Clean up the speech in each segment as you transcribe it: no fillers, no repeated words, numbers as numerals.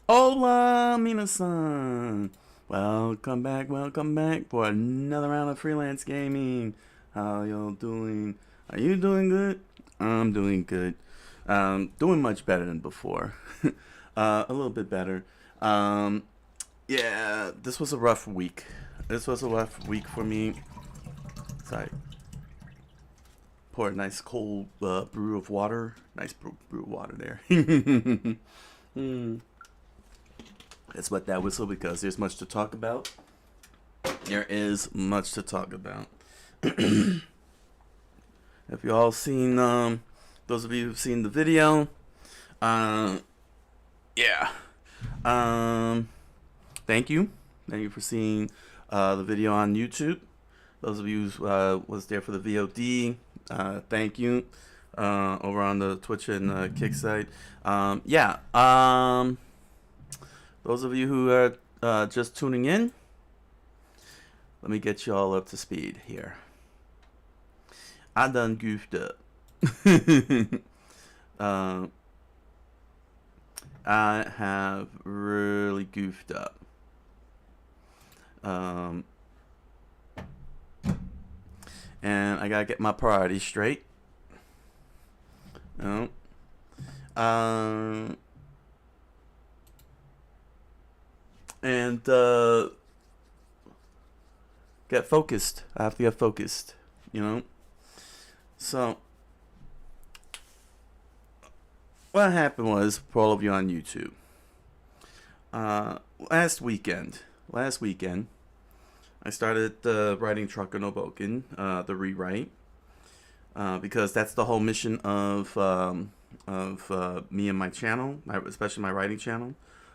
Hola, minasan! Welcome back for another round of freelance gaming. How y'all doing? Are you doing good? I'm doing good. Doing much better than before. A little bit better. Um, yeah, this was a rough week. This was a rough week for me. Sorry. Pour a nice cold brew of water. Nice brew of water there. Hmm. Let's wet that whistle because there's much to talk about. There is much to talk about. Have you all seen, those of you who've seen the video, uh, yeah. Um, Thank you. Thank you for seeing the video on YouTube. Those of you who was there for the VOD, thank you. Over on the Twitch and Kick site. Yeah. Those of you who are just tuning in, let me get you all up to speed here. I done goofed up. uh, I have really goofed up. And I gotta get my priorities straight. You know? And get focused. I have to get focused, you know? So, what happened was, for all of you on YouTube, last weekend, I started writing Trucker no Bouken, the rewrite, because that's the whole mission of me and my channel, especially my writing channel.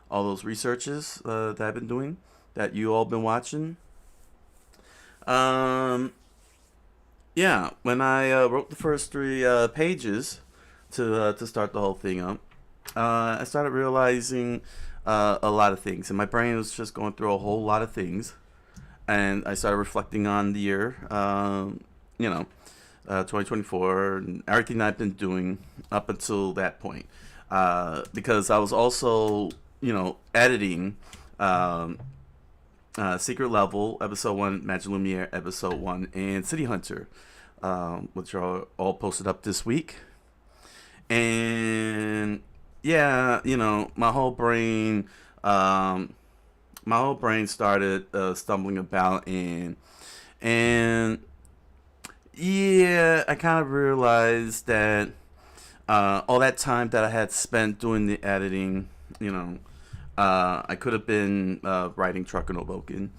All those researches that I've been doing, that you all been watching. Yeah, when I wrote the first three pages to start the whole thing up, I started realizing a lot of things, and my brain was just going through a whole lot of things, and I started reflecting on the year, 2024, and everything I've been doing up until that point, because I was also, editing Secret Level, Episode 1, Magic Lumiere, Episode 1, and City Hunter, which are all posted up this week. And yeah, my whole brain started stumbling about, and yeah, I kind of realized that all that time that I had spent doing the editing, I could have been writing Trucker no Bouken.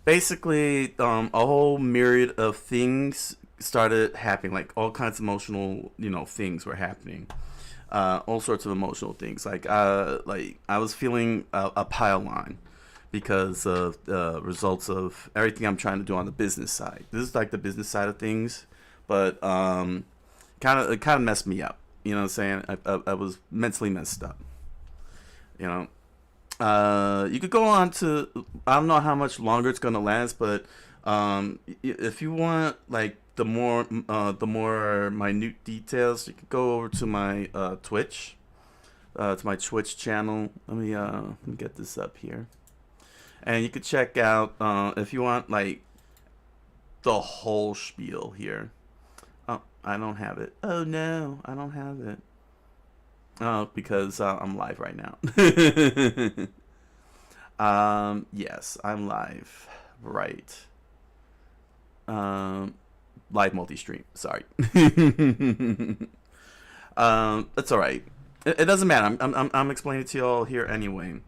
Basically, a whole myriad of things started happening, like all kinds of emotional, things were happening. All sorts of emotional things. Like I was feeling a pile on because of the results of everything I'm trying to do on the business side. This is like the business side of things, but it kind of messed me up. You know what I'm saying? I was mentally messed up. You know, you could go on to, I don't know how much longer it's gonna last, but if you want like the more minute details, you could go over to my Twitch, to my Twitch channel. Let me get this up here, and you could check out if you want like the whole spiel here. Oh, I don't have it. Oh no, I don't have it. Oh, because I'm live right now. Yes, I'm live. Right. Live multi-stream. Sorry. That's all right. It doesn't matter. I'm explaining to you all here anyway.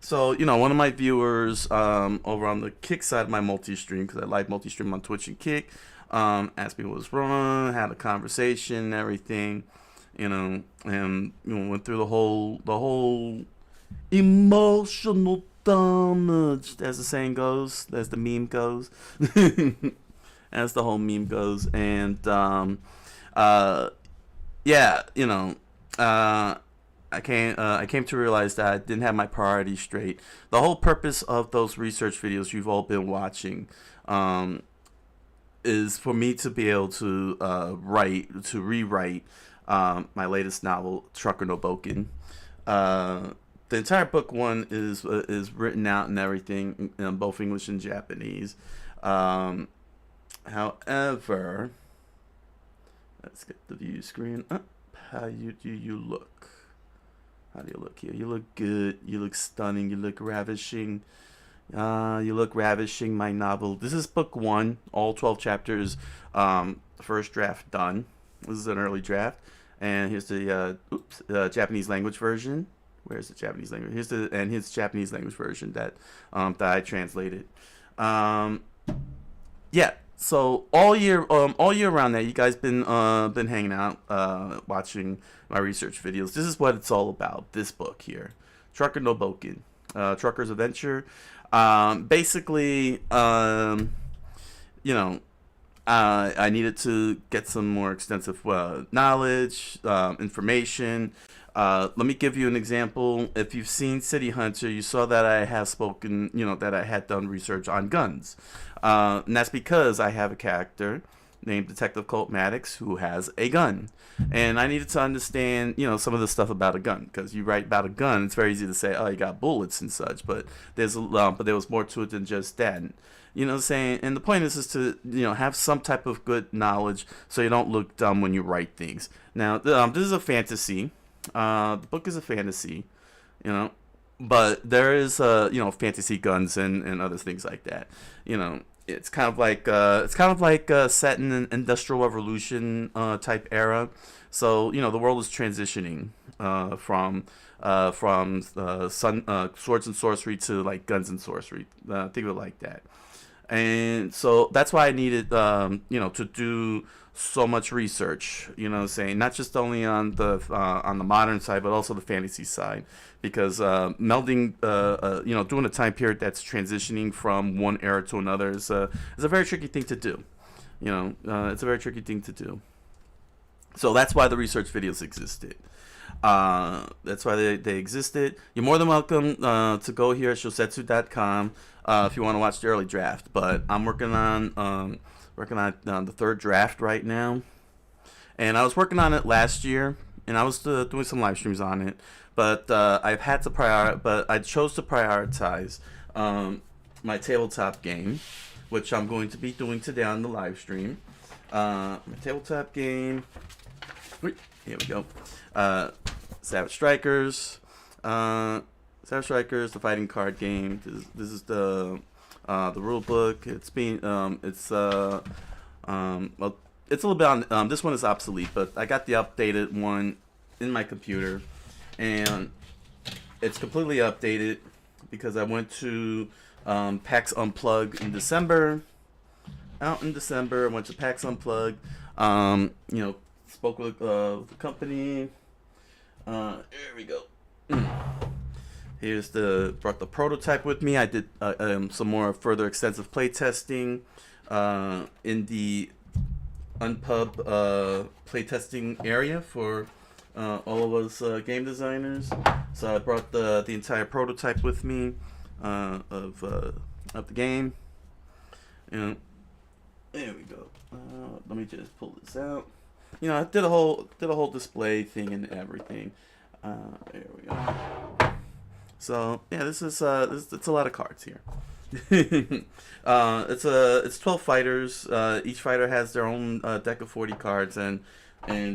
So, one of my viewers over on the Kick side of my multi-stream, because I live multi-stream on Twitch and Kick, asked me what was wrong, had a conversation and everything, and went through the whole emotional damage, as the saying goes, as the meme goes, as the whole meme goes, and yeah, I came to realize that I didn't have my priorities straight. The whole purpose of those research videos you've all been watching is for me to be able to rewrite my latest novel, Trucker no Bouken. the entire book one is written out and everything in both English and Japanese. However, let's get the view screen up. How do you look? How do you look here? You look good. You look stunning. You look ravishing. You look ravishing, my novel. This is book one, all 12 chapters. First draft done. This is an early draft. And here's the Japanese language version. Where's the Japanese language? Here's the Japanese language version that I translated. Yeah. So all year around that, you guys been hanging out, watching my research videos. This is what it's all about. This book here, Trucker no Bouken, Trucker's Adventure. Basically, I needed to get some more extensive knowledge, information. Let me give you an example. If you've seen City Hunter, you saw that I have spoken, that I had done research on guns. And that's because I have a character named Detective Colt Maddox who has a gun. And I needed to understand, some of the stuff about a gun. Because you write about a gun, it's very easy to say, oh, you got bullets and such. But there was more to it than just that. You know what I'm saying? And the point is to, have some type of good knowledge so you don't look dumb when you write things. Now, this is a fantasy. The book is a fantasy, but there is, fantasy guns and other things like that. It's kind of like set in an Industrial Revolution type era. So the world is transitioning from swords and sorcery to like guns and sorcery. Think of it like that. And so that's why I needed, to do so much research, saying not just only on the modern side, but also the fantasy side, because melding, doing a time period that's transitioning from one era to another is a very tricky thing to do. It's a very tricky thing to do. So that's why the research videos existed. That's why they existed. You're more than welcome to go here at SYOSETSU.com if you want to watch the early draft. But I'm working on the third draft right now, and I was working on it last year, and I was doing some live streams on it. But I chose to prioritize my tabletop game, which I'm going to be doing today on the live stream. My tabletop game. Here we go. Savage Strikers. Savage Strikers, the fighting card game. This is the rule book. It's well, it's a little bit on. This one is obsolete, but I got the updated one in my computer, and it's completely updated because I went to PAX Unplugged in December. Out in December, I went to PAX Unplugged. Spoke with the company. Here we go. Brought the prototype with me. I did some more further extensive play testing in the Unpub play testing area for all of us game designers. So I brought the entire prototype with me of the game. There we go. Let me just pull this out. I did a whole display thing and everything. There we go. So yeah, it's a lot of cards here. It's 12 fighters. Each fighter has their own deck of 40 cards, and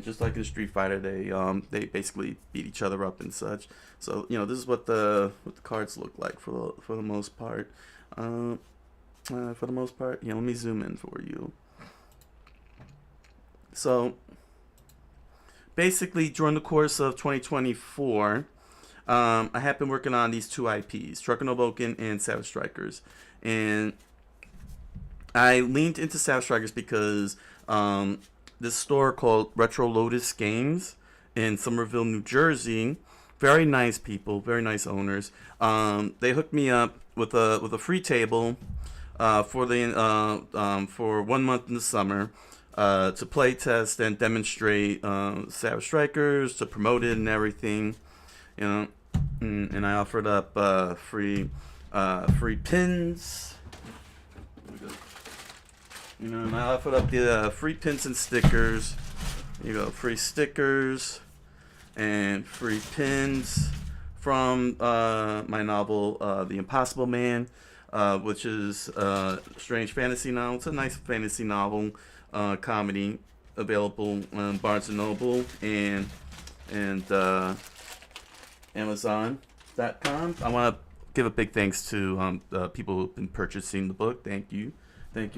just like in Street Fighter, they basically beat each other up and such. So this is what the cards look like for the most part. Yeah, let me zoom in for you. So basically, during the course of 2024, I have been working on these two IPs, Trucker no Bouken and Savage Strikers. And I leaned into Savage Strikers because this store called Retro Lotus Games in Somerville, New Jersey, very nice people, very nice owners. They hooked me up with a free table for 1 month in the summer. To play test and demonstrate Savage Strikers, to promote it and everything, and I offered up free pins, and I offered up the free pins and stickers. Free stickers and free pins from my novel, The Impossible Man, which is a strange fantasy novel. It's a nice fantasy novel, comedy, available on Barnes and Noble and Amazon.com. I want to give a big thanks to people who've been purchasing the book. Thank you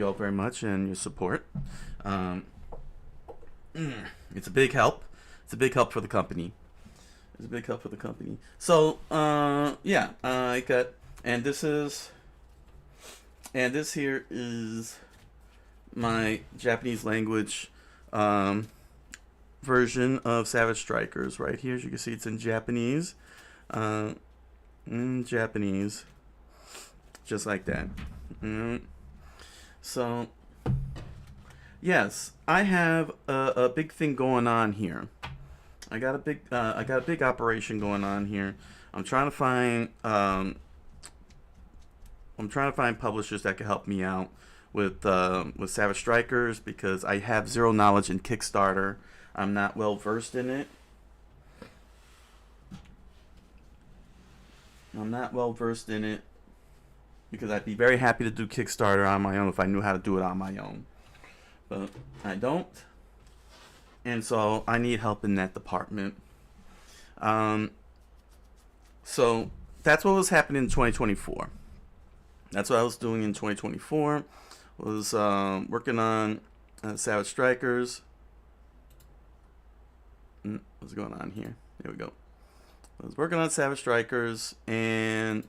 all very much, and your support. It's a big help. It's a big help for the company. So yeah, I got, and this here is my Japanese language version of Savage Strikers right here. As you can see, it's in Japanese. Just like that. So yes, I have a big thing going on here. I got a big operation going on here. I'm trying to find publishers that can help me out with Savage Strikers, because I have zero knowledge in Kickstarter. I'm not well versed in it. Because I'd be very happy to do Kickstarter on my own if I knew how to do it on my own. But I don't. And so I need help in that department. So that's what was happening in 2024. That's what I was doing in 2024. Was working on Savage Strikers. What's going on here? Here we go. I was working on Savage Strikers, and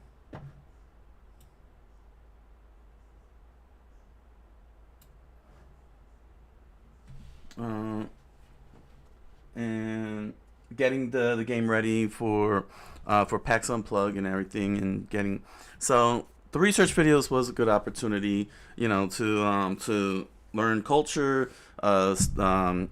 getting the game ready for PAX Unplugged and everything, and getting, so the research videos was a good opportunity, to learn culture, learn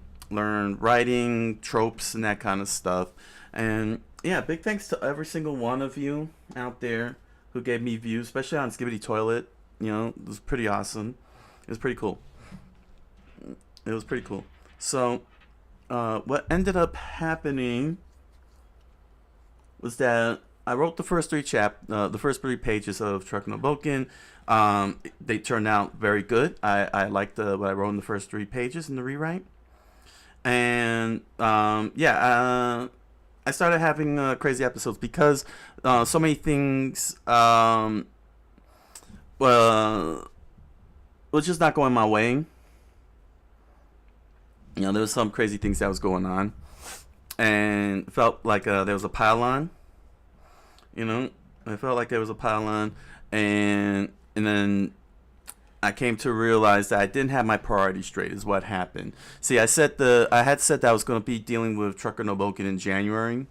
writing, tropes, and that kind of stuff. And yeah, big thanks to every single one of you out there who gave me views, especially on Skibbity Toilet. It was pretty awesome. It was pretty cool. So what ended up happening was that I wrote the first three pages of Truck No Bouken. They turned out very good. I liked what I wrote in the first 3 pages in the rewrite. And I started having crazy episodes because so many things was just not going my way. There was some crazy things that was going on, and felt like there was a pile-on. I felt like there was a pile-on, and then I came to realize that I didn't have my priorities straight. Is what happened. See, I had said that I was going to be dealing with Trucker No Bouken in January,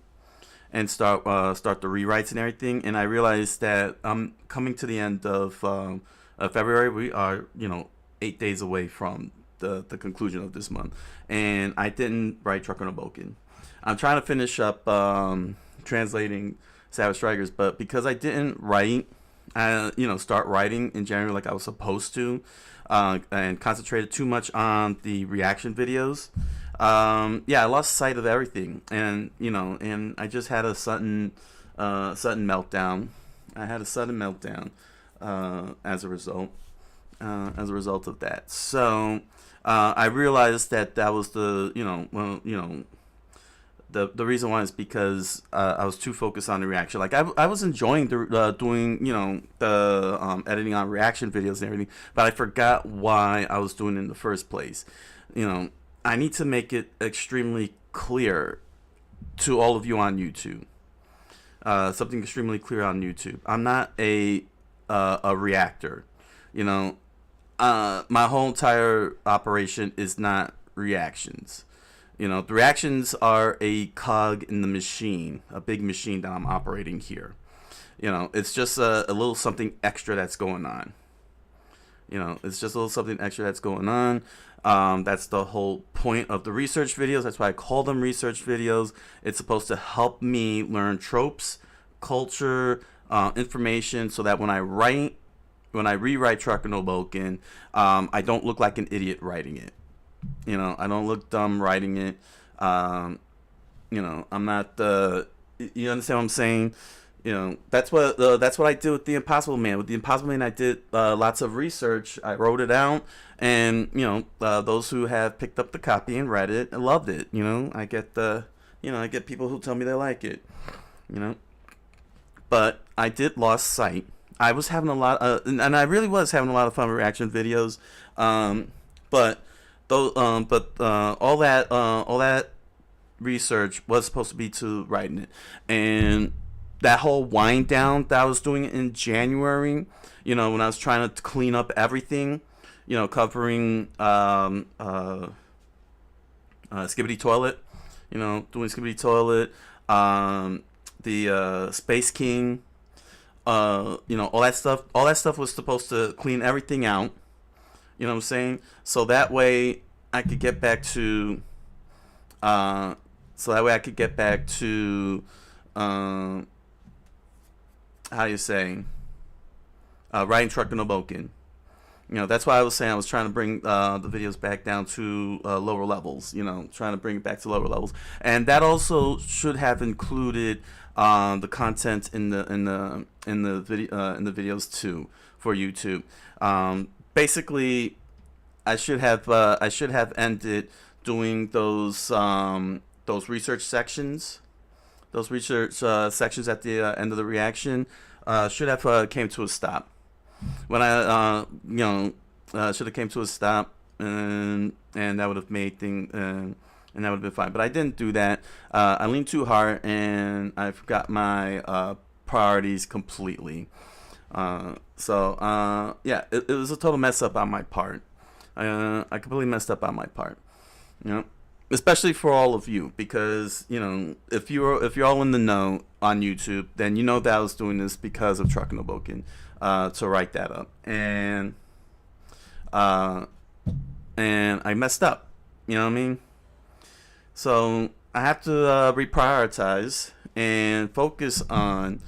and start the rewrites and everything. And I realized that I'm coming to the end of February. We are 8 days away from the conclusion of this month, and I didn't write Trucker No Bouken. I'm trying to finish up translating Savage Strikers, but because I didn't start writing in January like I was supposed to, and concentrated too much on the reaction videos, I lost sight of everything, and I just had a sudden meltdown. As a result of that. So I realized that was the reason why is because I was too focused on the reaction. Like I was enjoying doing the editing on reaction videos and everything, but I forgot why I was doing it in the first place. I need to make it extremely clear to all of you on YouTube. Something extremely clear on YouTube. I'm not a reactor. My whole entire operation is not reactions. The reactions are a cog in the machine, a big machine that I'm operating here. It's just a little something extra that's going on. It's just a little something extra that's going on. That's the whole point of the research videos. That's why I call them research videos. It's supposed to help me learn tropes, culture, information, so that when I rewrite Trucker No Bouken, I don't look like an idiot writing it. I don't look dumb writing it. I'm not You understand what I'm saying? You know, that's what I did with the Impossible Man. With the Impossible Man, I did lots of research. I wrote it out, and you know, those who have picked up the copy and read it loved it. You know, I get people who tell me they like it. You know, but I did lost sight. I was having a lot, and I really was having a lot of fun with reaction videos. But though, all that research was supposed to be to writing it, and that whole wind down that I was doing in January, you know, when I was trying to clean up everything, you know, covering Skibbity Toilet, you know, doing Skibbity Toilet, the Space King, you know, all that stuff was supposed to clean everything out, you know what I'm saying? So that way I could get back to, uh, how you say, riding truck in Bouken. You know, that's why I was saying I was trying to bring the videos back down to lower levels. You know, trying to bring it back to lower levels, and that also should have included the content in the videos too for YouTube. Basically, I should have ended doing those research sections. Those research sections at the end of the reaction should have came to a stop. When I should have came to a stop, and that would have made things and that would have been fine. But I didn't do that. I leaned too hard, and I forgot my priorities completely. Yeah, it was a total mess up on my part. I completely messed up on my part. You know, especially for all of you, because you know, if you're all in the know on YouTube, then you know that I was doing this because of Truck and Bouken, to write that up, and I messed up. You know what I mean? So I have to reprioritize and focus on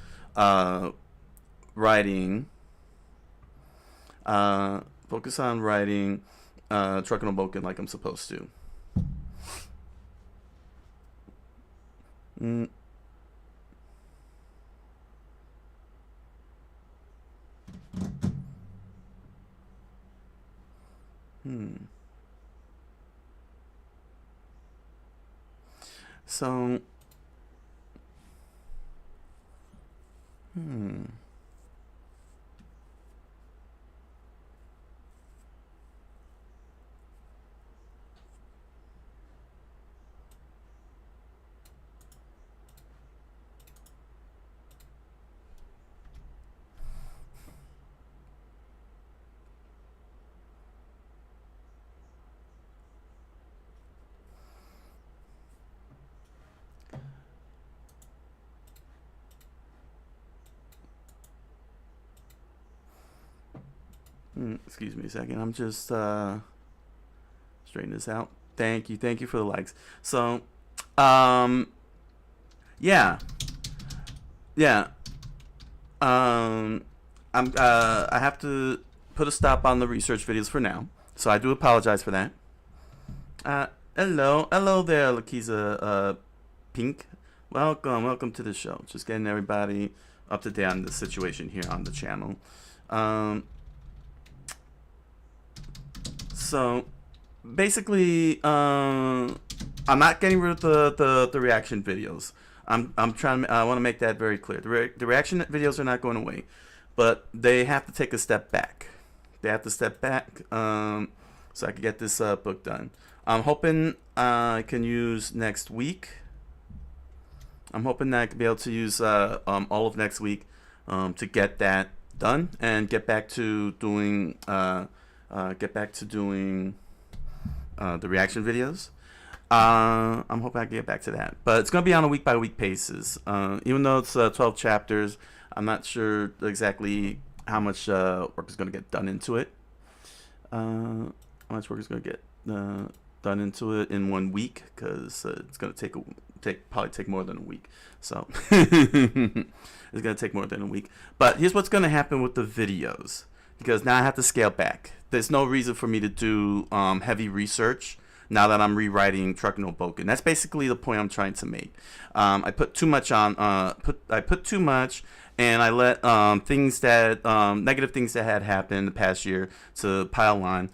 writing. Focus on writing Truck and Bouken like I'm supposed to. Mm. So, excuse me a second. I'm just straighten this out. Thank you for the likes. So, yeah. I have to put a stop on the research videos for now. So I do apologize for that. Hello there, Lakiza Pink. Welcome to the show. Just getting everybody up to date on the situation here on the channel. So basically, I'm not getting rid of the reaction videos. I'm trying. I want to make that very clear. The reaction videos are not going away, but they have to take a step back. They have to step back so I can get this book done. I'm hoping I can use next week. I'm hoping that I can be able to use all of next week to get that done and get back to doing the reaction videos. I'm hoping I can get back to that, but it's gonna be on a week by week basis. Even though it's 12 chapters, I'm not sure exactly how much work is gonna get done into it. How much work is gonna get done into it in 1 week, because it's gonna probably take more than a week. So it's gonna take more than a week. But here's what's gonna happen with the videos, because now I have to scale back. There's no reason for me to do heavy research now that I'm rewriting Truck No Bouken. That's basically the point I'm trying to make. I put too much on. I put too much, and I let things that negative things that had happened in the past year to pile on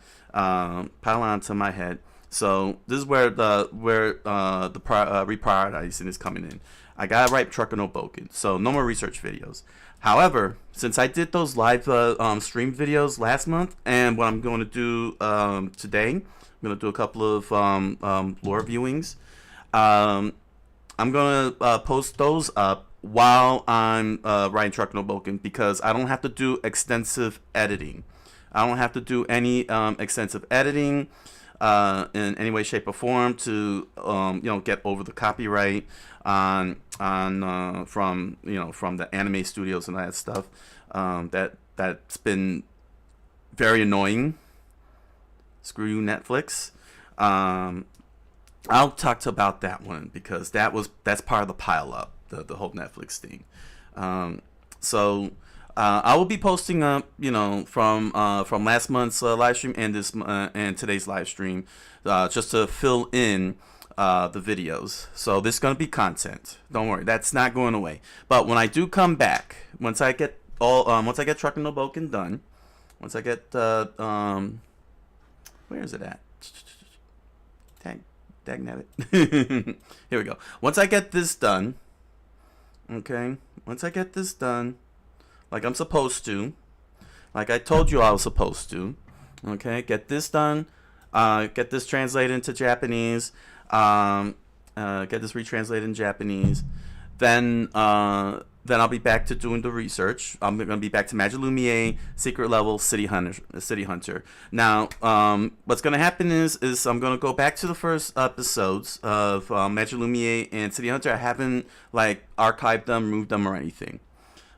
to my head. So this is where the reprioritizing is coming in. I gotta write Truck No Bouken, so no more research videos. However, since I did those live stream videos last month, and what I'm going to do today, I'm going to do a couple of lore viewings. I'm going to post those up while I'm writing Truck No Bouken, because I don't have to do extensive editing. I don't have to do any extensive editing in any way, shape, or form to get over the copyright on from the anime studios and all that stuff. That's been very annoying. Screw you, Netflix. I'll talk about that one, because that's part of the pile up, the whole Netflix thing. So I will be posting up, from last month's live stream and and today's live stream, just to fill in the videos. So this is gonna be content. Don't worry, that's not going away. But when I do come back, once I get Truck No Bouken done, once I get where is it at? Dagnabbit. Here we go. Once I get this done, okay. Once I get this done, like I'm supposed to, like I told you I was supposed to, okay. Get this done. Get this translated into Japanese. Get this retranslated in Japanese. Then I'll be back to doing the research. I'm going to be back to Magi Lumiere, Secret Level, City Hunter. Now, what's going to happen is I'm going to go back to the first episodes of Magi Lumiere and City Hunter. I haven't archived them, removed them, or anything.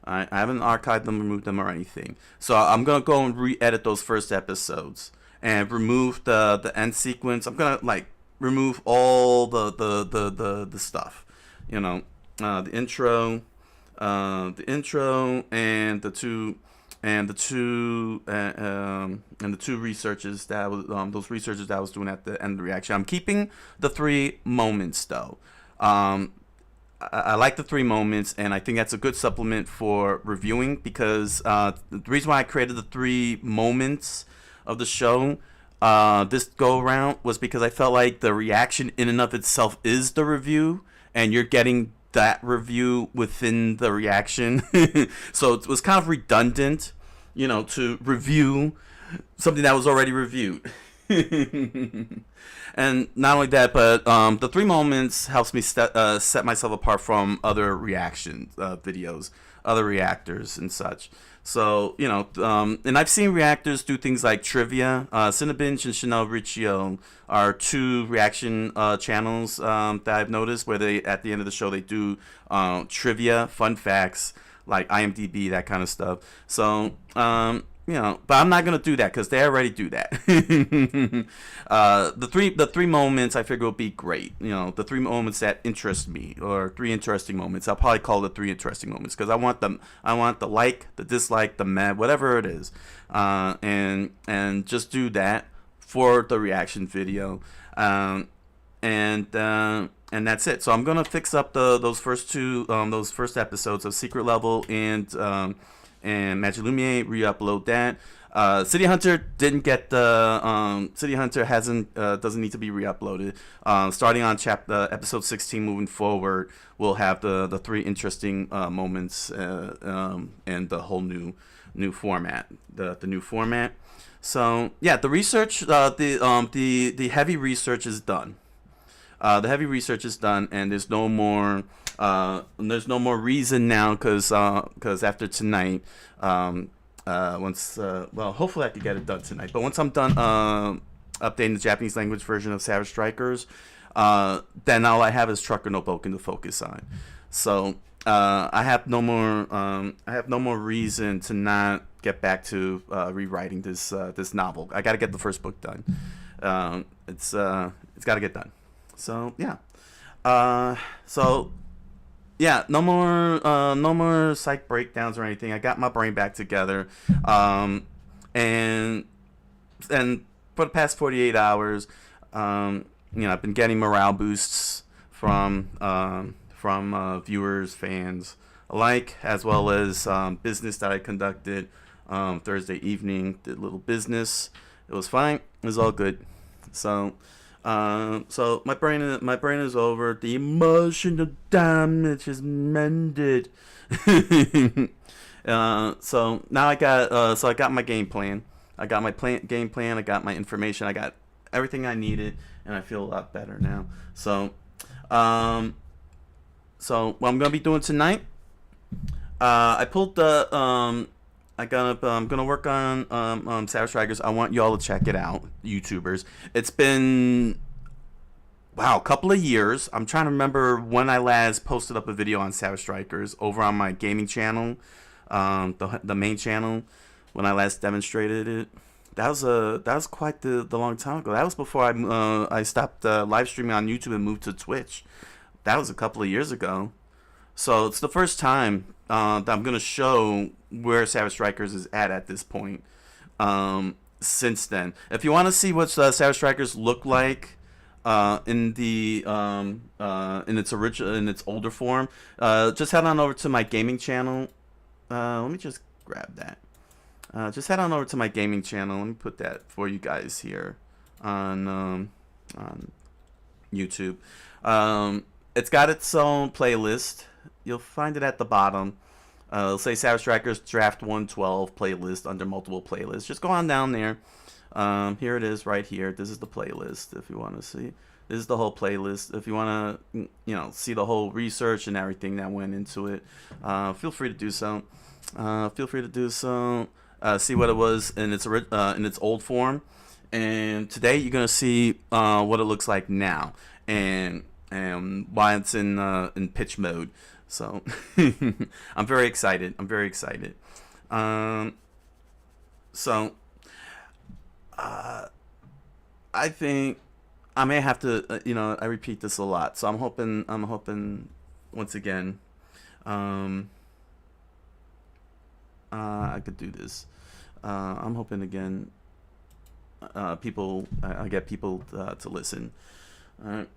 I haven't archived them, removed them, or anything. So I'm going to go and re-edit those first episodes and remove the end sequence. I'm going to remove all the stuff, the intro, and the two researches that those researches that I was doing at the end of the reaction. I'm keeping the 3 moments though. I like the 3 moments, and I think that's a good supplement for reviewing, because the reason why I created the 3 moments of the show this go around was because I felt like the reaction in and of itself is the review, and you're getting that review within the reaction. So it was kind of redundant, to review something that was already reviewed. And not only that, but the 3 moments helps me set myself apart from other reaction videos, other reactors and such. So, and I've seen reactors do things like trivia. Cinnabinch and Chanel Riccio are 2 reaction channels that I've noticed, where they, at the end of the show, they do trivia, fun facts, like IMDb, that kind of stuff. So, but I'm not gonna do that, because they already do that. The three moments I figure will be great. The 3 moments that interest me, or 3 interesting moments. I'll probably call it 3 interesting moments, because I want the like, the dislike, the meh, whatever it is, and just do that for the reaction video, and that's it. So I'm gonna fix up those first episodes of Secret Level and Magi Lumiere, re-upload that. City Hunter didn't get the City Hunter doesn't need to be re-uploaded. Starting on episode 16 moving forward, we'll have the 3 interesting moments and the whole new format, the new format. So yeah, the research, the heavy research is done. The heavy research is done, and there's no more reason now, because after tonight, hopefully I could get it done tonight. But once I'm done updating the Japanese language version of Savage Strikers, then all I have is Truck No Bouken to focus on. So I have no more reason to not get back to rewriting this novel. I got to get the first book done. It's got to get done. So yeah. No more psych breakdowns or anything. I got my brain back together, and for the past 48 hours, You know, I've been getting morale boosts from viewers, fans alike, as well as business that I conducted Thursday evening. Did a little business. It was fine. It was all good. So, so my brain is over. The emotional damage is mended. So now I got my game plan. I got my game plan. I got my information. I got everything I needed, and I feel a lot better now. So, so what I'm gonna be doing tonight, I pulled the I'm gonna work on Savage Strikers. I want y'all to check it out, YouTubers. It's been a couple of years. I'm trying to remember when I last posted up a video on Savage Strikers over on my gaming channel, the main channel, when I last demonstrated it. That was quite the long time ago. That was before I stopped live streaming on YouTube and moved to Twitch. That was a couple of years ago. So it's the first time that I'm gonna show where Savage Strikers is at this point. Since then, if you want to see what Savage Strikers look like in its older form, just head on over to my gaming channel. Let me just grab that. Just head on over to my gaming channel. Let me put that for you guys here on YouTube. It's got its own playlist. You'll find it at the bottom. It'll say Savage Strikers Draft 112 playlist under multiple playlists. Just go on down there. Here it is right here. This is the playlist if you want to see. This is the whole playlist. If you want to, see the whole research and everything that went into it, feel free to do so. See what it was in its old form, and today you're gonna see what it looks like now, and why it's in pitch mode. So I'm very excited. So I think I may have to, I repeat this a lot. So I'm hoping once again, I could do this. I'm hoping again, I get people to listen. All right.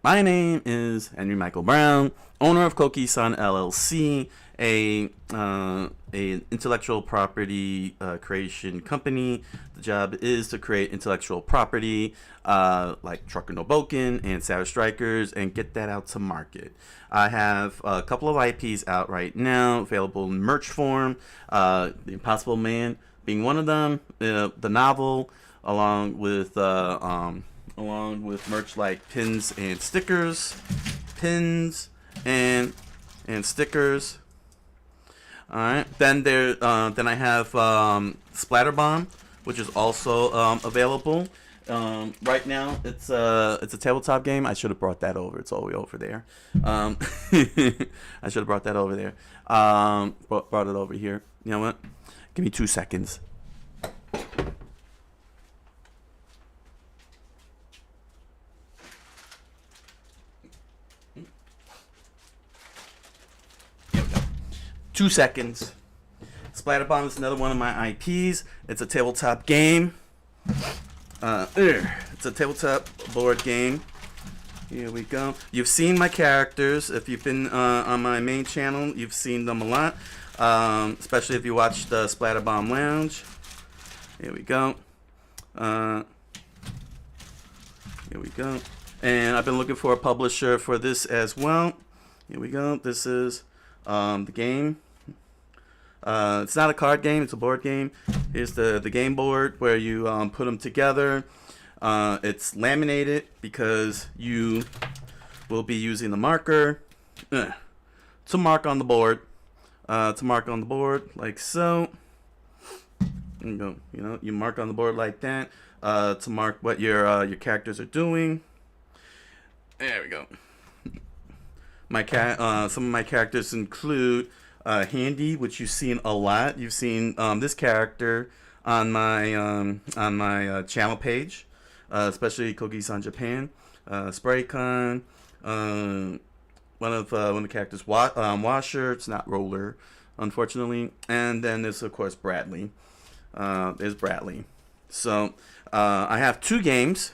My name is Henry Michael Brown, owner of Coqui-san LLC, a intellectual property creation company. The job is to create intellectual property like Trucker No Bouken and Savage Strikers and get that out to market. I have a couple of IPs out right now, available in merch form. The Impossible Man being one of them, the novel, along with merch like pins and stickers, stickers. All right. Then I have Splatter Bomb, which is also available. Right now, it's a tabletop game. I should have brought that over. It's all the way over there. I should have brought that over there. Brought it over here. You know what? Give me 2 seconds. Here we go. 2 seconds. Splatter Bomb is another one of my IPs. It's a tabletop game. It's a tabletop board game. Here we go. You've seen my characters. If you've been on my main channel, you've seen them a lot. Especially if you watched the Splatter Bomb Lounge. Here we go. Here we go. And I've been looking for a publisher for this as well. Here we go. This is the game. It's not a card game, it's a board game. Here's the game board where you put them together. It's laminated because you will be using the marker to mark on the board. Like so. You go. You mark on the board like that to mark what your characters are doing. There we go. Some of my characters include Handy, which you've seen a lot. You've seen this character on my channel page, especially Coqui-san Japan, Spraycon, one of the characters, Washer. It's not Roller. unfortunately. And then there's, of course, Bradley. There's Bradley. So I have 2 games,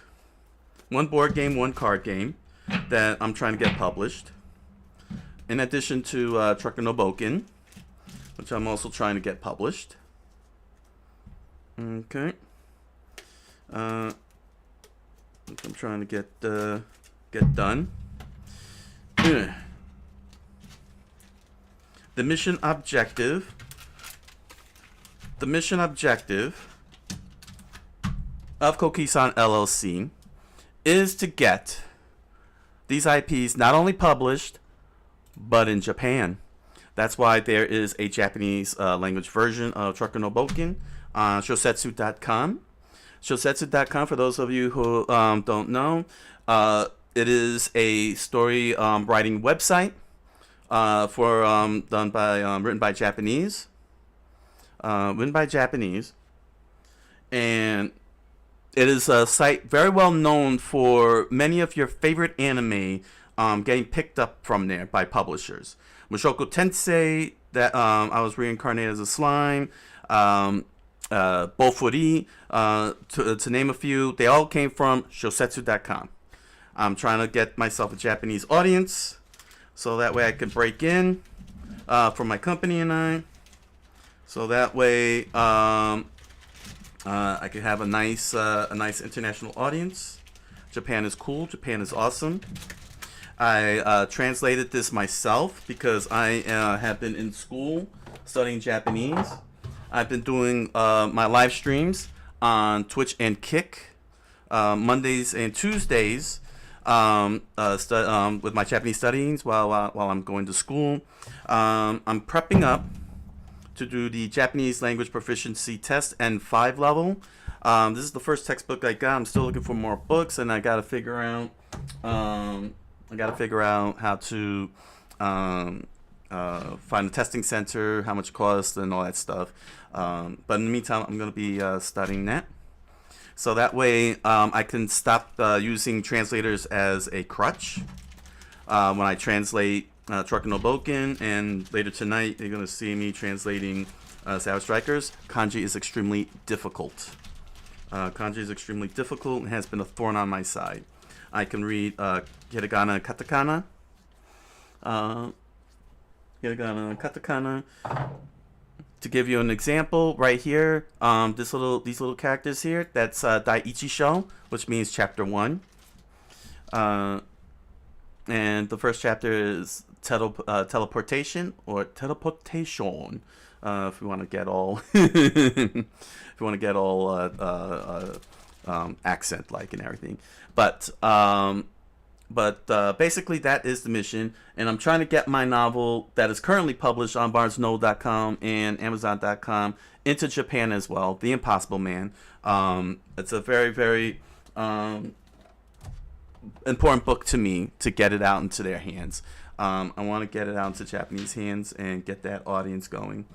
1 board game, 1 card game that I'm trying to get published. In addition to Trucker no Bouken, which I'm also trying to get published. Okay. I'm trying to get done. The mission objective. The mission objective of Coqui-san LLC is to get these IPs not only published, but in Japan. That's why there is a Japanese language version of Trucker no Bouken on SYOSETSU.com. SYOSETSU.com, for those of you who don't know, it is a story writing website written by Japanese. And it is a site very well known for many of your favorite anime getting picked up from there by publishers. Mushoku Tensei, that I was reincarnated as a slime, Bofuri, to name a few, they all came from SYOSETSU.com. I'm trying to get myself a Japanese audience, so that way I can break in for my company and I. So that way I could have a nice international audience. Japan is cool. Japan is awesome. I translated this myself because I have been in school studying Japanese. I've been doing my live streams on Twitch and Kick Mondays and Tuesdays with my Japanese studies while I'm going to school. I'm prepping up to do the Japanese language proficiency test N5 level. This is the first textbook I got. I'm still looking for more books, and I gotta figure out how to find a testing center, how much it costs, and all that stuff. But in the meantime, I'm gonna be studying that, so that way I can stop using translators as a crutch when I translate Trucker no Bouken, and later tonight you're going to see me translating Savage Strikers. Kanji is extremely difficult. Kanji is extremely difficult and has been a thorn on my side. I can read hiragana and katakana. Hiragana and katakana. To give you an example, right here, these little characters here, that's Daiichi Sho, which means chapter 1. And the first chapter is teleportation, or teleportation, if you want to get all accent like and everything. But basically that is the mission, and I'm trying to get my novel that is currently published on BarnesandNoble.com and Amazon.com into Japan as well. The Impossible Man. It's a very, very important book to me to get it out into their hands. I want to get it out into Japanese hands and get that audience going.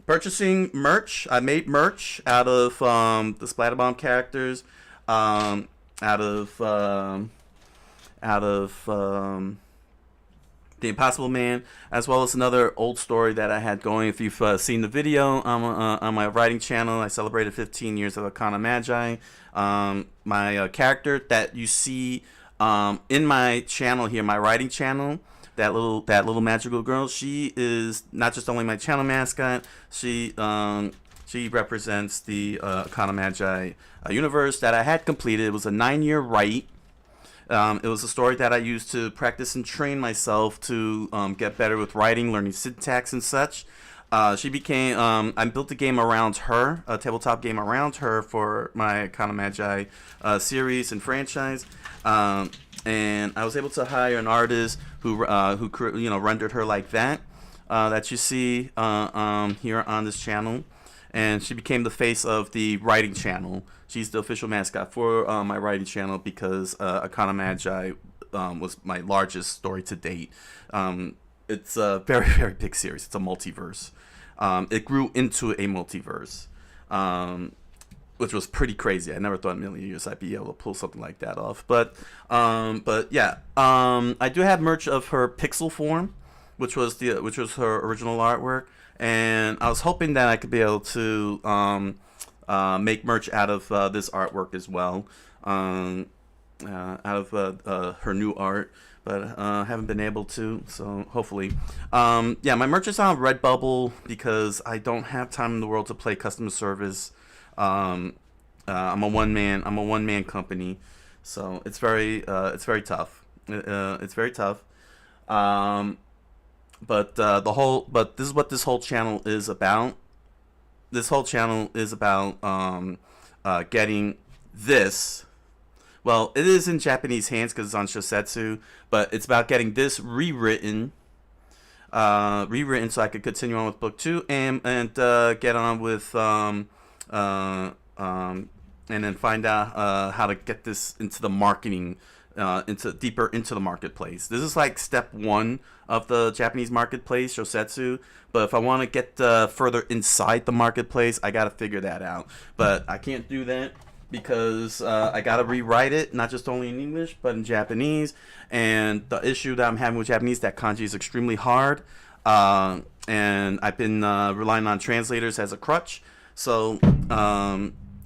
Purchasing merch. I made merch out of the Splatterbomb characters, out of The Impossible Man, as well as another old story that I had going. If you've seen the video on my writing channel, I celebrated 15 years of Arcana Magi. My character that you see in my channel here, my writing channel, that little magical girl, she is not just only my channel mascot. She represents the Arcana Magi universe that I had completed. It was a 9-year write. It was a story that I used to practice and train myself to get better with writing, learning syntax and such. She became, I built a game around her, a tabletop game around her for my Arcana Magi series and franchise. And I was able to hire an artist who rendered her like that, that you see here on this channel. And she became the face of the writing channel. She's the official mascot for my writing channel because Arcana Magi was my largest story to date. It's a very, very big series. It's a multiverse. It grew into a multiverse, which was pretty crazy. I never thought in a million years I'd be able to pull something like that off. But yeah, I do have merch of her pixel form, which was her original artwork, and I was hoping that I could be able to make merch out of this artwork as well, out of her new art, but haven't been able to. So hopefully, yeah, my merch is on Redbubble because I don't have time in the world to play customer service. I'm a one man company, so it's very tough. It's very tough. But this is what this whole channel is about. This whole channel is about getting this. Well, it is in Japanese hands because it's on SYOSETSU, but it's about getting this rewritten so I could continue on with book 2 and get on with and then find out how to get this into the marketing, deeper into the marketplace. This is like step 1 of the Japanese marketplace, SYOSETSU. But if I want to get further inside the marketplace, I gotta figure that out. But I can't do that because I gotta rewrite it, not just only in English but in Japanese. And the issue that I'm having with Japanese, that kanji is extremely hard, and I've been relying on translators as a crutch. So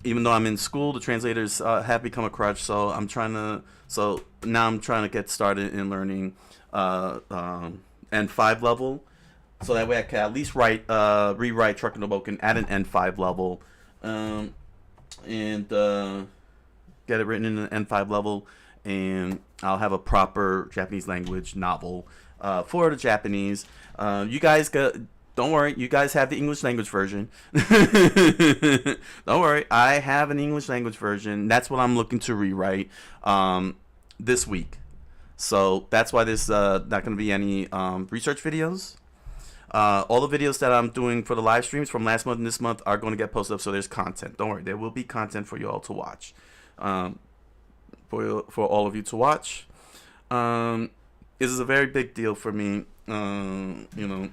even though I'm in school, the translators have become a crutch. So now I'm trying to get started in learning N5 level, so that way I can at least rewrite Truck no Bouken at an N5 level, and get it written in an N5 level, and I'll have a proper Japanese language novel for the Japanese. You guys don't worry, you guys have the English language version. Don't worry, I have an English language version. That's what I'm looking to rewrite this week. So that's why there's not going to be any research videos. All the videos that I'm doing for the live streams from last month and this month are going to get posted up, so there's content. Don't worry, there will be content for you all to watch. For all of you to watch. This is a very big deal for me, because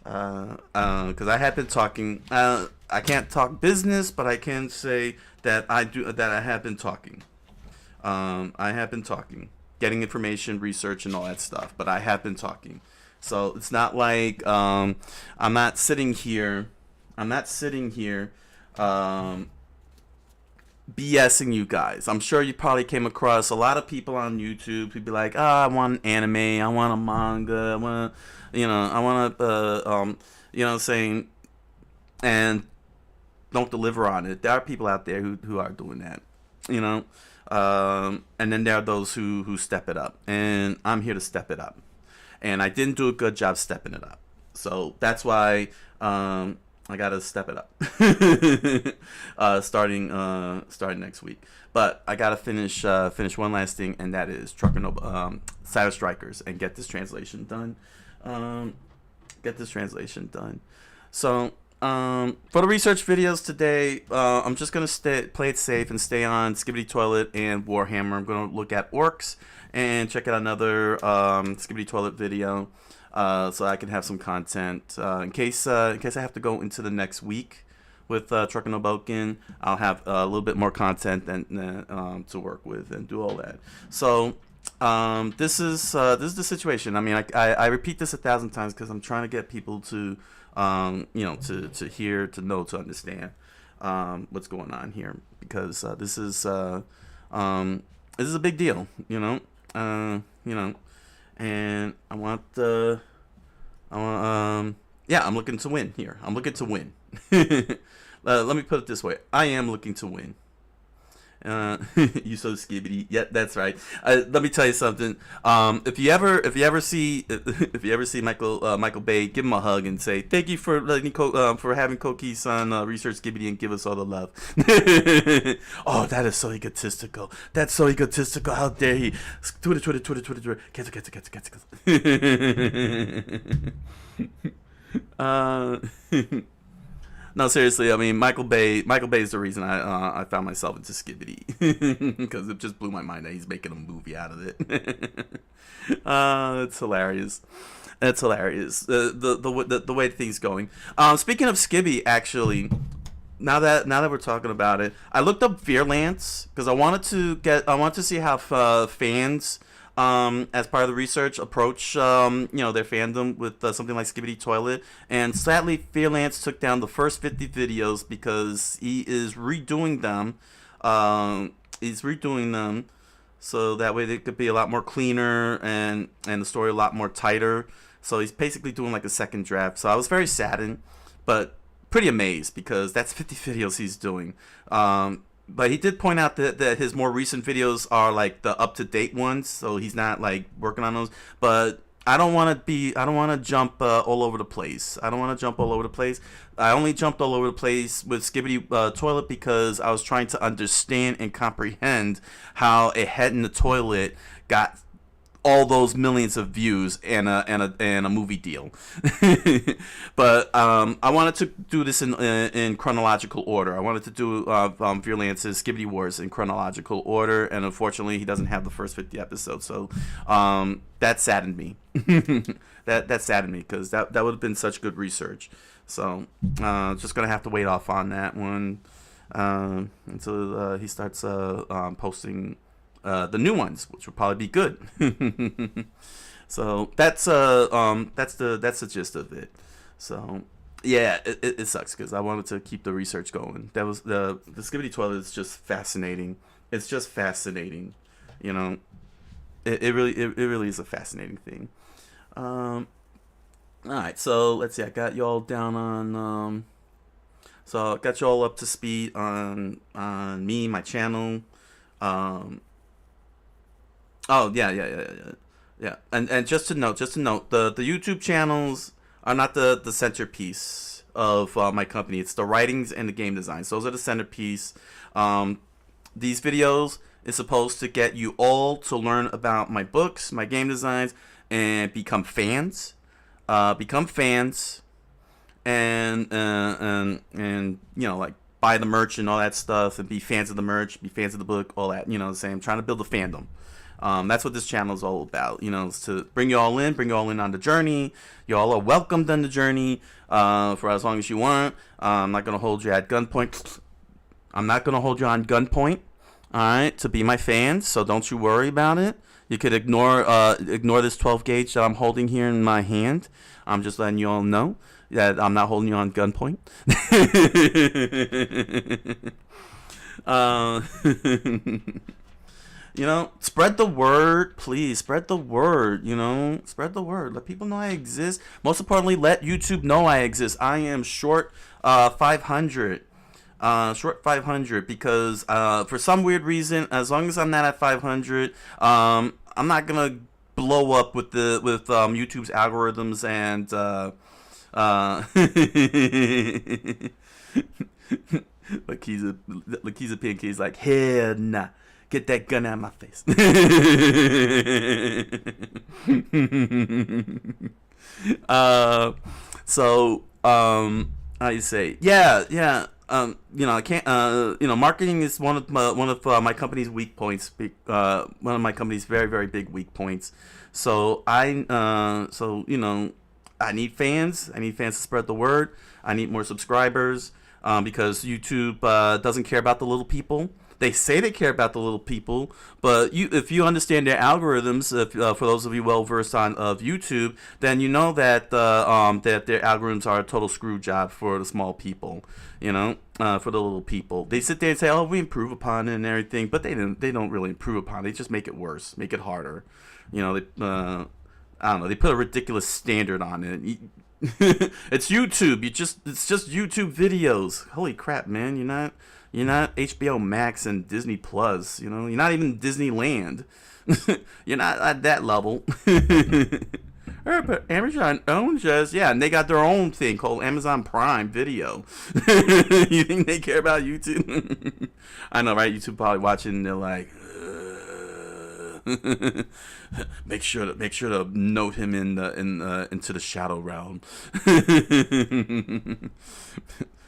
I have been talking. I can't talk business, but I can say that I have been talking. I have been talking, getting information, research, and all that stuff. But I have been talking, so it's not like I'm not sitting here. BSing you guys. I'm sure you probably came across a lot of people on YouTube who'd be like, "Oh, I want an anime, I want a manga, I want saying," and don't deliver on it. There are people out there who are doing that, and then there are those who step it up, and I'm here to step it up, and I didn't do a good job stepping it up, so that's why I gotta step it up, starting next week. But I gotta finish one last thing, and that is Cyber Strikers, and get this translation done. So for the research videos today, I'm just gonna play it safe and stay on Skibidi Toilet and Warhammer. I'm gonna look at orcs and check out another Skibidi Toilet video. So I can have some content in case I have to go into the next week with Truck no Bouken. I'll have a little bit more content to work with and do all that. So this is the situation. I mean, I repeat this 1,000 times because I'm trying to get people to to hear, to know, to understand what's going on here, because this is a big deal, and I'm looking to win here. I'm looking to win. Let me put it this way. I am looking to win. You so skibidi. Yeah, that's right. Let me tell you something. If you ever see Michael Bay, give him a hug and say thank you for letting for having Coqui-san research skibidi and give us all the love. Oh, that is so egotistical. That's so egotistical. How dare he? Twitter. Cancel. No, seriously. I mean, Michael Bay is the reason I found myself into skibidi, because it just blew my mind that he's making a movie out of it. It's hilarious. It's hilarious. The way things going. Speaking of skibidi, actually, now that we're talking about it, I looked up Fearlance because I wanted to see how fans as part of the research, approach their fandom with something like Skibidi Toilet, and sadly, Freelance took down the first 50 videos because he is redoing them. He's redoing them so that way they could be a lot more cleaner and the story a lot more tighter. So he's basically doing like a second draft. So I was very saddened, but pretty amazed because that's 50 videos he's doing. But he did point out that his more recent videos are like the up-to-date ones, so he's not like working on those. But I don't want to jump all over the place. I only jumped all over the place with Skibidi Toilet because I was trying to understand and comprehend how a head in the toilet got all those millions of views and a movie deal. But I wanted to do this in chronological order. I wanted to do Freelance's Skibidi Wars in chronological order, and unfortunately he doesn't have the first 50 episodes, so that saddened me. that saddened me because that would have been such good research. So just gonna have to wait off on that one until he starts posting the new ones, which will probably be good. So that's the gist of it. So yeah, it sucks because I wanted to keep the research going. That was the Skibidi Toilet is just fascinating. It's just fascinating, you know. It really is a fascinating thing. All right, so let's see. I got y'all down on so I got y'all up to speed on me, my channel. Oh yeah. And just to note, the YouTube channels are not the centerpiece of my company. It's the writings and the game designs. Those are the centerpiece. These videos is supposed to get you all to learn about my books, my game designs, and become fans. And like buy the merch and all that stuff, and be fans of the merch, be fans of the book, all that. I'm trying to build a fandom. That's what this channel is all about, is to bring you all in on the journey. You all are welcomed on the journey for as long as you want. I'm not going to hold you at gunpoint. I'm not going to hold you on gunpoint, all right, to be my fans, so don't you worry about it. You could ignore this 12 gauge that I'm holding here in my hand. I'm just letting you all know that I'm not holding you on gunpoint. Spread the word, please. Spread the word, Spread the word. Let people know I exist. Most importantly, let YouTube know I exist. I am short 500. Short 500 because for some weird reason, as long as I'm not at 500, I'm not going to blow up with YouTube's algorithms and Lakiza Pinky is like, hell nah. Get that gun out of my face. How you say? Yeah. I can't. Marketing is one of my company's weak points. One of my company's very, very big weak points. So I need fans. I need fans to spread the word. I need more subscribers because YouTube doesn't care about the little people. They say they care about the little people, but if you understand their algorithms, for those of you well versed on of YouTube, then you know that that their algorithms are a total screw job for the small people. For the little people. They sit there and say, "Oh, we improve upon it and everything," but they don't really improve upon it. They just make it worse, make it harder. I don't know. They put a ridiculous standard on it. It's YouTube. It's just YouTube videos. Holy crap, man! You're not HBO Max and Disney Plus. You're not even Disneyland. You're not at that level. But Amazon owns us. Yeah, and they got their own thing called Amazon Prime Video. You think they care about YouTube? I know, right? YouTube probably watching and they're like, make sure to note him into the shadow realm.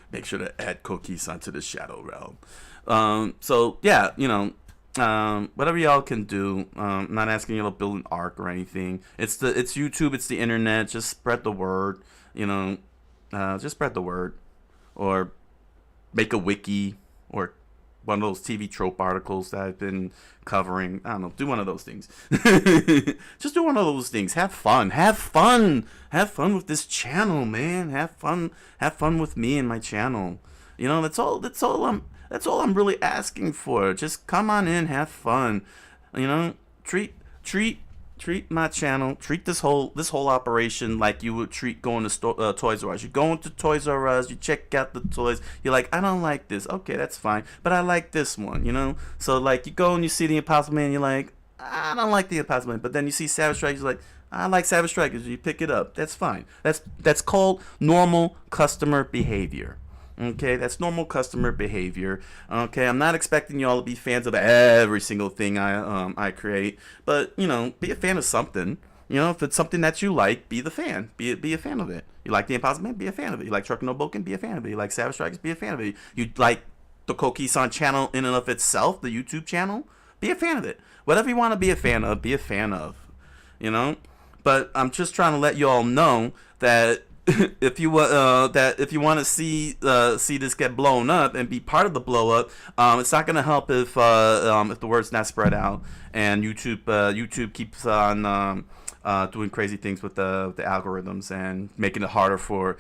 Make sure to add Coqui-san to the shadow realm. So yeah, whatever y'all can do. I'm not asking you to build an arc or anything. It's YouTube. It's the internet. Just spread the word. Just spread the word, or make a wiki, or one of those TV trope articles that I've been covering. I don't know. Do one of those things. Just do one of those things. Have fun. Have fun. Have fun with this channel, man. Have fun. Have fun with me and my channel. You know, that's all I'm really asking for. Just come on in, have fun. You know, treat my channel, treat this whole operation like you would treat going to Toys R Us. You go into Toys R Us, you check out the toys, you're like, I don't like this. Okay, that's fine, but I like this one, you know? So, like, you go and you see the Impossible Man, you're like, I don't like the Impossible Man. But then you see Savage Strikers, you're like, I like Savage Strikers. You pick it up. That's fine. That's called normal customer behavior. Okay, that's normal customer behavior. Okay, I'm not expecting y'all to be fans of every single thing I create, but you know, be a fan of something. You know, if it's something that you like, be the fan. Be a fan of it. You like the Impossible Man, be a fan of it. You like Trucking No Bouken, be a fan of it. You like Savage Strikers, be a fan of it. You like the Coqui-san channel in and of itself, the YouTube channel, be a fan of it. Whatever you want to be a fan of, be a fan of. You know, but I'm just trying to let you all know that. If you want to see this get blown up and be part of the blow up, it's not gonna help if the word's not spread out and YouTube keeps on doing crazy things with the algorithms and making it harder for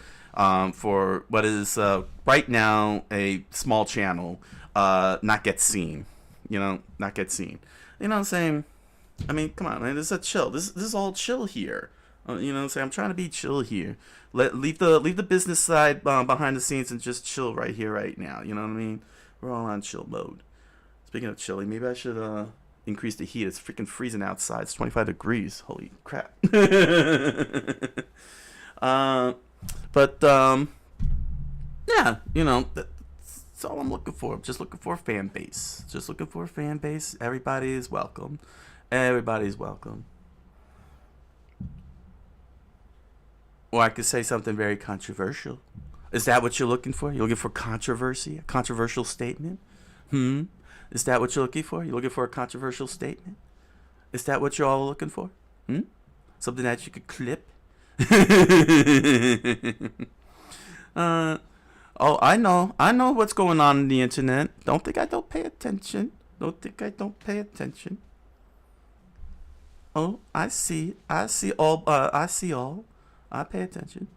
what is right now a small channel not get seen. You know, not get seen. You know what I'm saying? I mean, come on, man. This is a chill. This is all chill here. You know what I'm saying? I'm trying to be chill here. Leave the business side behind the scenes and just chill right here, right now. You know what I mean? We're all on chill mode. Speaking of chilling, maybe I should increase the heat. It's freaking freezing outside. It's 25 degrees. Holy crap. Yeah, you know, that's all I'm looking for. I'm just looking for a fan base. Just looking for a fan base. Everybody is welcome. Everybody's welcome. Or I could say something very controversial. Is that what you're looking for? You're looking for controversy? A controversial statement? Is that what you're looking for? You're looking for a controversial statement? Is that what you're all looking for? Something that you could clip? Oh, I know what's going on the internet. Don't think I don't pay attention. Don't think I don't pay attention. Oh, I see all. I pay attention.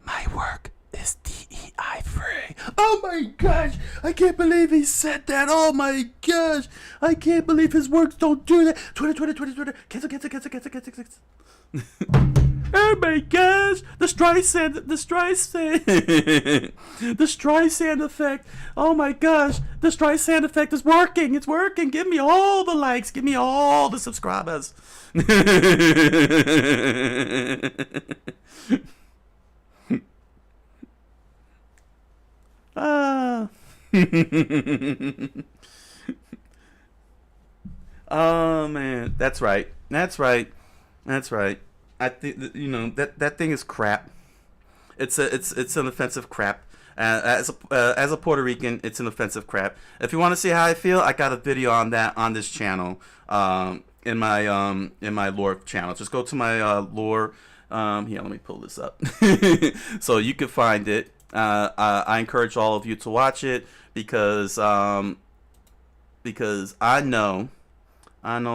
My work is DEI free. Oh my gosh! I can't believe he said that. Oh my gosh! I can't believe his works don't do that. Twitter. Cancel. Oh my gosh! The Streisand effect. Oh my gosh! The Streisand effect is working. It's working. Give me all the likes. Give me all the subscribers. Oh man, that's right. I think you know that thing is crap. It's an offensive crap. As a Puerto Rican, it's an offensive crap. If you want to see how I feel, I got a video on that on this channel. In my lore channel. Just go to my lore. Here, let me pull this up so you can find it. I encourage all of you to watch it because I know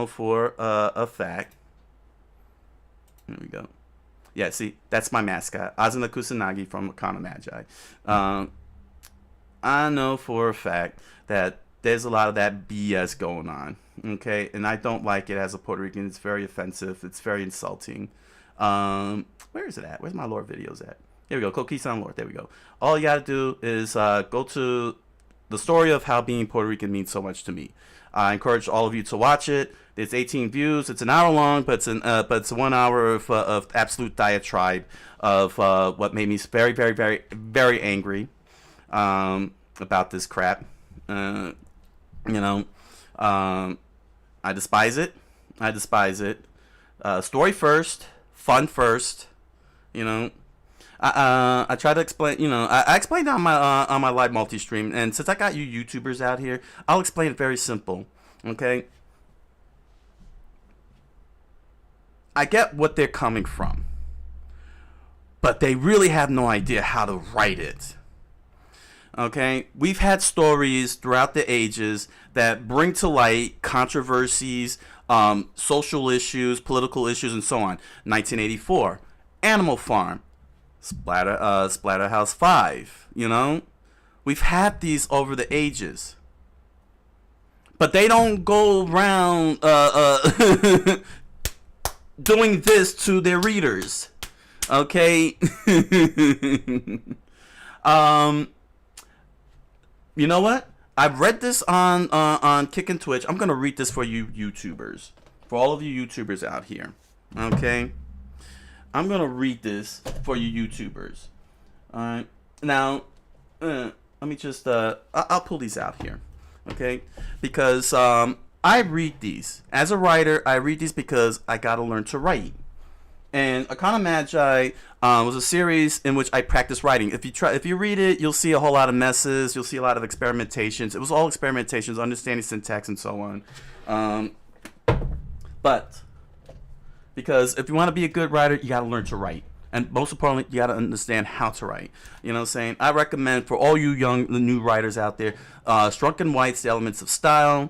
for a fact. Here we go. Yeah, see, that's my mascot, Azuna Kusanagi from Arcana Magi. I know for a fact that there's a lot of that BS going on, okay? And I don't like it as a Puerto Rican. It's very offensive. It's very insulting. Where is it at? Where's my lore videos at? Here we go, Coqui-san lore. There we go. All you gotta do is go to the story of how being Puerto Rican means so much to me. I encourage all of you to watch it. It's 18 views. It's an hour long, but it's 1 hour of absolute diatribe of what made me very, very, very, very angry about this crap. I despise it. Story first, fun first. You know. I try to explain. You know, I explained on my live multi-stream, and since I got you YouTubers out here, I'll explain it very simple. Okay. I get what they're coming from, but they really have no idea how to write it. Okay, we've had stories throughout the ages that bring to light controversies, social issues, political issues, and so on. 1984, Animal Farm, Splatterhouse 5. You know, we've had these over the ages, but they don't go around doing this to their readers. Okay. You know what? I've read this on Kick and Twitch. I'm gonna read this for you YouTubers, for all of you YouTubers out here. Okay, I'm gonna read this for you YouTubers. All right. Now, let me just I'll pull these out here. Okay, because I read these as a writer. I read these because I gotta learn to write. And Arcana Magi was a series in which I practiced writing. If you read it, you'll see a whole lot of messes. You'll see a lot of experimentations. It was all experimentations, understanding syntax and so on. But because if you want to be a good writer, you got to learn to write. And most importantly, you got to understand how to write. You know what I'm saying? I recommend for all you new writers out there, Strunk and White's The Elements of Style,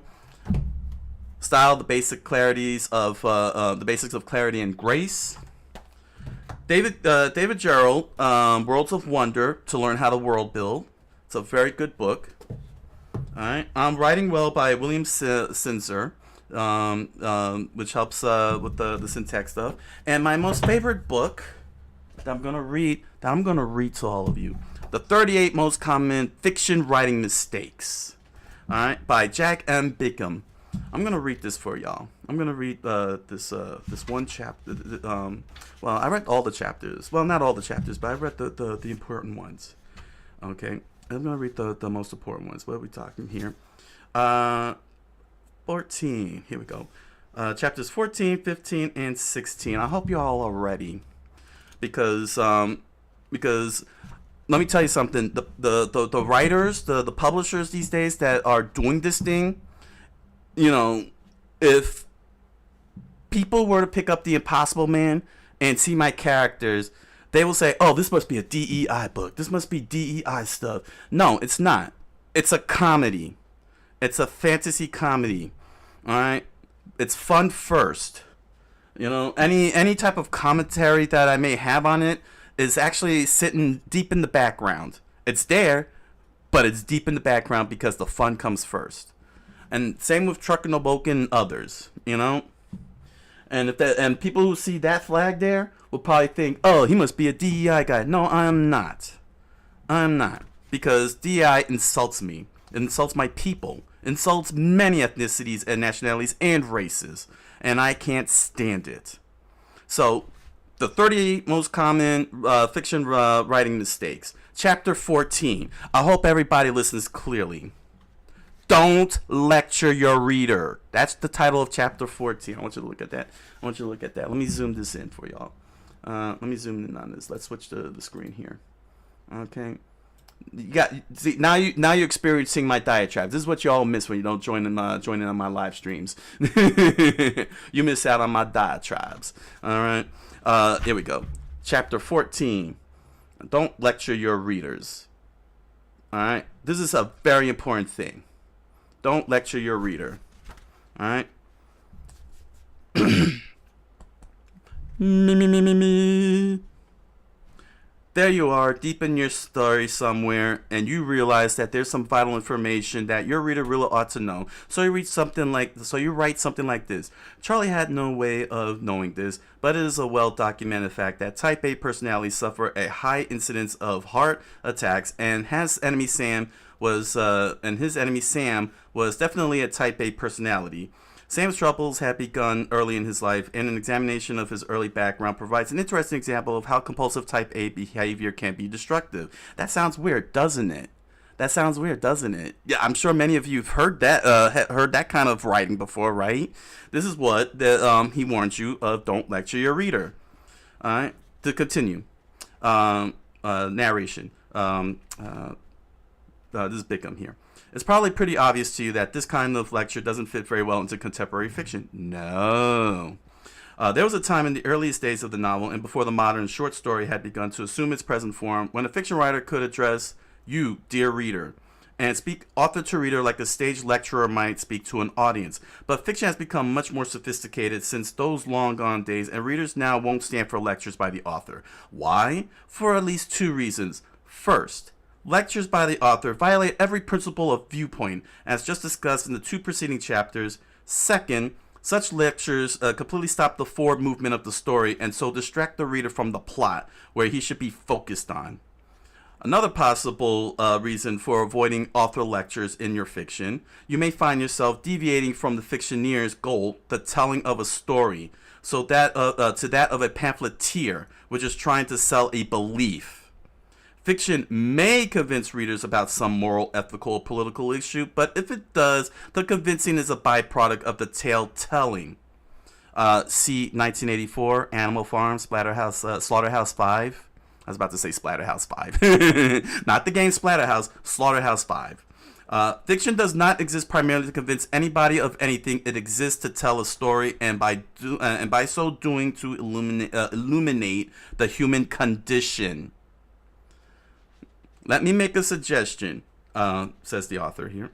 the basic clarities of the basics of clarity and grace. David Gerald, Worlds of Wonder, to learn how to world build. It's a very good book. All right. Writing Well by William Sinzer, which helps with the syntax stuff. And my most favorite book that I'm gonna read to all of you, The 38 Most Common Fiction Writing Mistakes. All right, by Jack M. Bouken. I'm gonna read this for y'all. I'm gonna read this one chapter. Well, I read all the chapters. Well, not all the chapters, but I read the important ones. Okay, I'm gonna read the most important ones. What are we talking here? 14. Here we go. Chapters 14, 15, and 16. I hope you all are ready, because let me tell you something. The writers, the publishers these days that are doing this thing. You know, if people were to pick up The Impossible Man and see my characters, they will say, oh, this must be a DEI book. This must be DEI stuff. No, it's not. It's a comedy. It's a fantasy comedy. All right? It's fun first. You know, any type of commentary that I may have on it is actually sitting deep in the background. It's there, but it's deep in the background because the fun comes first. And same with Trucker No Bouken and others, you know? And people who see that flag there will probably think, oh, he must be a DEI guy. No, I am not. Because DEI insults me. It insults my people. Insults many ethnicities and nationalities and races. And I can't stand it. So, the 38 most common fiction writing mistakes. Chapter 14. I hope everybody listens clearly. Don't lecture your reader. That's the title of chapter 14. I want you to look at that. Let me zoom this in for y'all. Let me zoom in on this. Let's switch to the screen here. Okay. Now you're experiencing my diatribes. This is what you all miss when you don't join in on my live streams. You miss out on my diatribes. All right. Here we go. Chapter 14. Don't lecture your readers. All right. This is a very important thing. Don't lecture your reader. All right. Me. There you are, deep in your story somewhere, and you realize that there's some vital information that your reader really ought to know. So you write something like this. Charlie had no way of knowing this, but it is a well-documented fact that Type A personalities suffer a high incidence of heart attacks, and his enemy Sam was definitely a Type A personality. Sam's troubles had begun early in his life, and an examination of his early background provides an interesting example of how compulsive Type A behavior can be destructive. That sounds weird, doesn't it? Yeah, I'm sure many of you have heard that kind of writing before, right? This is what he warns you of. Don't lecture your reader. All right. To continue, narration. This is Bouken here. It's probably pretty obvious to you that this kind of lecture doesn't fit very well into contemporary fiction. No. There was a time in the earliest days of the novel and before the modern short story had begun to assume its present form when a fiction writer could address you, dear reader, and speak author to reader like a stage lecturer might speak to an audience. But fiction has become much more sophisticated since those long gone days, and readers now won't stand for lectures by the author. Why? For at least two reasons. First, lectures by the author violate every principle of viewpoint, as just discussed in the two preceding chapters. Second, such lectures completely stop the forward movement of the story and so distract the reader from the plot, where he should be focused on. Another possible reason for avoiding author lectures in your fiction, you may find yourself deviating from the fictioneer's goal, the telling of a story, so that to that of a pamphleteer, which is trying to sell a belief. Fiction may convince readers about some moral, ethical, or political issue, but if it does, the convincing is a byproduct of the tale telling. See 1984, Animal Farm, Slaughterhouse 5. I was about to say Splatterhouse 5. Not the game Splatterhouse, Slaughterhouse 5. Fiction does not exist primarily to convince anybody of anything. It exists to tell a story, and by so doing to illuminate the human condition. Let me make a suggestion, says the author here.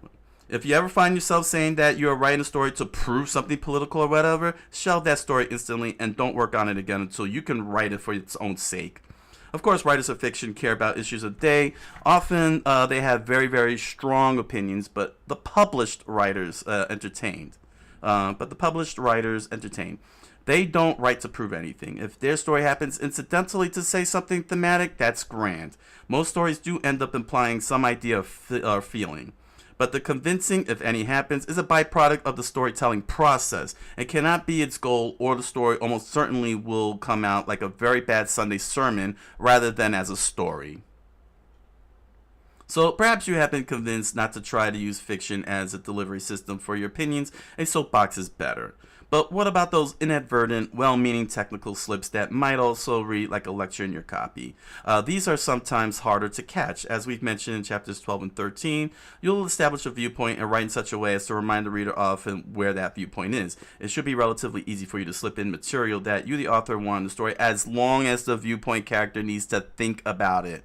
If you ever find yourself saying that you are writing a story to prove something political or whatever, shelve that story instantly and don't work on it again until you can write it for its own sake. Of course, writers of fiction care about issues of the day. Often they have very, very strong opinions, but the published writers entertain. They don't write to prove anything. If their story happens incidentally to say something thematic, that's grand. Most stories do end up implying some idea of feeling. But the convincing, if any, happens is a byproduct of the storytelling process and cannot be its goal, or the story almost certainly will come out like a very bad Sunday sermon rather than as a story. So perhaps you have been convinced not to try to use fiction as a delivery system for your opinions. A soapbox is better. But what about those inadvertent, well-meaning technical slips that might also read like a lecture in your copy? These are sometimes harder to catch. As we've mentioned in chapters 12 and 13, you'll establish a viewpoint and write in such a way as to remind the reader of where that viewpoint is. It should be relatively easy for you to slip in material that you, the author, want in the story, as long as the viewpoint character needs to think about it.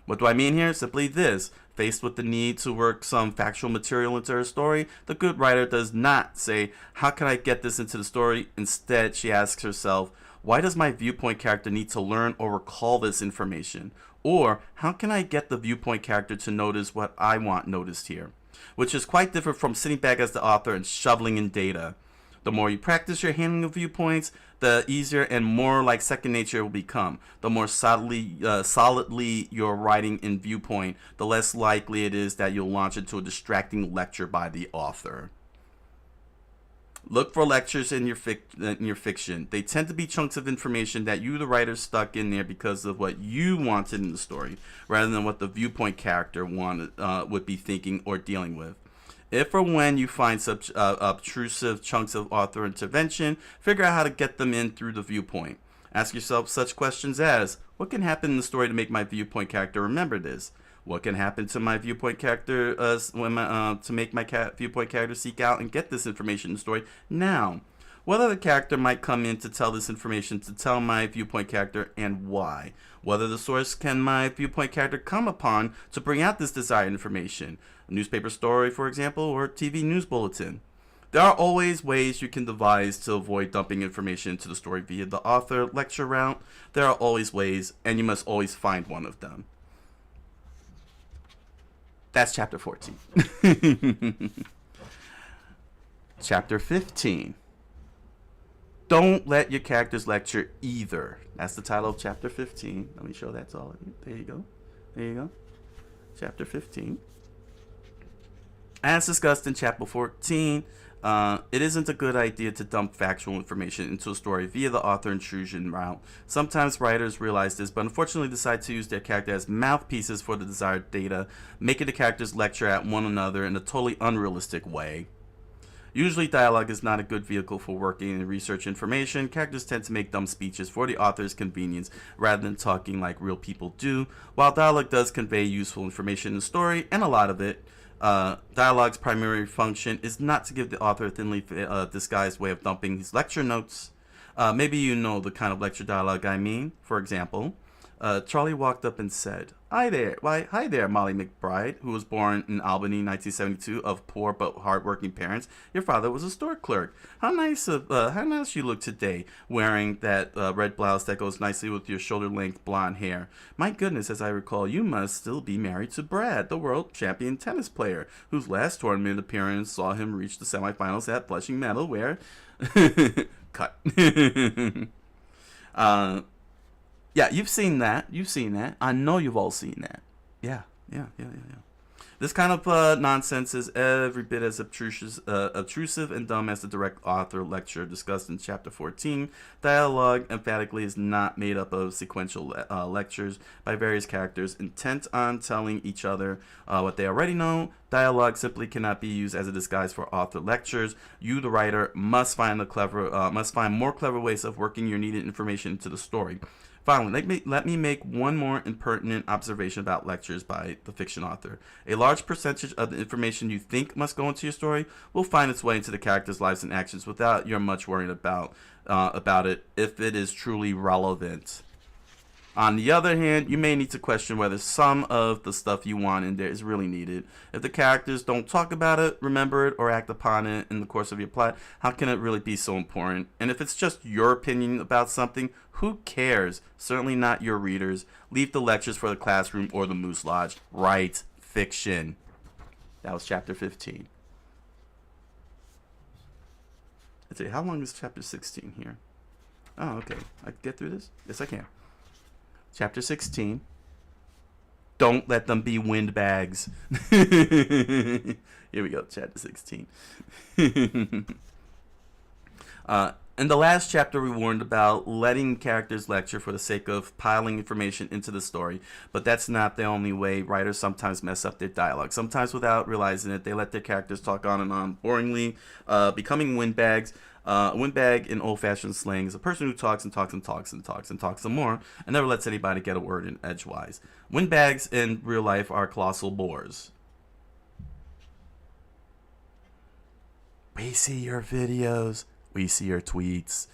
What do I mean here? Simply this. Faced with the need to work some factual material into her story, the good writer does not say, how can I get this into the story? Instead, she asks herself, why does my viewpoint character need to learn or recall this information? Or, how can I get the viewpoint character to notice what I want noticed here? Which is quite different from sitting back as the author and shoveling in data. The more you practice your handling of viewpoints, the easier and more like second nature it will become. The more solidly you're writing in viewpoint, the less likely it is that you'll launch into a distracting lecture by the author. Look for lectures in your fiction. They tend to be chunks of information that you, the writer, stuck in there because of what you wanted in the story, rather than what the viewpoint character would be thinking or dealing with. If or when you find such obtrusive chunks of author intervention, figure out how to get them in through the viewpoint. Ask yourself such questions as, what can happen in the story to make my viewpoint character remember this? What can happen to my viewpoint character to make my viewpoint character seek out and get this information in the story now? What other character might come in to tell this information to tell my viewpoint character, and why? What other source can my viewpoint character come upon to bring out this desired information? A newspaper story, for example, or TV news bulletin. There are always ways you can devise to avoid dumping information into the story via the author lecture route. There are always ways, and you must always find one of them. That's chapter 14. Chapter 15. Don't let your characters lecture either. That's the title of chapter 15. Let me show that to all of you. There you go. There you go. Chapter 15. As discussed in chapter 14, it isn't a good idea to dump factual information into a story via the author intrusion route. Sometimes writers realize this, but unfortunately decide to use their character as mouthpieces for the desired data, making the characters lecture at one another in a totally unrealistic way. Usually dialogue is not a good vehicle for working and research information. Characters tend to make dumb speeches for the author's convenience rather than talking like real people do. While dialogue does convey useful information in the story, and a lot of it, dialogue's primary function is not to give the author a thinly disguised way of dumping his lecture notes. Maybe you know the kind of lecture dialogue I mean. For example, Charlie walked up and said, "Hi there, hi there, Molly McBride, who was born in Albany, 1972, of poor but hardworking parents. Your father was a store clerk. How nice you look today, wearing that red blouse that goes nicely with your shoulder-length blonde hair. My goodness, as I recall, you must still be married to Brad, the world champion tennis player, whose last tournament appearance saw him reach the semifinals at Flushing Meadow, where cut." Yeah, you've seen that. You've seen that. I know you've all seen that. Yeah. This kind of nonsense is every bit as obtrusive and dumb as the direct author lecture discussed in Chapter 14. Dialogue, emphatically, is not made up of sequential lectures by various characters intent on telling each other what they already know. Dialogue simply cannot be used as a disguise for author lectures. You, the writer, must find more clever ways of working your needed information into the story. Finally, let me make one more impertinent observation about lectures by the fiction author. A large percentage of the information you think must go into your story will find its way into the characters' lives and actions without your much worrying about it if it is truly relevant. On the other hand, you may need to question whether some of the stuff you want in there is really needed. If the characters don't talk about it, remember it, or act upon it in the course of your plot, how can it really be so important? And if it's just your opinion about something, who cares? Certainly not your readers. Leave the lectures for the classroom or the Moose Lodge. Write fiction. That was chapter 15. I'd say, how long is chapter 16 here? Oh, okay. I can get through this? Yes, I can. Chapter 16. Don't let them be windbags. Here we go. Chapter 16. In the last chapter, we warned about letting characters lecture for the sake of piling information into the story. But that's not the only way. Writers sometimes mess up their dialogue. Sometimes without realizing it, they let their characters talk on and on boringly, becoming windbags. A windbag in old-fashioned slang is a person who talks and talks and talks and talks and talks some more and never lets anybody get a word in edgewise. Windbags in real life are colossal bores. We see your videos. We see your tweets.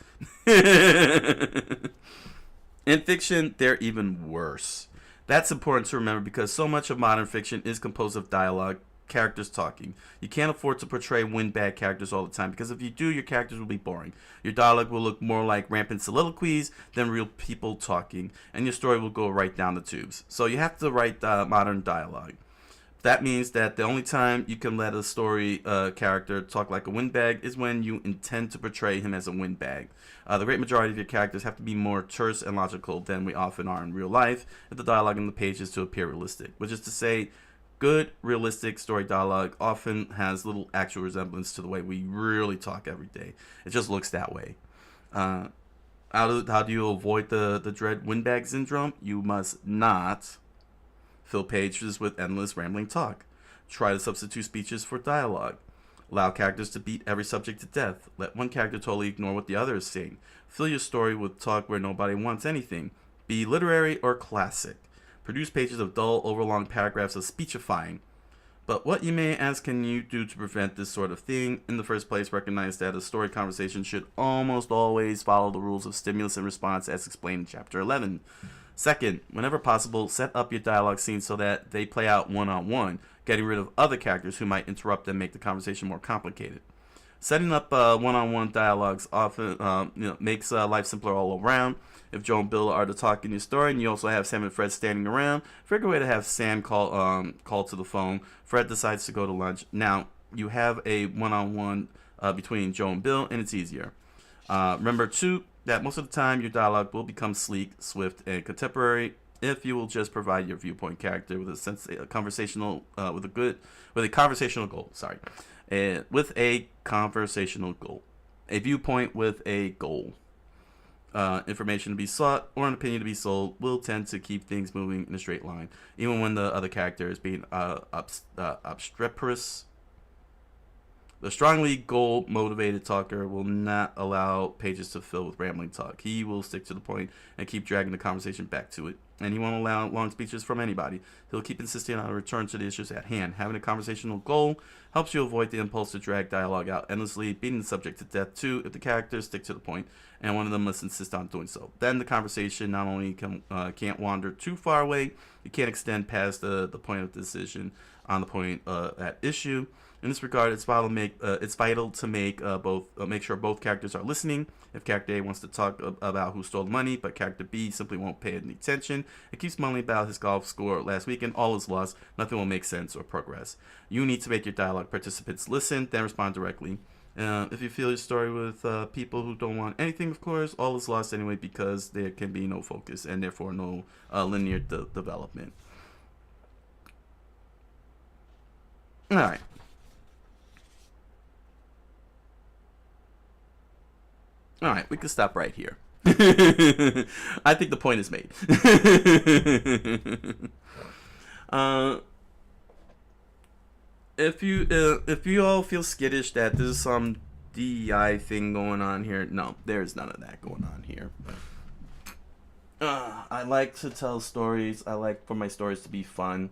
In fiction, they're even worse. That's important to remember because so much of modern fiction is composed of dialogue, characters talking. You can't afford to portray windbag characters all the time because if you do, your characters will be boring. Your dialogue will look more like rampant soliloquies than real people talking, and your story will go right down the tubes. So you have to write modern dialogue. That means that the only time you can let a story character talk like a windbag is when you intend to portray him as a windbag. The great majority of your characters have to be more terse and logical than we often are in real life if the dialogue in the pages to appear realistic, which is to say, good, realistic story dialogue often has little actual resemblance to the way we really talk every day. It just looks that way. How do you avoid the dread windbag syndrome? You must not fill pages with endless rambling talk. Try to substitute speeches for dialogue. Allow characters to beat every subject to death. Let one character totally ignore what the other is saying. Fill your story with talk where nobody wants anything. Be literary or classic. Produce pages of dull, overlong paragraphs of speechifying. But what, you may ask, can you do to prevent this sort of thing? In the first place, recognize that a story conversation should almost always follow the rules of stimulus and response as explained in Chapter 11. Second, whenever possible, set up your dialogue scenes so that they play out one-on-one, getting rid of other characters who might interrupt and make the conversation more complicated. Setting up one-on-one dialogues often makes life simpler all around. If Joe and Bill are to talk in your story, and you also have Sam and Fred standing around, figure a way to have Sam call to the phone. Fred decides to go to lunch. Now, you have a one-on-one between Joe and Bill, and it's easier. Remember, too, that most of the time your dialogue will become sleek, swift, and contemporary if you will just provide your viewpoint character with a conversational goal. With a conversational goal. A viewpoint with a goal. Information to be sought or an opinion to be sold will tend to keep things moving in a straight line, even when the other character is being obstreperous. The strongly goal-motivated talker will not allow pages to fill with rambling talk. He will stick to the point and keep dragging the conversation back to it. And he won't allow long speeches from anybody. He'll keep insisting on a return to the issues at hand. Having a conversational goal helps you avoid the impulse to drag dialogue out endlessly, beating the subject to death too if the characters stick to the point, and one of them must insist on doing so. Then the conversation not only can't wander too far away, you can't extend past the point of decision on the point at issue. In this regard, it's vital to make sure both characters are listening. If character A wants to talk about who stole the money, but character B simply won't pay any attention, it keeps mumbling about his golf score last weekend, all is lost. Nothing will make sense or progress. You need to make your dialogue participants listen, then respond directly. If you fill your story with people who don't want anything, of course, all is lost anyway because there can be no focus and therefore no linear development. All right. All right, we can stop right here. I think the point is made. If you all feel skittish that there's some DEI thing going on here, no, there's none of that going on here. I like to tell stories. I like for my stories to be fun.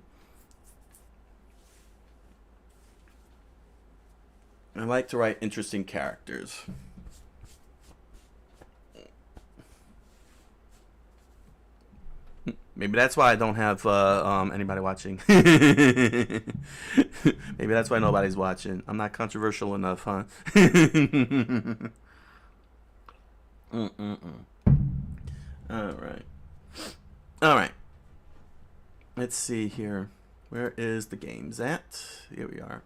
I like to write interesting characters. Maybe that's why I don't have anybody watching. Maybe that's why nobody's watching. I'm not controversial enough, huh? All right. Let's see here. Where is the games at? Here we are.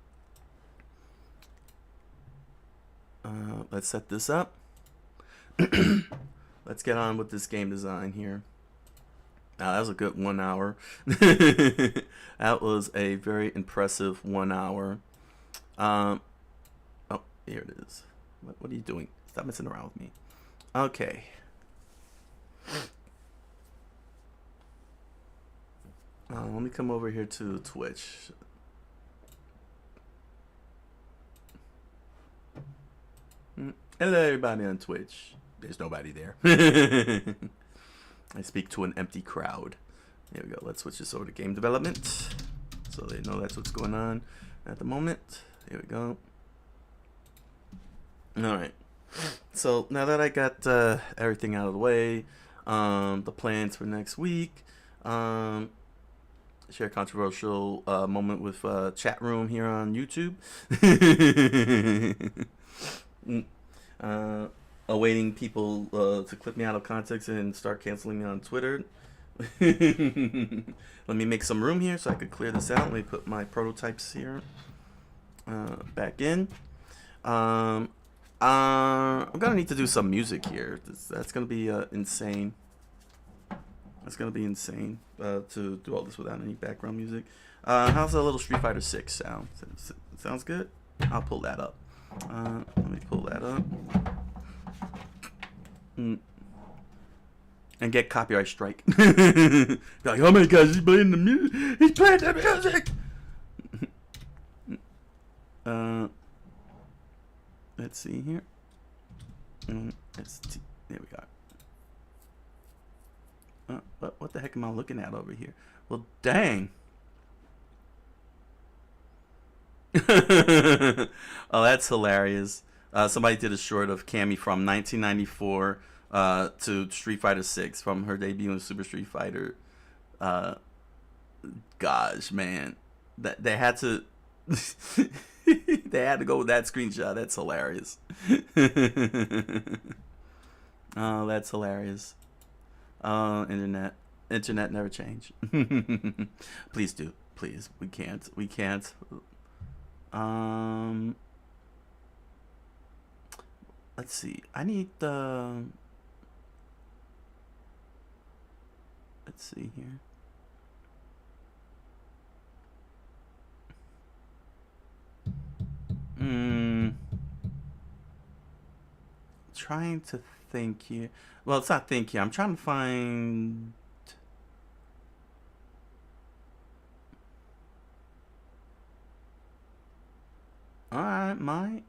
Let's set this up. Let's get on with this game design here. That was a good 1 hour. That was a very impressive 1 hour. Oh, here it is. What are you doing? Stop messing around with me. Okay. Let me come over here to Twitch. Hello, everybody on Twitch. There's nobody there. I speak to an empty crowd. There we go. Let's switch this over to game development so they know that's what's going on at the moment. Here we go. All right. So now that I got everything out of the way, the plans for next week, share a controversial moment with chat room here on YouTube. Awaiting people to clip me out of context and start canceling me on Twitter. Let me make some room here so I could clear this out. Let me put my prototypes here back in. I'm gonna need to do some music here. That's gonna be insane. That's gonna be insane to do all this without any background music. How's a little Street Fighter 6 sound? Sounds good? I'll pull that up. Let me pull that up. And get copyright strike. Like, oh my gosh, he's playing the music. He's playing the music. Let's see here. There we go. What the heck am I looking at over here? Well, dang. Oh, that's hilarious. Somebody did a short of Cammy from 1994 to Street Fighter 6 from her debut in Super Street Fighter. Gosh, man, they had to they had to go with that screenshot. That's hilarious. Oh, that's hilarious. Internet never change. Please do, please. We can't. Let's see. I need the. Let's see here. Trying to think here. Well, it's not think here. I'm trying to find. Alright, might.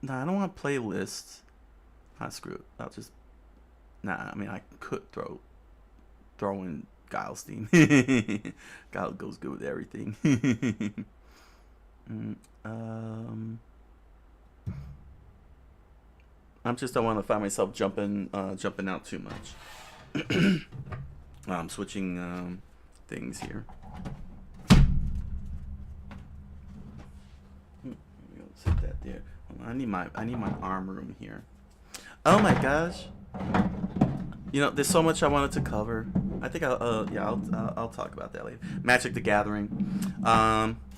Nah, I don't want playlists. Ah, screw it. I'll just. Nah, I mean, I could throw in Guile's theme. Guile goes good with everything. I'm just don't want to find myself jumping out too much. I'm switching things here. Set that there. I need my arm room here. Oh my gosh. You know, there's so much I wanted to cover. I think I'll talk about that later. Magic the Gathering.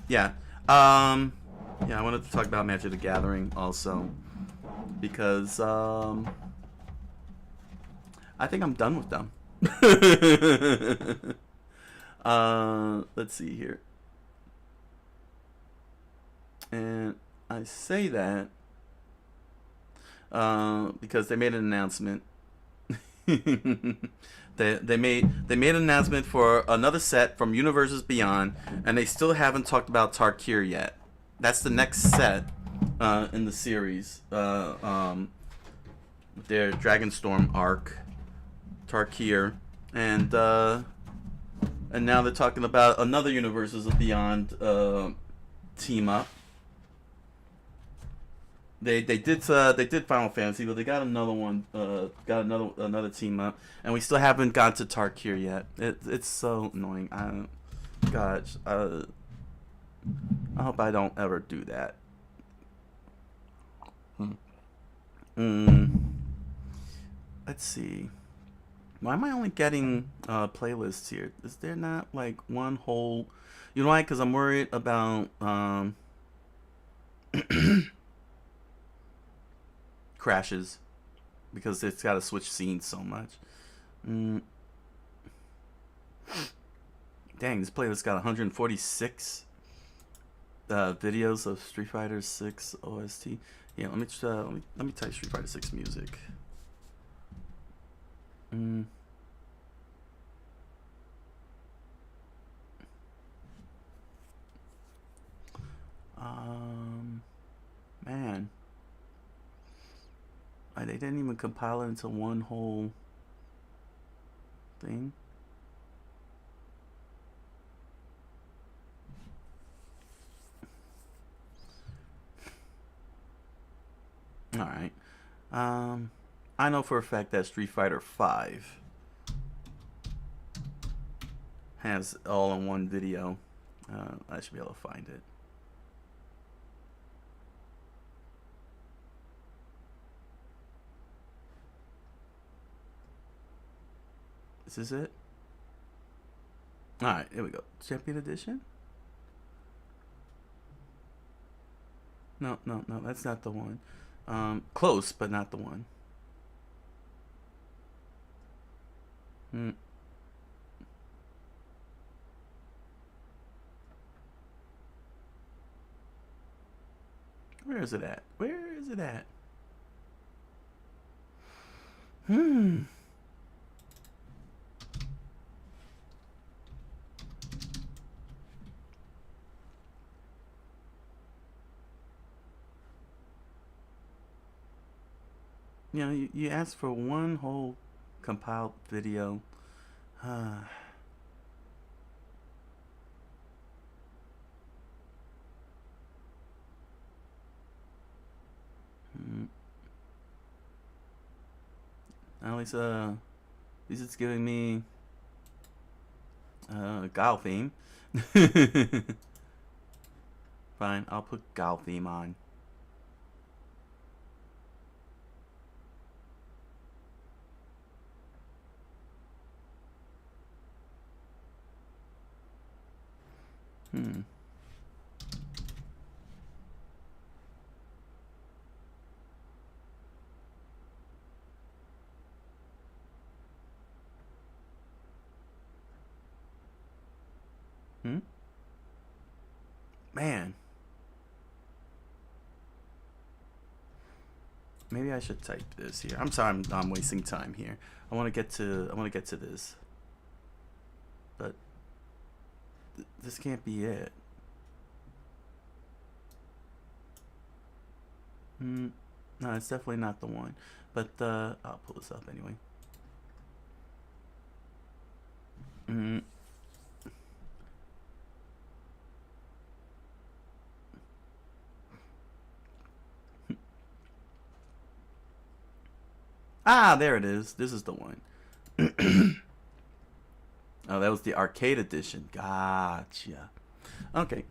Yeah. I wanted to talk about Magic the Gathering also because I think I'm done with them. Let's see here. And I say that because they made an announcement. they made an announcement for another set from Universes Beyond, and they still haven't talked about Tarkir yet. That's the next set in the series. Their Dragonstorm arc, Tarkir, and now they're talking about another Universes Beyond team up. They did Final Fantasy, but they got another one, got another team up, and we still haven't got to Tarkir yet. It's so annoying. I hope I don't ever do that. Let's see. Why am I only getting playlists here? Is there not like one whole? You know why? Because I'm worried about crashes because it's got to switch scenes so much. Dang, this playlist got 146 videos of Street Fighter 6 OST. Yeah, let me type Street Fighter 6 music. Man. They didn't even compile it into one whole thing. Alright. I know for a fact that Street Fighter 5 has all in one video. I should be able to find it. This is it? Alright, here we go. Champion Edition? No, that's not the one. Close, but not the one. Where is it at? Where is it at? You know, you asked for one whole compiled video. At least it's giving me Guile theme. Fine, I'll put Guile theme on. Man. Maybe I should type this here. I'm sorry, I'm wasting time here. I want to get to this. But this can't be it. No, it's definitely not the one. But I'll pull this up anyway. Ah, there it is. This is the one. Oh, that was the arcade edition. Gotcha. Okay.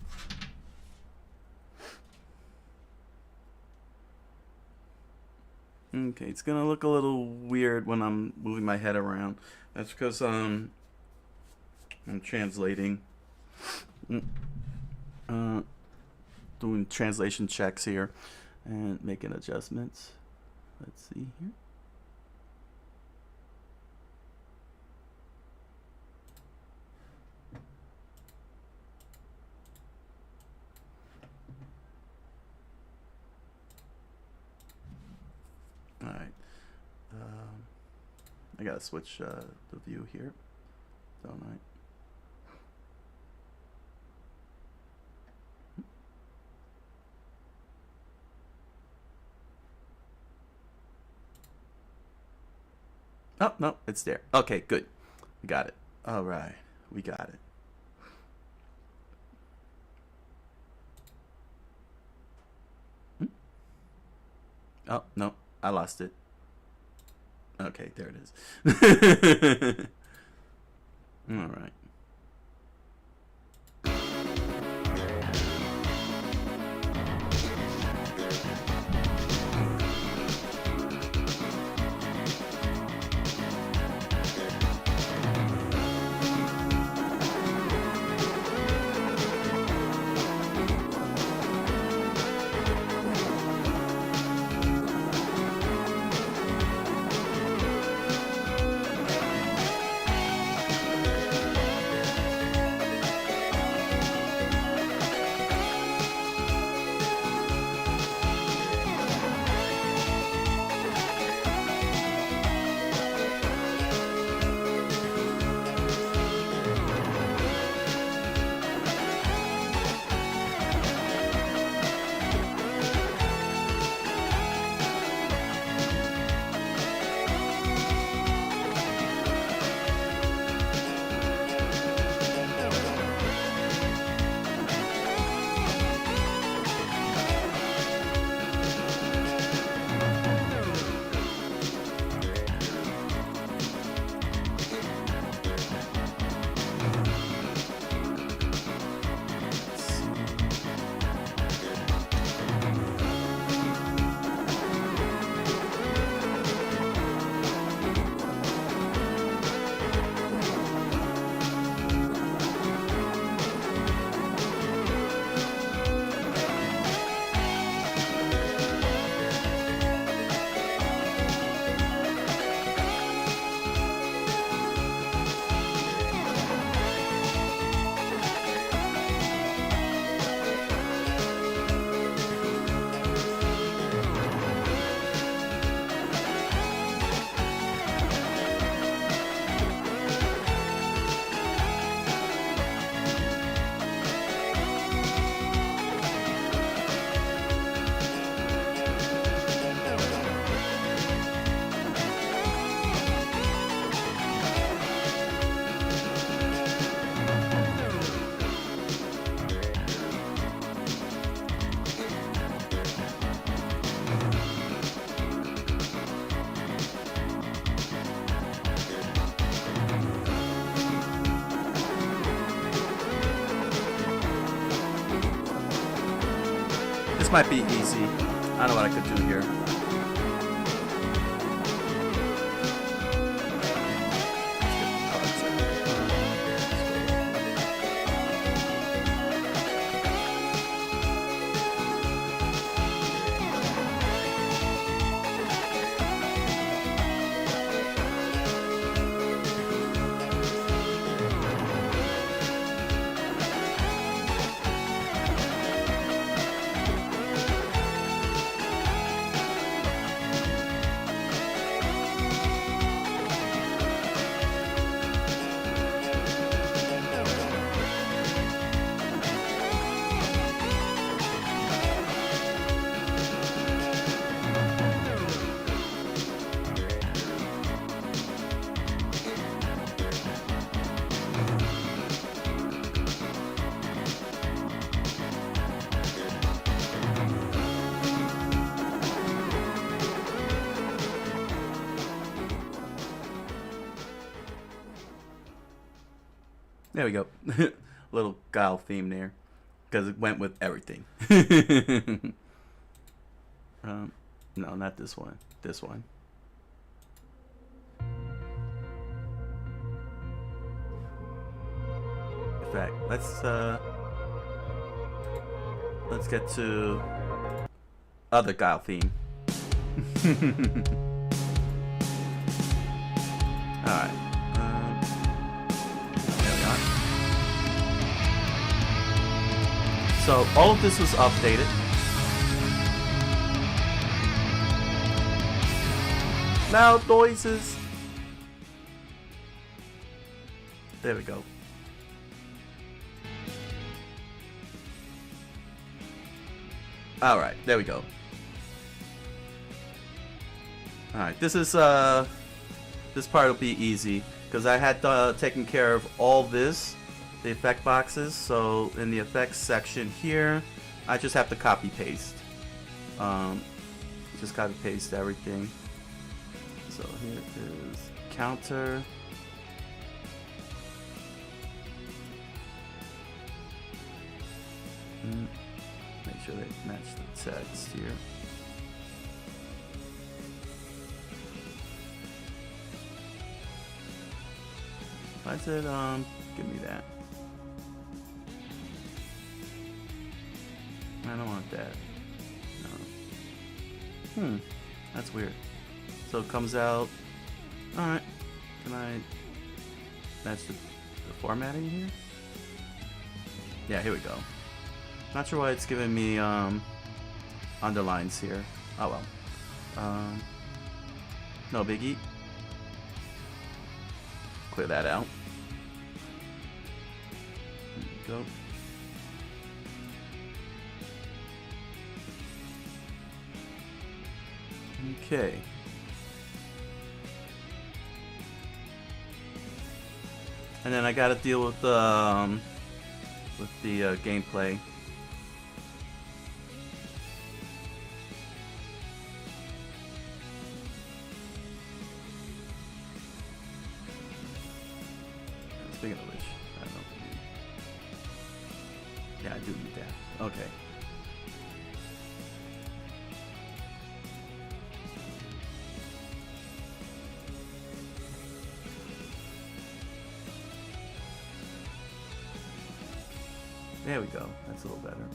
Okay, it's gonna look a little weird when I'm moving my head around. That's because I'm translating, doing translation checks here, and making adjustments. Let's see here. All right. I gotta switch the view here, don't I? Oh, no, it's there. Okay, good. We got it. All right, we got it. Oh, no, I lost it. Okay, there it is. All right. This might be easy. I don't know what I could do here. There we go. Little Guile theme there. Because it went with everything. No, not this one. This one. In fact, let's get to other Guile theme. Alright. There we are. So all of this was updated. Loud noises. There we go. Alright, there we go. Alright, this is this part will be easy because I had taken care of all this, the effect boxes. So in the effects section here, I just have to copy paste. Just copy paste everything. So here is counter. Make sure they match the text here. I said, give me that. I don't want that. No. That's weird. So it comes out. Alright. Can I match the formatting here? Yeah, here we go. Not sure why it's giving me underlines here. Oh well. No biggie. Clear that out. There we go. Okay. And then I gotta deal with the gameplay. Speaking of which, I don't know. Yeah, I do need that. Okay. There we go. That's a little better.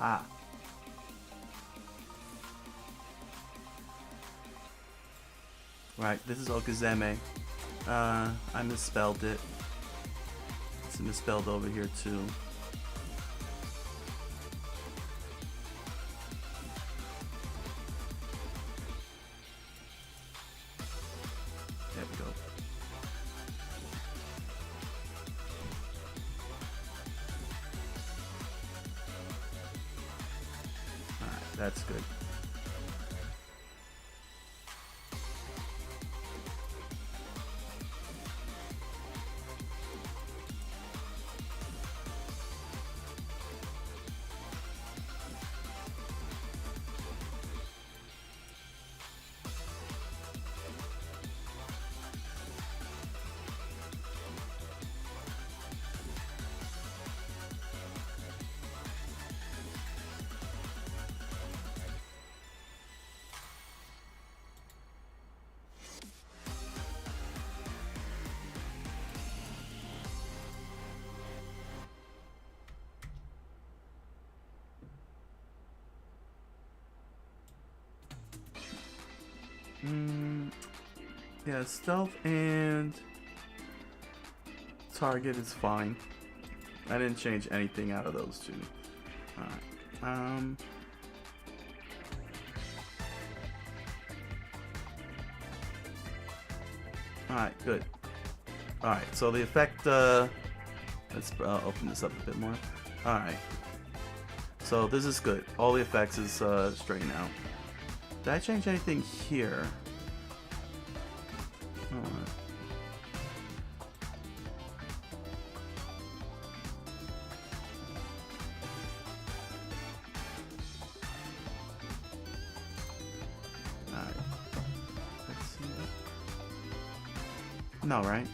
Ha. Right, this is Okuzeme. I misspelled it. It's misspelled over here too. There we go. Alright, that's good. Yeah, stealth and target is fine. I didn't change anything out of those two. Alright. Alright, good. Alright, so the effect, let's open this up a bit more. Alright. So this is good. All the effects is straight out. Did I change anything here? Alright. Let's see. No, right?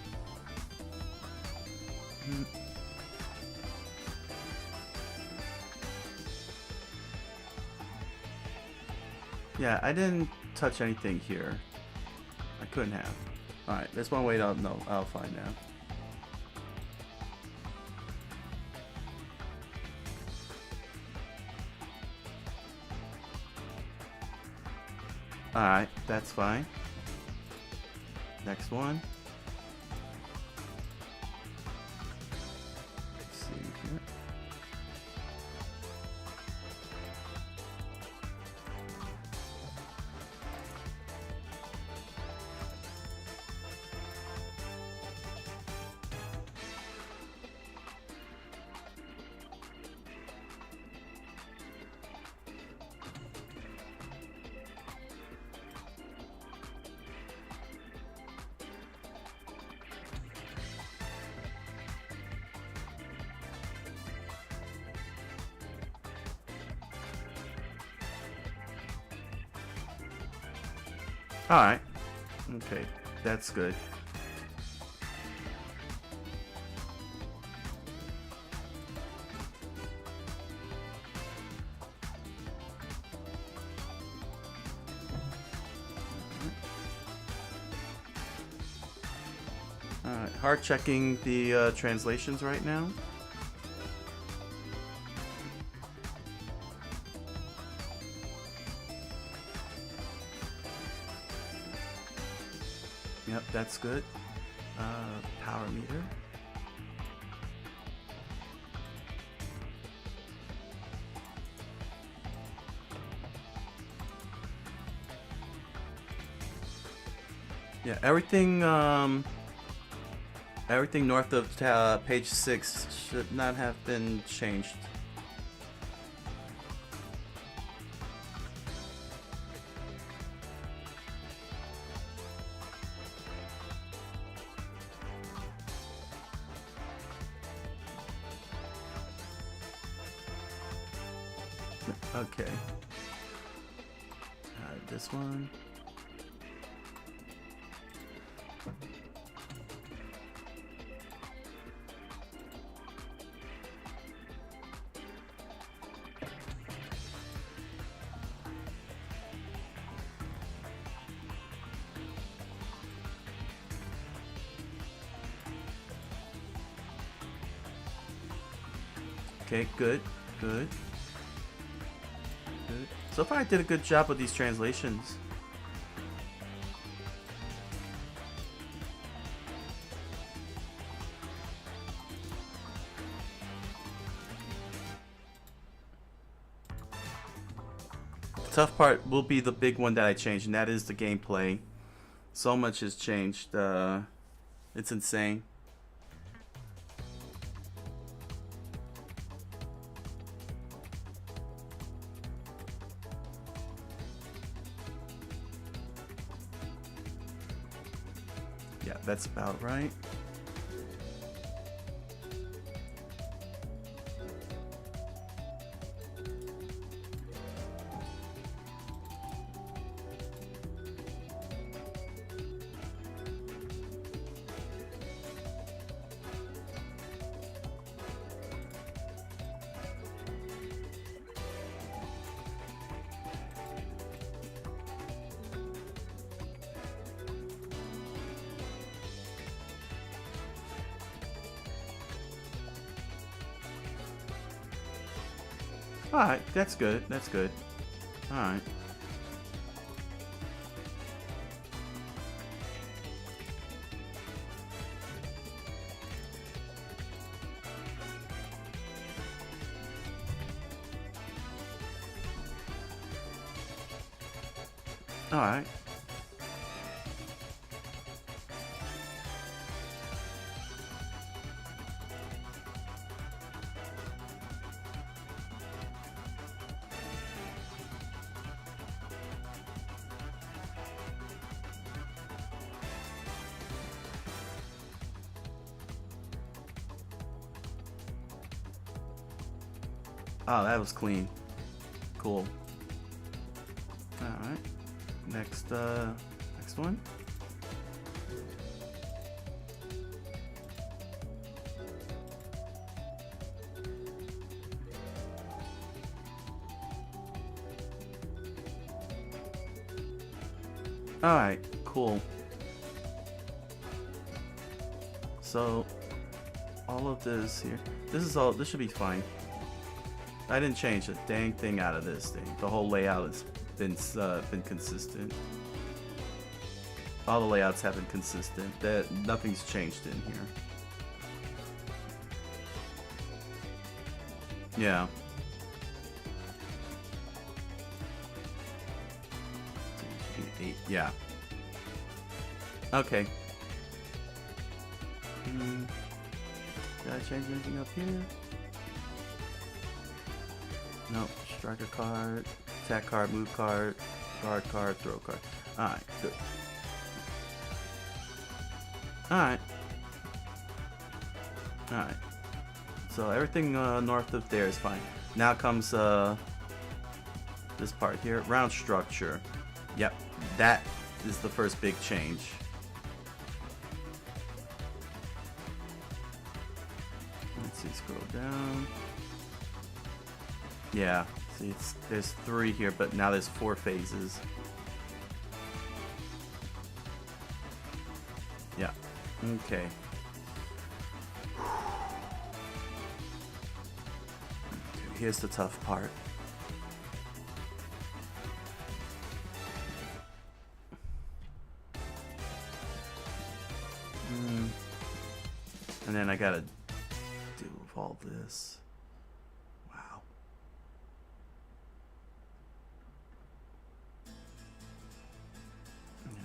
Yeah, I didn't touch anything here. I couldn't have. Alright, there's one way I'll know. I'll find out. Alright, that's fine. Next one. Let's see here. Alright. Okay, that's good. Alright, hard checking the translations right now. Yep, that's good. Power meter. Yeah, everything north of page 6 should not have been changed. Okay. This one. Okay, good, good. So far I did a good job with these translations. The tough part will be the big one that I changed, and that is the gameplay. So much has changed. It's insane. Yeah, that's about right. Alright, that's good. That's good. Alright. Alright. Oh, that was clean. Cool. Alright. Next one. Alright, cool. So, all of this here. This should be fine. I didn't change a dang thing out of this thing. The whole layout has been consistent. All the layouts have been consistent. Nothing's changed in here. Yeah. Yeah. Okay. Did I change anything up here? Nope. Striker card, attack card, move card, guard card, throw card. Alright, good. Alright. Alright. So everything north of there is fine. Now comes this part here. Round structure. Yep. That is the first big change. Let's see, scroll down. Yeah, see, there's 3 here, but now there's 4 phases. Yeah, okay. Here's the tough part. And then I gotta deal with all this. Wow. Yeah.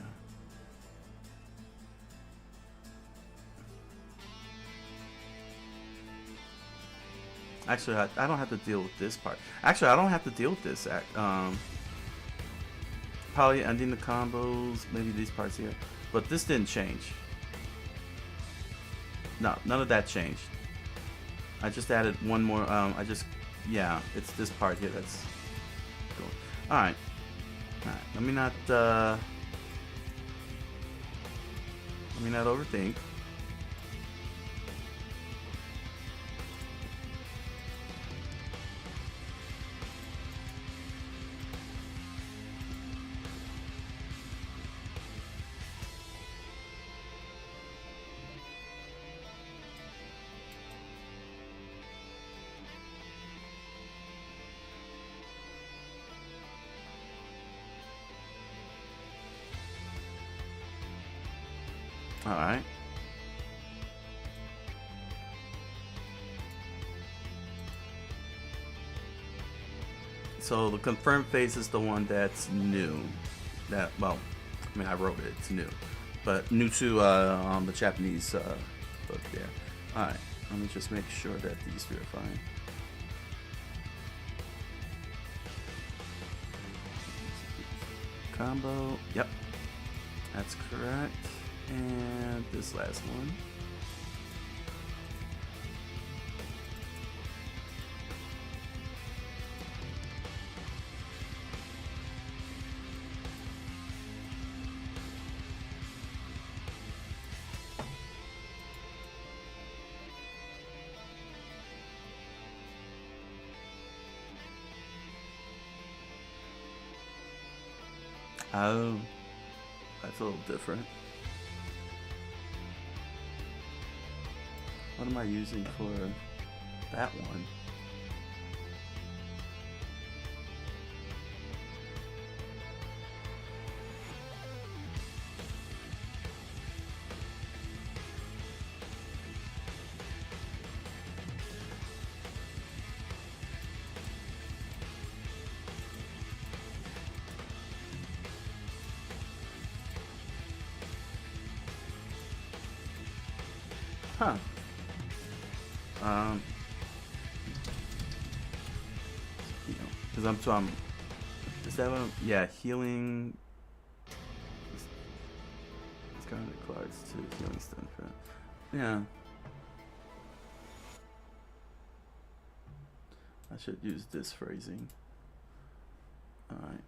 Actually, I don't have to deal with this part. Actually, I don't have to deal with this. Probably ending the combos, maybe these parts here. But this didn't change. No, none of that changed. I just added one more, yeah, it's this part here that's cool. Alright. Alright, let me not overthink. All right. So the confirmed phase is the one that's new. That, well, I mean, I wrote it. It's new, but new to the Japanese book there. All right. Let me just make sure that these two are fine. Combo. Yep. That's correct. And this last one. Oh, that's a little different. What am I using for that one? Huh. You know, because I'm, is that what I'm, yeah, healing. It's kind of cards to healing stone for, yeah. I should use this phrasing. Alright.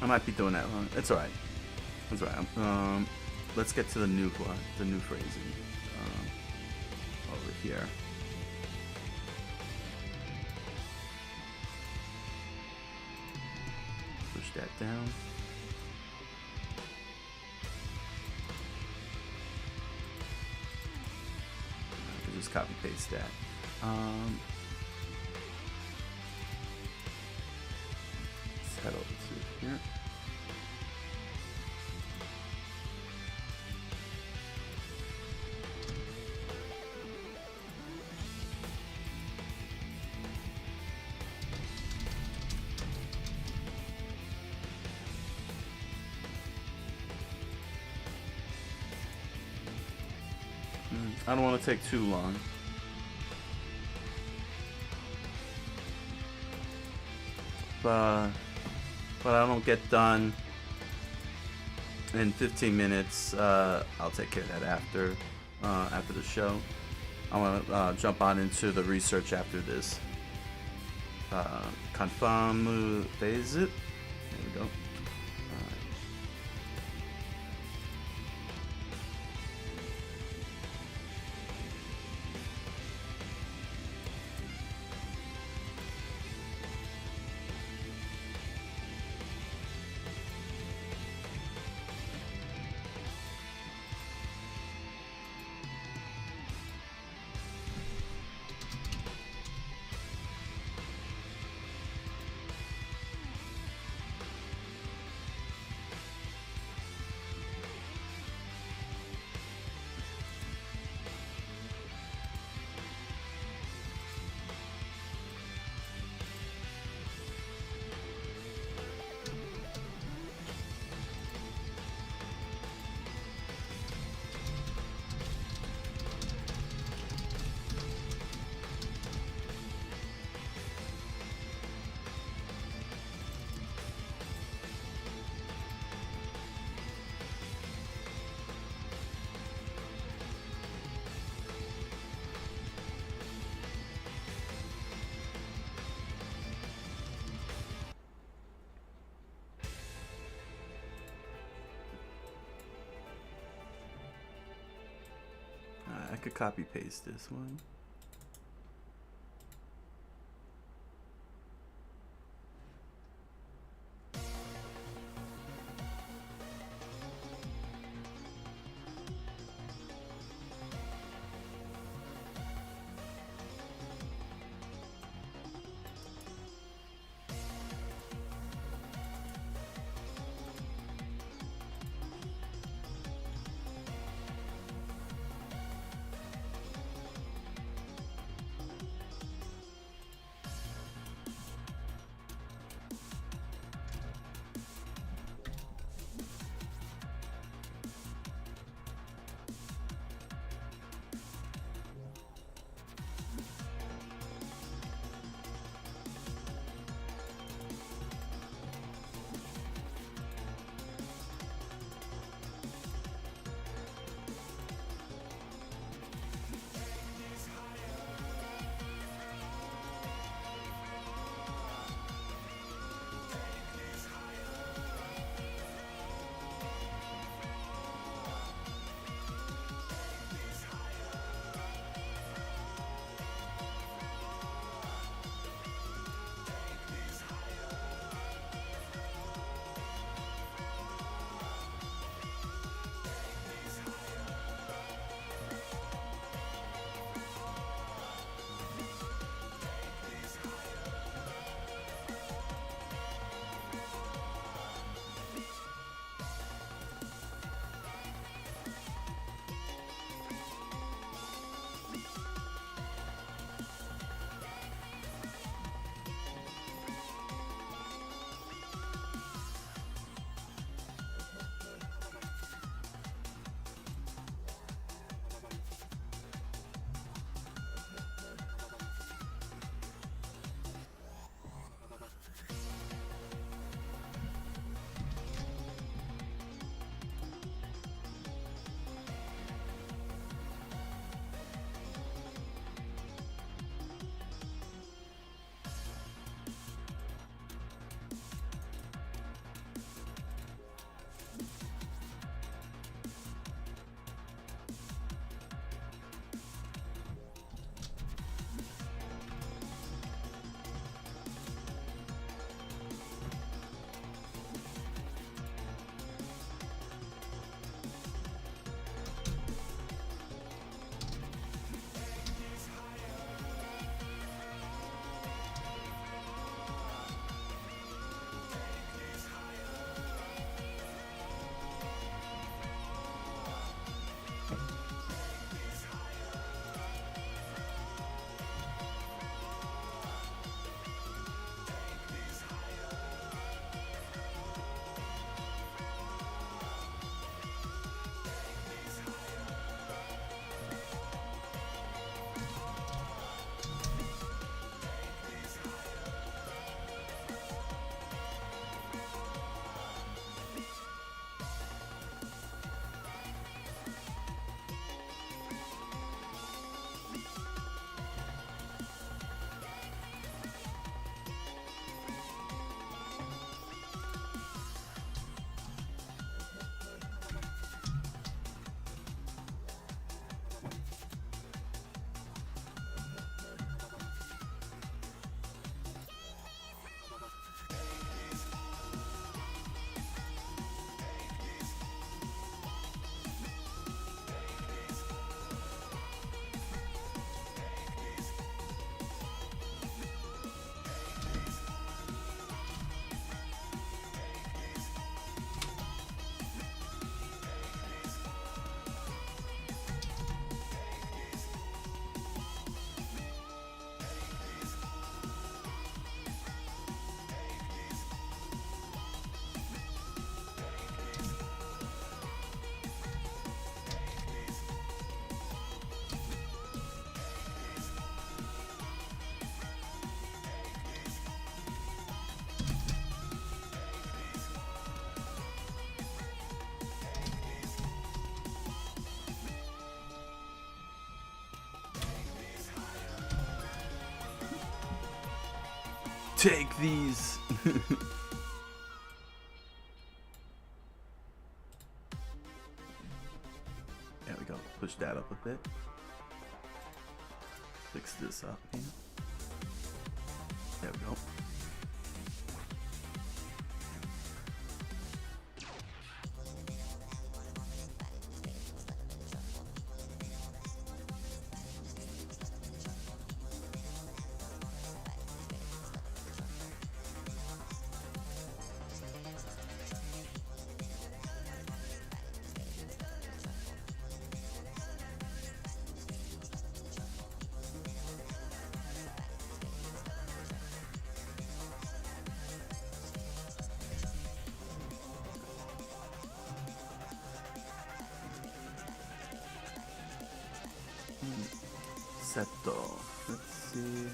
I might be doing that wrong. It's alright. It's alright. Let's get to the new one, the new phrasing. Over here. Push that down. I can just copy paste that. Let's head over to here. I don't want to take too long. But I don't get done in 15 minutes. I'll take care of that after the show. I want to jump on into the research after this. Confirm phase it. There we go. could copy paste this one. Take these. There we go. Push that up a bit. fix this up here. There we go. Seto. Let's see.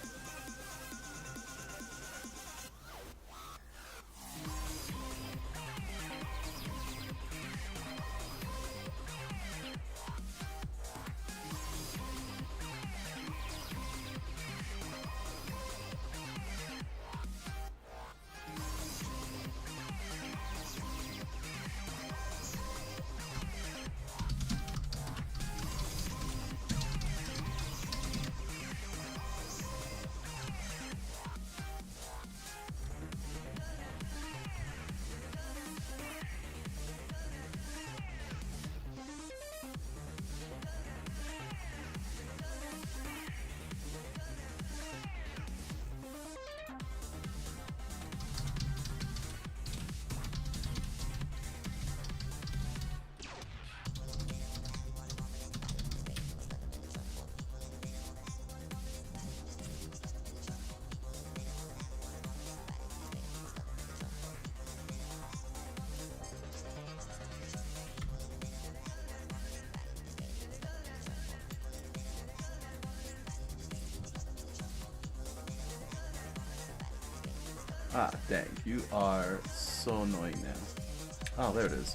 Ah, dang. You are so annoying now. Oh, there it is.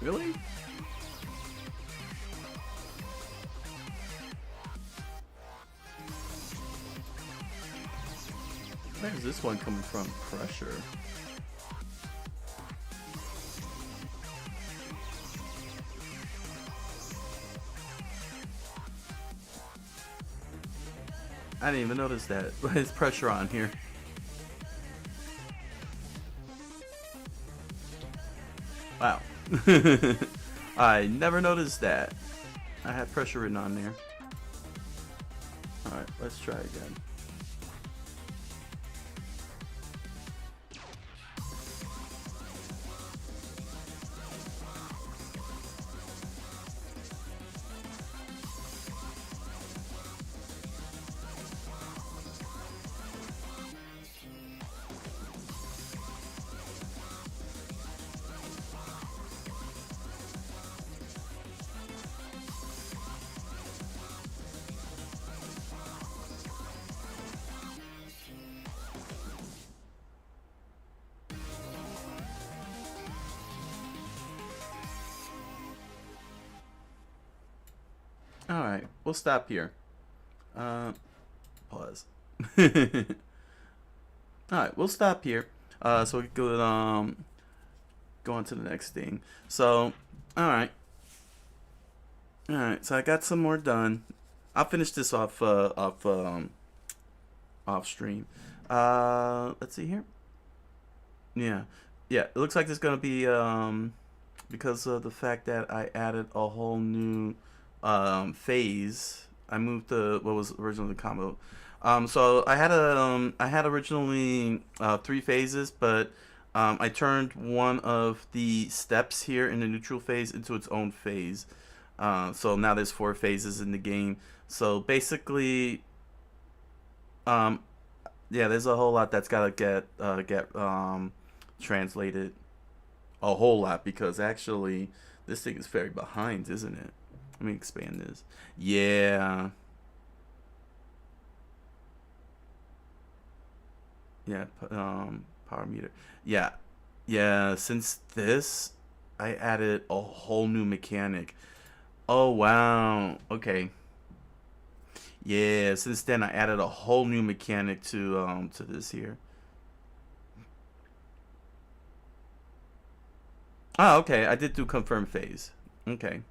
Really? Where is this one coming from? Pressure. I didn't even notice that. There's pressure on here. Wow. I never noticed that. I had pressure written on there. Alright, let's try again. Alright, we'll stop here. Pause. Alright, we'll stop here. So we could go on to the next thing. So, alright. Alright, so I got some more done. I'll finish this off stream. Let's see here. Yeah. Yeah, it looks like there's gonna be because of the fact that I added a whole new phase. I moved the what was originally the combo. So I had originally 3 phases, but I turned one of the steps here in the neutral phase into its own phase. So now there's 4 phases in the game. So basically, yeah, there's a whole lot that's gotta get translated. A whole lot, because actually this thing is very behind, isn't it? Let me expand this. Yeah. Yeah, power meter. Yeah. Yeah, since this I added a whole new mechanic. Oh wow. Okay. Yeah, since then I added a whole new mechanic to this here. Oh, okay. I did do confirm phase. Okay.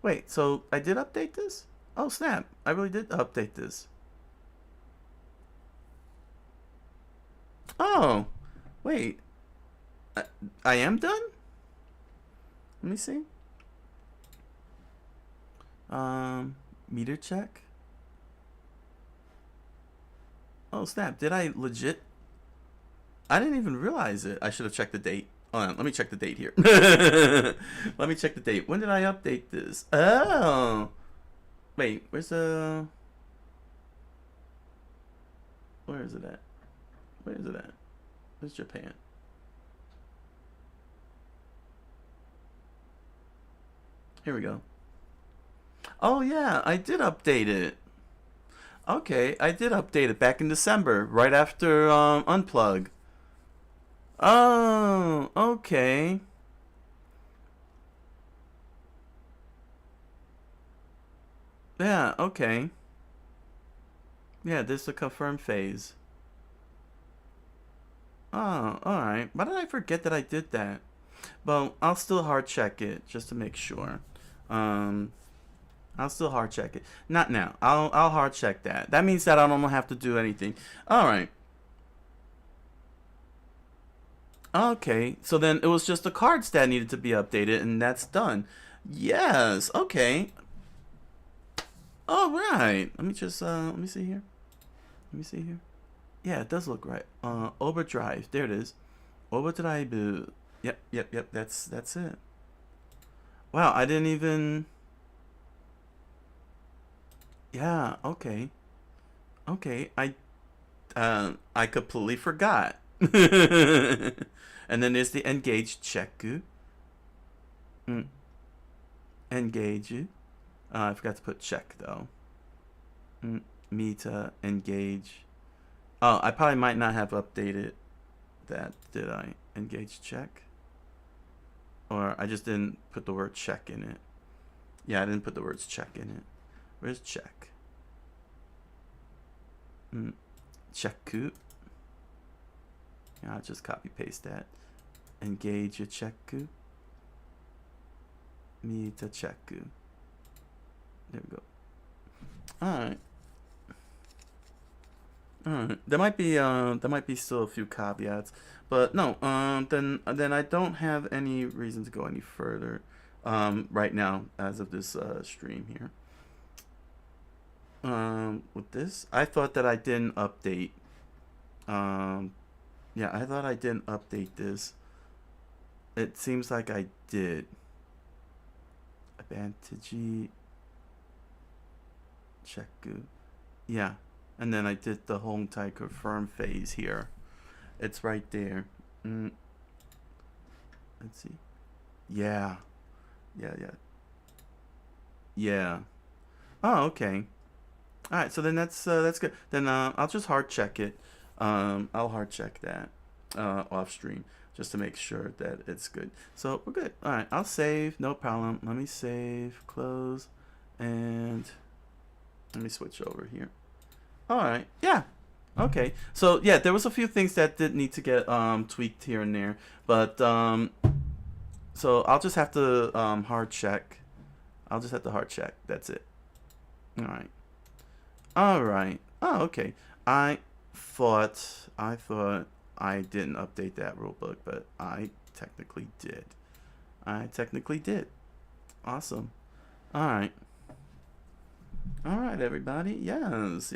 Wait, so I did update this? Oh, snap. I really did update this. Oh, wait. I, I am done? Let me see. Meter check. Oh, snap. Did I legit? I didn't even realize it. I should have checked the date. Hold on, let me check the date here. Let me check the date. When did I update this? Oh. Wait, where's the... Where is it at? Where is it at? Where's Japan? Here we go. Oh yeah, I did update it. Okay, I did update it back in December, right after Unplug. Oh, okay. Yeah, okay. Yeah, this is the confirm phase. Oh, alright. Why did I forget that I did that? Well, I'll still hard check it just to make sure. Um, I'll still hard check it. Not now. I'll hard check that. That means that I don't have to do anything. Alright. Okay, so then it was just the cards that needed to be updated, and that's done. Yes, okay. All right. Let me just let me see here. Let me see here. Yeah, it does look right. Overdrive. There it is. Overdrive. Yep. That's it. Wow, I didn't even. Yeah. Okay. Okay. I completely forgot. And then there's the engage check. Engage. I forgot to put check though. Meta engage. Oh, I probably might not have updated that, did I? Engage check? Or I just didn't put the word check in it. Yeah, I didn't put the words check in it. Where's check? Check. Yeah, I'll just copy paste that. Engage a check. Meta check. There we go. Alright. Alright. There might be still a few caveats. But no, then I don't have any reason to go any further right now as of this stream here. With this, I thought that I didn't update. Yeah, I thought I didn't update this. It seems like I did. Advantage. Check. Yeah, and then I did the home type confirm phase here. It's right there. Let's see. Yeah. Oh, okay. All right, so then that's good. Then I'll just hard check it. I'll hard check that off stream just to make sure that it's good. So we're good. All right, I'll save. No problem. Let me save, close, and let me switch over here. All right. Yeah. Okay. So yeah, there was a few things that did need to get tweaked here and there, but so I'll just have to hard check. I'll just have to hard check. That's it. All right. All right. Oh, okay. I thought I didn't update that rulebook, but I technically did. Awesome. All right. All right, everybody. Yes.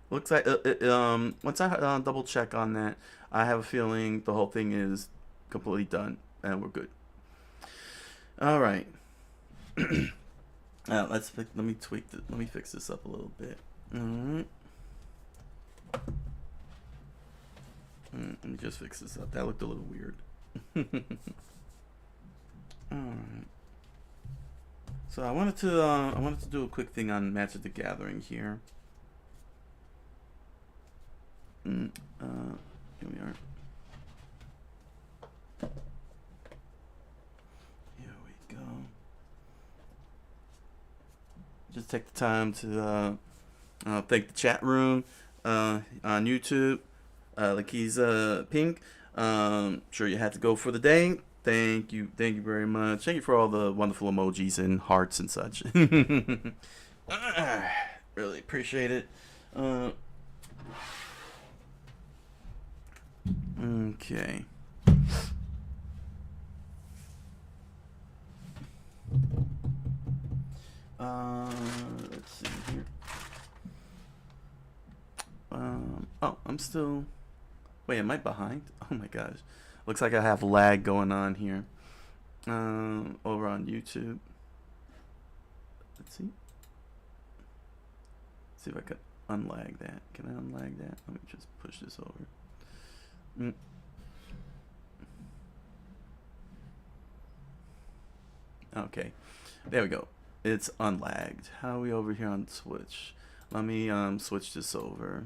Looks like once I double check on that, I have a feeling the whole thing is completely done and we're good. All right. Let me tweak this. Let me fix this up a little bit. All right. Let me just fix this up. That looked a little weird. All right. So I wanted to do a quick thing on Magic the Gathering here. Here we are. Here we go. Just take the time to thank the chat room on YouTube. Lakiza Pink. Sure you had to go for the day. Thank you very much. Thank you for all the wonderful emojis and hearts and such. Really appreciate it. Okay. Let's see here. Oh, I'm still. Wait, am I behind? Oh my gosh. Looks like I have lag going on here. Over on YouTube. Let's see. See if I can unlag that. Can I unlag that? Let me just push this over. Okay. There we go. It's unlagged. How are we over here on Twitch? Let me switch this over.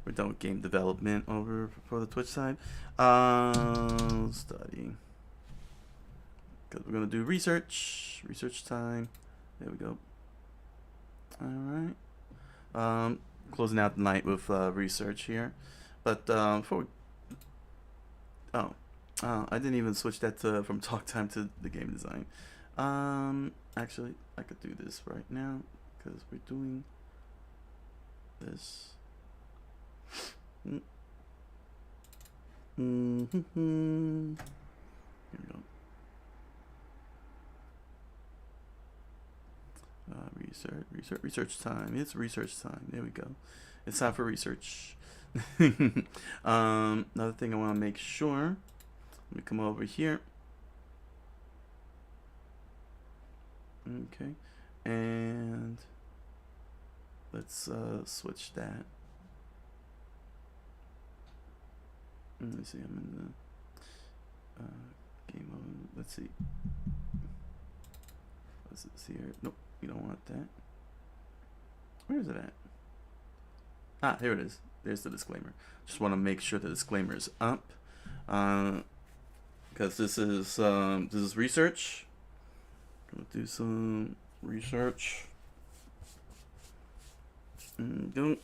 We're done with game development over for the Twitch side. Study. Because we're going to do research. Research time. There we go. Alright. Closing out the night with research here. But before we... I didn't even switch that from talk time to the game design. Actually, I could do this right now. Because we're doing this. Here we go. Research time. It's research time. There we go. It's time for research. Another thing I want to make sure. Let me come over here. Okay. And let's switch that. Let me see. I'm in the game mode. Let's see. What's this here? Nope. You don't want that. Where is it at? Ah, here it is. There's the disclaimer. Just want to make sure the disclaimer is up, because this is research. Gonna do some research. Don't.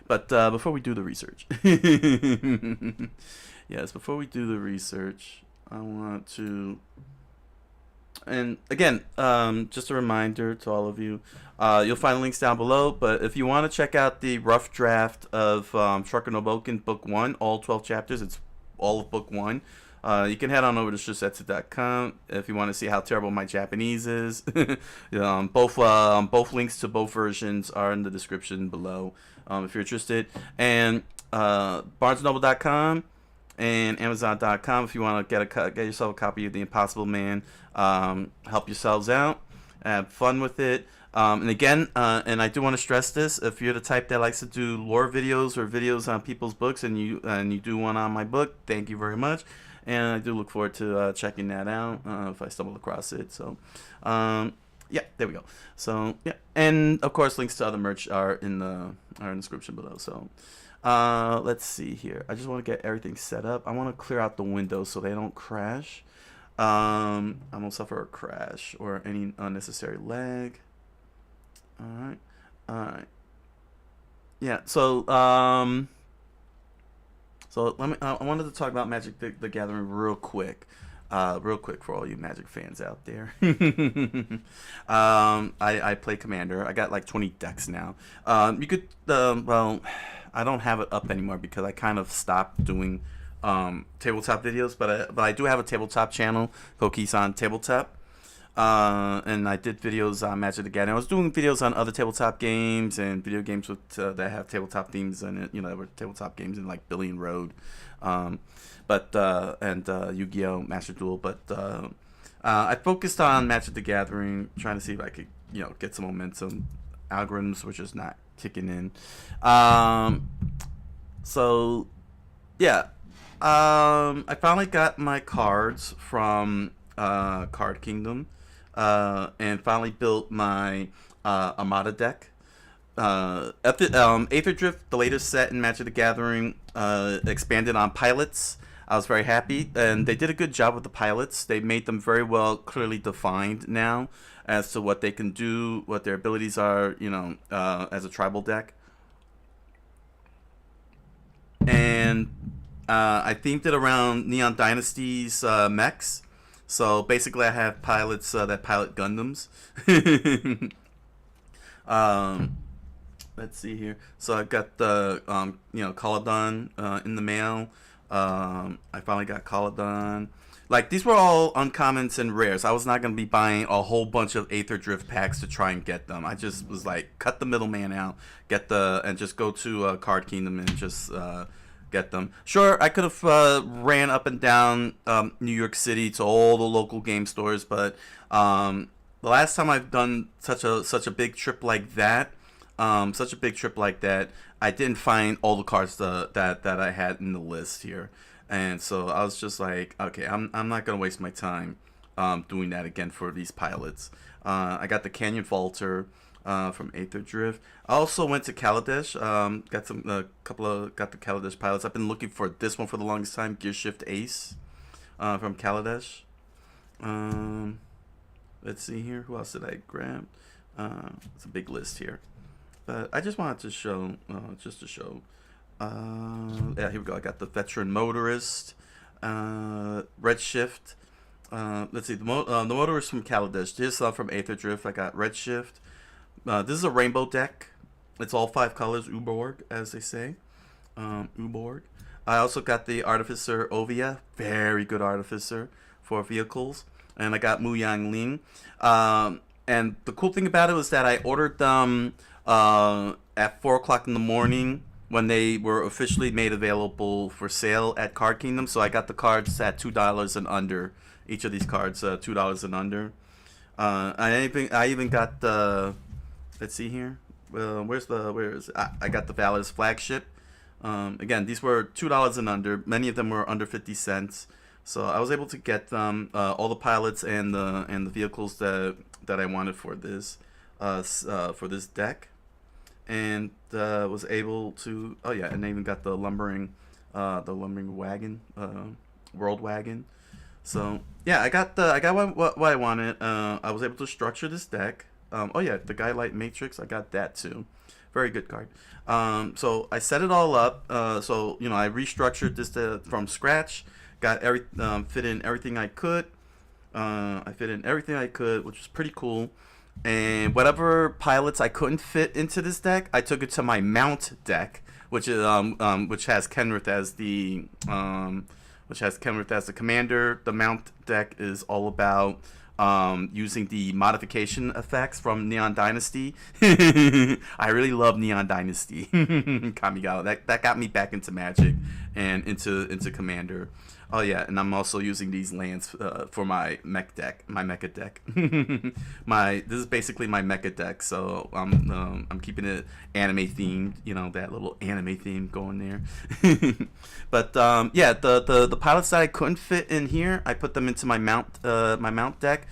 But before we do the research, yes, before we do the research, I want to. And again, just a reminder to all of you, you'll find links down below, but if you want to check out the rough draft of Shurken no Bouken Book 1, all 12 chapters, it's all of Book 1, you can head on over to SYOSETSU.com if you want to see how terrible my Japanese is. Both links to both versions are in the description below if you're interested. And BarnesandNoble.com and Amazon.com if you want to get yourself a copy of The Impossible Man. Help yourselves out, have fun with it, and again, and I do want to stress this: if you're the type that likes to do lore videos or videos on people's books, and you do one on my book, thank you very much, and I do look forward to checking that out if I stumble across it. So yeah, there we go. So yeah, and of course links to other merch are in the description below. So let's see here. I just want to get everything set up. I want to clear out the windows so they don't crash. I won't suffer a crash or any unnecessary lag. All right. Yeah. So let me. I wanted to talk about Magic the Gathering real quick for all you Magic fans out there. I play Commander. I got like 20 decks now. You could. Well, I don't have it up anymore because I kind of stopped doing tabletop videos, but I do have a tabletop channel, Coqui-san Tabletop, and I did videos on Magic the Gathering. I was doing videos on other tabletop games and video games with that have tabletop themes in it. You know, there were tabletop games in like Billion Road, and Yu-Gi-Oh! Master Duel. But I focused on Magic the Gathering, trying to see if I could get some momentum. Algorithms were just not kicking in. So yeah. I finally got my cards from Card Kingdom, and finally built my Armada deck. Aether Drift, the latest set in Magic the Gathering, expanded on pilots. I was very happy, and they did a good job with the pilots. They made them very well, clearly defined now as to what they can do, what their abilities are, as a tribal deck. And I themed it around Neon Dynasty's mechs. So basically, I have pilots that pilot Gundams. um, let's see here. So I've got the Caladon in the mail. I finally got Caladon. Like, these were all uncommons and rares. I was not going to be buying a whole bunch of Aether Drift packs to try and get them. I just was like, cut the middleman out, and just go to Card Kingdom and just get them. Sure, I could have ran up and down New York City to all the local game stores, but the last time I've done such a big trip like that, I didn't find all the cards that I had in the list here. And so I was just like, okay, I'm not gonna waste my time doing that again for these pilots. I got the Canyon Vaulter from Aether Drift. I also went to Kaladesh. Got the Kaladesh pilots. I've been looking for this one for the longest time. Gear Shift Ace from Kaladesh. Let's see here. Who else did I grab? It's a big list here, but I just wanted to show, yeah, here we go. I got the Veteran Motorist, Redshift. Let's see, the Motorist from Kaladesh. This from Aether Drift. I got Redshift. This is a rainbow deck. It's all 5 colors, Uborg, as they say. Uborg. I also got the Artificer Ovia. Very good Artificer for vehicles. And I got Mu Yang Ling. And the cool thing about it was that I ordered them at 4 o'clock in the morning when they were officially made available for sale at Card Kingdom. So I got the cards at $2 and under. Each of these cards, $2 and under. I even got the, let's see here. Where is it? I got the Valor's Flagship. Again, these were $2 and under. Many of them were under 50 cents. So I was able to get them, all the pilots and the vehicles that I wanted for this deck, and was able to, oh yeah, and I even got the lumbering wagon, world wagon. So yeah, I got what I wanted. I was able to structure this deck. Oh yeah, the Guidelight Matrix, I got that too. Very good card. So I set it all up. So I restructured this from scratch. Got fit in everything I could. I fit in everything I could, which was pretty cool. And whatever pilots I couldn't fit into this deck, I took it to my mount deck, which is which has Kenrith as the commander. The mount deck is all about using the modification effects from Neon Dynasty. I really love Neon Dynasty. Kamigawa. That got me back into Magic and into Commander. Oh yeah, and I'm also using these lands for my mech deck, my mecha deck. This is basically my mecha deck, so I'm keeping it anime themed. That little anime theme going there. But yeah, the pilots that I couldn't fit in here, I put them into my mount deck.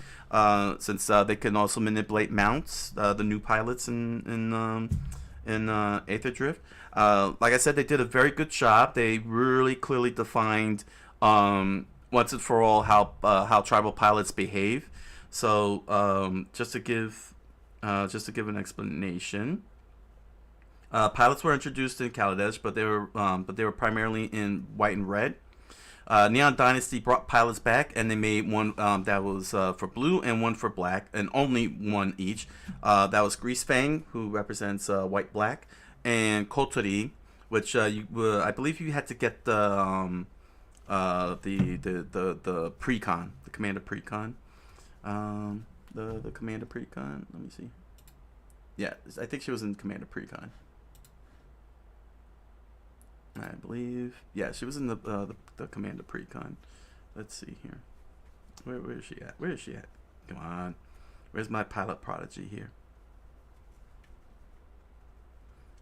Since they can also manipulate mounts, the new pilots in Aether Drift. Like I said, they did a very good job. They really clearly defined once and for all how tribal pilots behave. So just to give an explanation, pilots were introduced in Kaladesh, but they were primarily in white and red. Neon Dynasty brought pilots back, and they made one that was for blue and one for black, and only one each. That was Greasefang, who represents white black, and Kotori, which I believe you had to get the precon, the commander precon, the commander precon. Let me see. Yeah, I think she was in commander precon. I believe, yeah, she was in the commander precon. Let's see here. Where is she at? Where is she at? Come on. Where's my pilot prodigy here?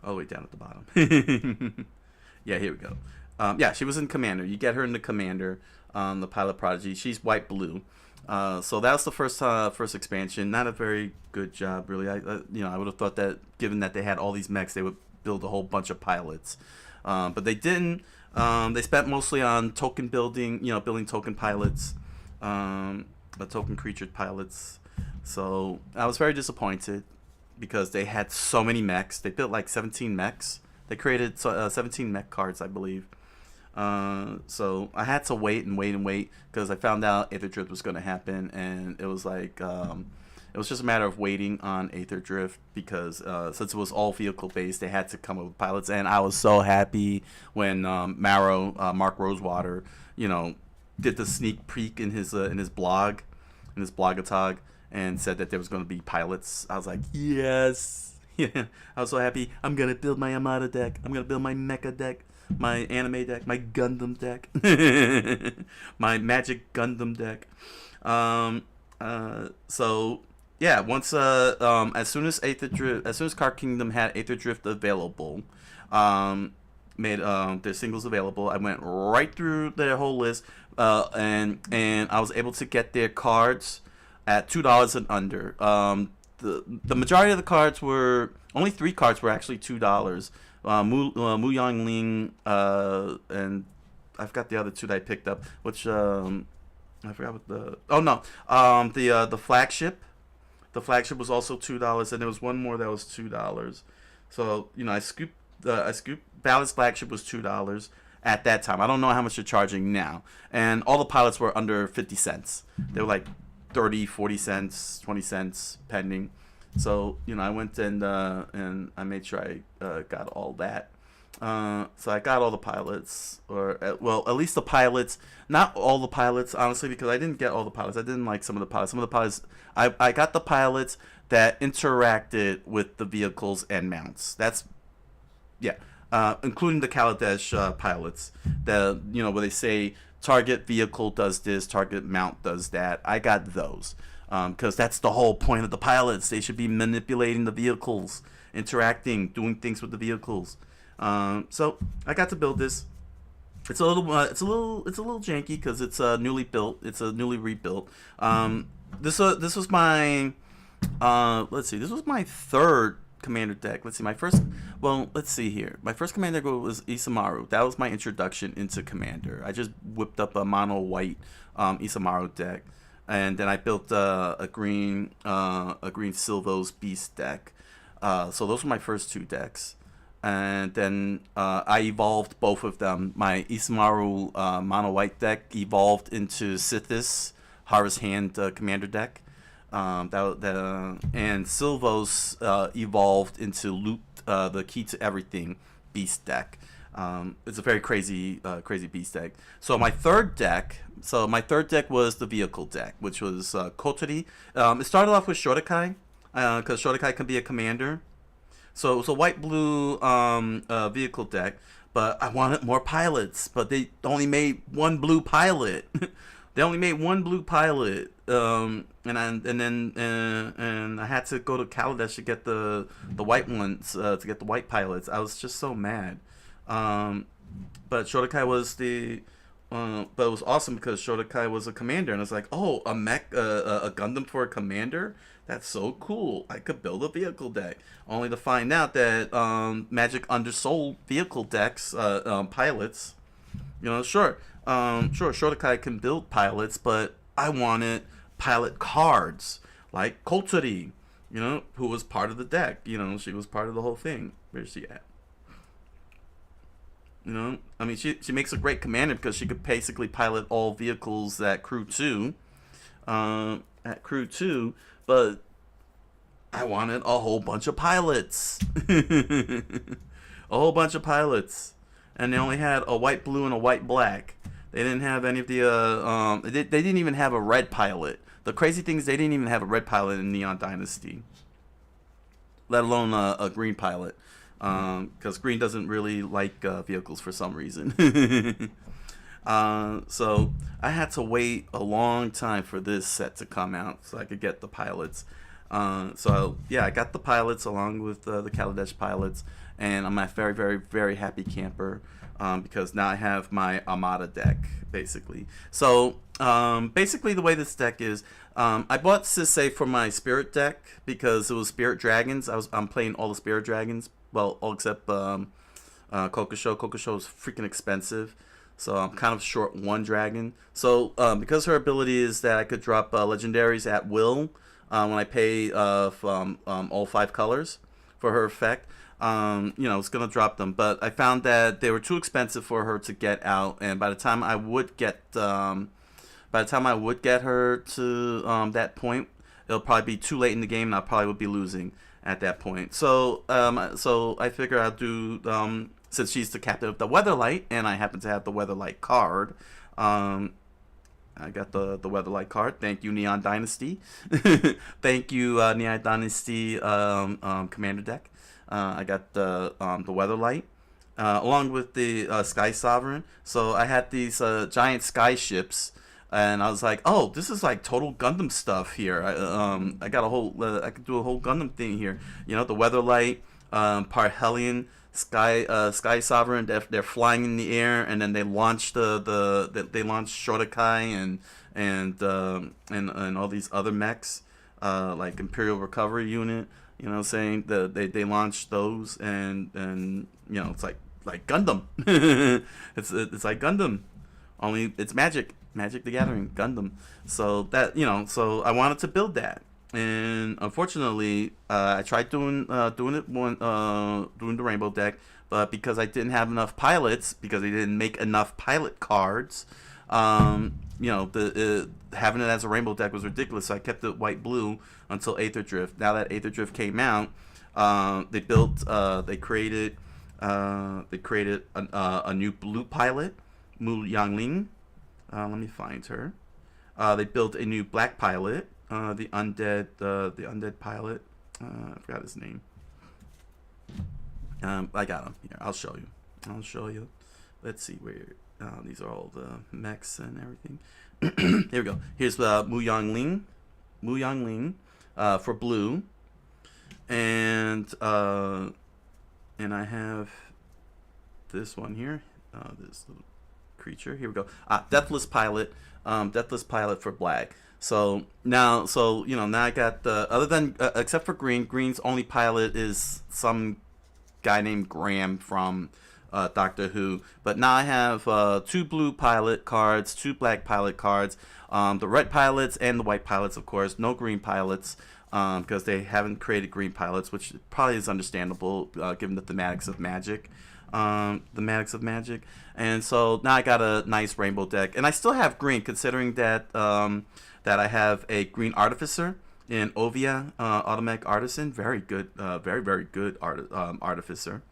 All the way down at the bottom. Yeah, here we go. Yeah, she was in commander. You get her in the commander, the pilot prodigy. She's white blue. So that was the first expansion. Not a very good job, really. I would have thought that given that they had all these mechs, they would build a whole bunch of pilots, but they didn't. They spent mostly on token building, building token pilots, token creature pilots. So I was very disappointed because they had so many mechs. They built like 17 mechs. They created 17 mech cards, I believe. So I had to wait and wait and wait because I found out Aether Drift was going to happen, and it was like it was just a matter of waiting on Aether Drift because since it was all vehicle based, they had to come up with pilots, and I was so happy when Mark Rosewater, did the sneak peek in his blogatog and said that there was going to be pilots. I was like, yes. Yeah, I was so happy. I'm gonna build my Armada deck. I'm gonna build my Mecha deck, my Anime deck, my Gundam deck, my Magic Gundam deck. So yeah, once as soon as Card Kingdom had Aether Drift available, made their singles available, I went right through their whole list, and I was able to get their cards at $2 and under. The majority of the cards were only 3 cards were actually $2. Mu Yang Ling, and I forgot the other 2 that I picked up, which I forgot what the flagship. The flagship was also $2, and there was one more that was $2. So I scooped Ballast flagship was $2 at that time. I don't know how much they're charging now, and all the pilots were under 50 cents. They were like 30, 40 cents, 20 cents pending. So I went and I made sure I got all that. So I got all the pilots, or at least the pilots. Not all the pilots, honestly, because I didn't get all the pilots. I didn't like some of the pilots. Some of the pilots, I got the pilots that interacted with the vehicles and mounts. Including the Kaladesh pilots. Where they say target vehicle does this, target mount does that. I got those because that's the whole point of the pilots. They should be manipulating the vehicles, interacting, doing things with the vehicles. So I got to build this. It's a little janky because it's newly built. It's a newly rebuilt. This was my This was my third commander deck. Let's see here. My first commander deck was Isamaru. That was my introduction into commander. I just whipped up a mono white Isamaru deck, and then I built a green Silvos Beast deck. So those were my first 2 decks, and then I evolved both of them. My Isamaru mono white deck evolved into Sithis Harvest Hand commander deck. And Silvos evolved into Loot, the Key to Everything Beast deck. It's a very crazy beast deck. So my third deck was the vehicle deck, which was Kotori. It started off with Shotokai, because Shotokai can be a commander. So it was a white-blue vehicle deck, but I wanted more pilots. But they only made one blue pilot. And I had to go to Kaladesh to get the white ones, to get the white pilots. I was just so mad. But Shotokai was but it was awesome because Shotokai was a commander, and I was like, oh, a mech, a Gundam for a commander? That's so cool. I could build a vehicle deck. Only to find out that Magic undersold vehicle decks, pilots. Sure, Shotokai can build pilots, but I wanted pilot cards like Kotori, who was part of the deck. She was part of the whole thing. Where's she at? She makes a great commander because she could basically pilot all vehicles at Crew 2. But I wanted a whole bunch of pilots. A whole bunch of pilots. And they only had a white, blue, and a white, black. They didn't have any of the, they didn't even have a red pilot. The crazy thing is they didn't even have a red pilot in Neon Dynasty. Let alone a green pilot. Because green doesn't really like vehicles for some reason. So I had to wait a long time for this set to come out so I could get the pilots. I got the pilots along with the Kaladesh pilots, and I'm a very, very, very happy camper because now I have my Armada deck, basically. So, basically the way this deck is, I bought Sisei for my Spirit deck because it was Spirit Dragons. I'm playing all the Spirit Dragons, well, all except Kokusho. Kokusho is freaking expensive, so I'm kind of short one dragon. So because her ability is that I could drop legendaries at will when I pay from all 5 colors for her effect, it's gonna drop them. But I found that they were too expensive for her to get out, and by the time I would get her to that point, it'll probably be too late in the game, and I probably would be losing at that point. So so I figure I'll do since she's the captain of the Weatherlight, and I happen to have the Weatherlight card. I got the Weatherlight card. Thank you, Neon Dynasty. Thank you, Neon Dynasty Commander deck. I got the Weatherlight along with the Sky Sovereign. So I had these giant sky ships, and I was like, oh, this is like total Gundam stuff here. I got a whole I could do a whole Gundam thing here. You know, the Weatherlight, Parhelion, Sky Sovereign. They're flying in the air, and then they launch they launch Shotokai and all these other mechs, like Imperial Recovery Unit. You know what I'm saying? They launched those, and it's like Gundam. it's like Gundam, only it's Magic the Gathering Gundam. So that so I wanted to build that. And unfortunately, I tried doing the Rainbow deck, but because I didn't have enough pilots, because they didn't make enough pilot cards, having it as a Rainbow deck was ridiculous. So I kept it white-blue until Aether Drift. Now that Aether Drift came out, they created a new blue pilot, Mu Yangling. Let me find her. They built a new black pilot. The undead pilot. I forgot his name. I got him here. I'll show you. Let's see where. These are all the mechs and everything. Here we go. Here's Mu Yangling for blue, and I have this one here. This little creature. Here we go. Deathless pilot. Deathless pilot for black. So now I got the other than except for green's only pilot is some guy named Graham from Doctor Who. But now I have 2 blue pilot cards, 2 black pilot cards, the red pilots and the white pilots, of course. No green pilots because they haven't created green pilots, which probably is understandable given the thematics of Magic. And so now I got a nice Rainbow deck, and I still have green considering that that I have a green Artificer in Ovia, Automatic Artisan. Very good, very good Artificer.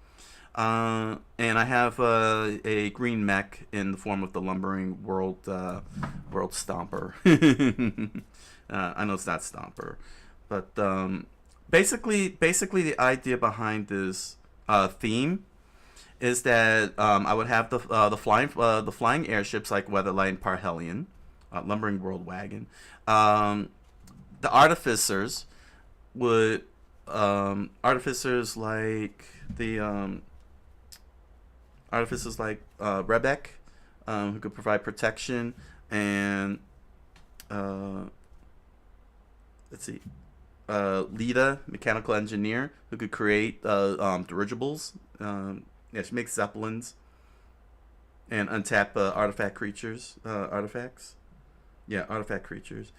And I have a green mech in the form of the Lumbering World Stomper. I know it's not Stomper, but basically the idea behind this theme is that I would have the flying airships like Weatherlight and Parhelion, Lumbering World Wagon. The artificers would Rebek, who could provide protection, and let's see, Lita, mechanical engineer, who could create dirigibles. Yeah, she makes zeppelins and untap artifact creatures. Artifacts. Yeah, artifact creatures.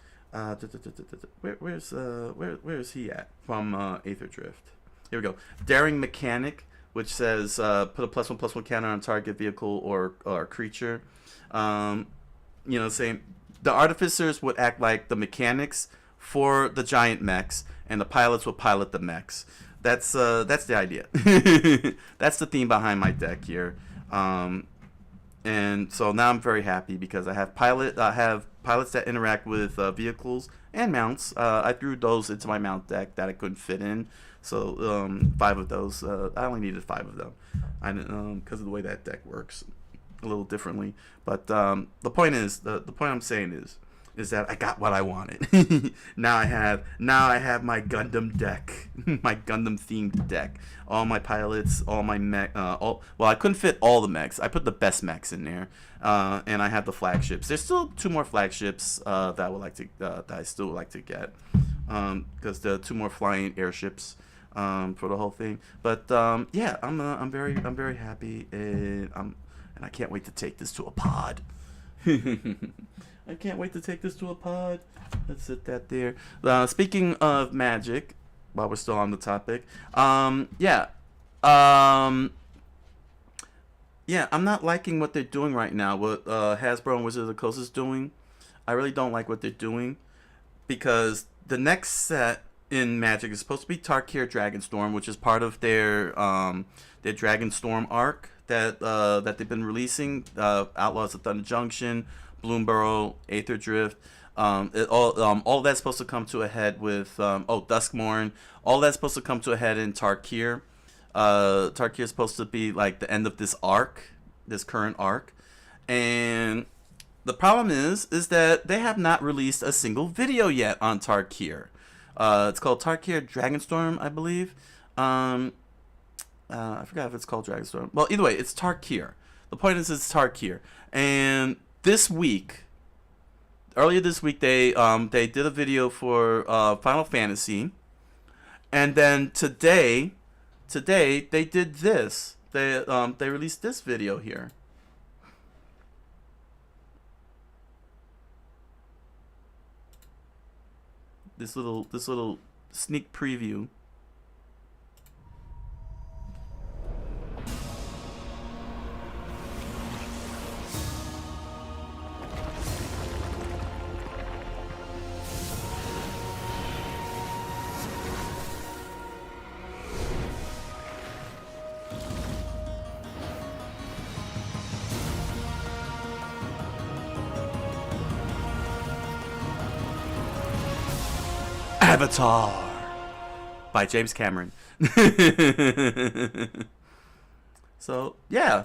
Where's he at? From Aether Drift. Here we go. Daring Mechanic, which says put a +1/+1 counter on target vehicle or creature. Saying the artificers would act like the mechanics for the giant mechs, and the pilots would pilot the mechs. That's the idea. That's the theme behind my deck here. And so now I'm very happy because I have pilots that interact with vehicles and mounts. I threw those into my mount deck that I couldn't fit in. So 5 of those. I only needed 5 of them. I didn't because of the way that deck works a little differently. But the point I'm saying is is that I got what I wanted. now I have my Gundam deck, my Gundam themed deck. All my pilots, all my mech. Well, I couldn't fit all the mechs. I put the best mechs in there, and I have the flagships. There's still 2 more flagships that I would like to that I still would like to get, because there are 2 more flying airships for the whole thing. But yeah, I'm very happy, and I can't wait to take this to a pod. I can't wait to take this to a pod. Let's sit that there. Speaking of magic, while we're still on the topic, yeah, I'm not liking what they're doing right now. What Hasbro and Wizards of the Coast is doing, I really don't like what they're doing, because the next set in Magic is supposed to be Tarkir Dragonstorm, which is part of their Dragonstorm arc that they've been releasing. Outlaws of Thunder Junction, Bloomborough, Aether Drift. All that's supposed to come to a head with Duskmorn. All that's supposed to come to a head in Tarkir. Tarkir is supposed to be like the end of this arc, this current arc, and the problem is that they have not released a single video yet on Tarkir. It's called Tarkir Dragonstorm, I believe. I forgot if it's called Dragonstorm. Well, either way, it's Tarkir. The point is, it's Tarkir. And earlier this week, they did a video for Final Fantasy, and then today they did this. They released this video here. This little sneak preview. Avatar by James Cameron. So yeah,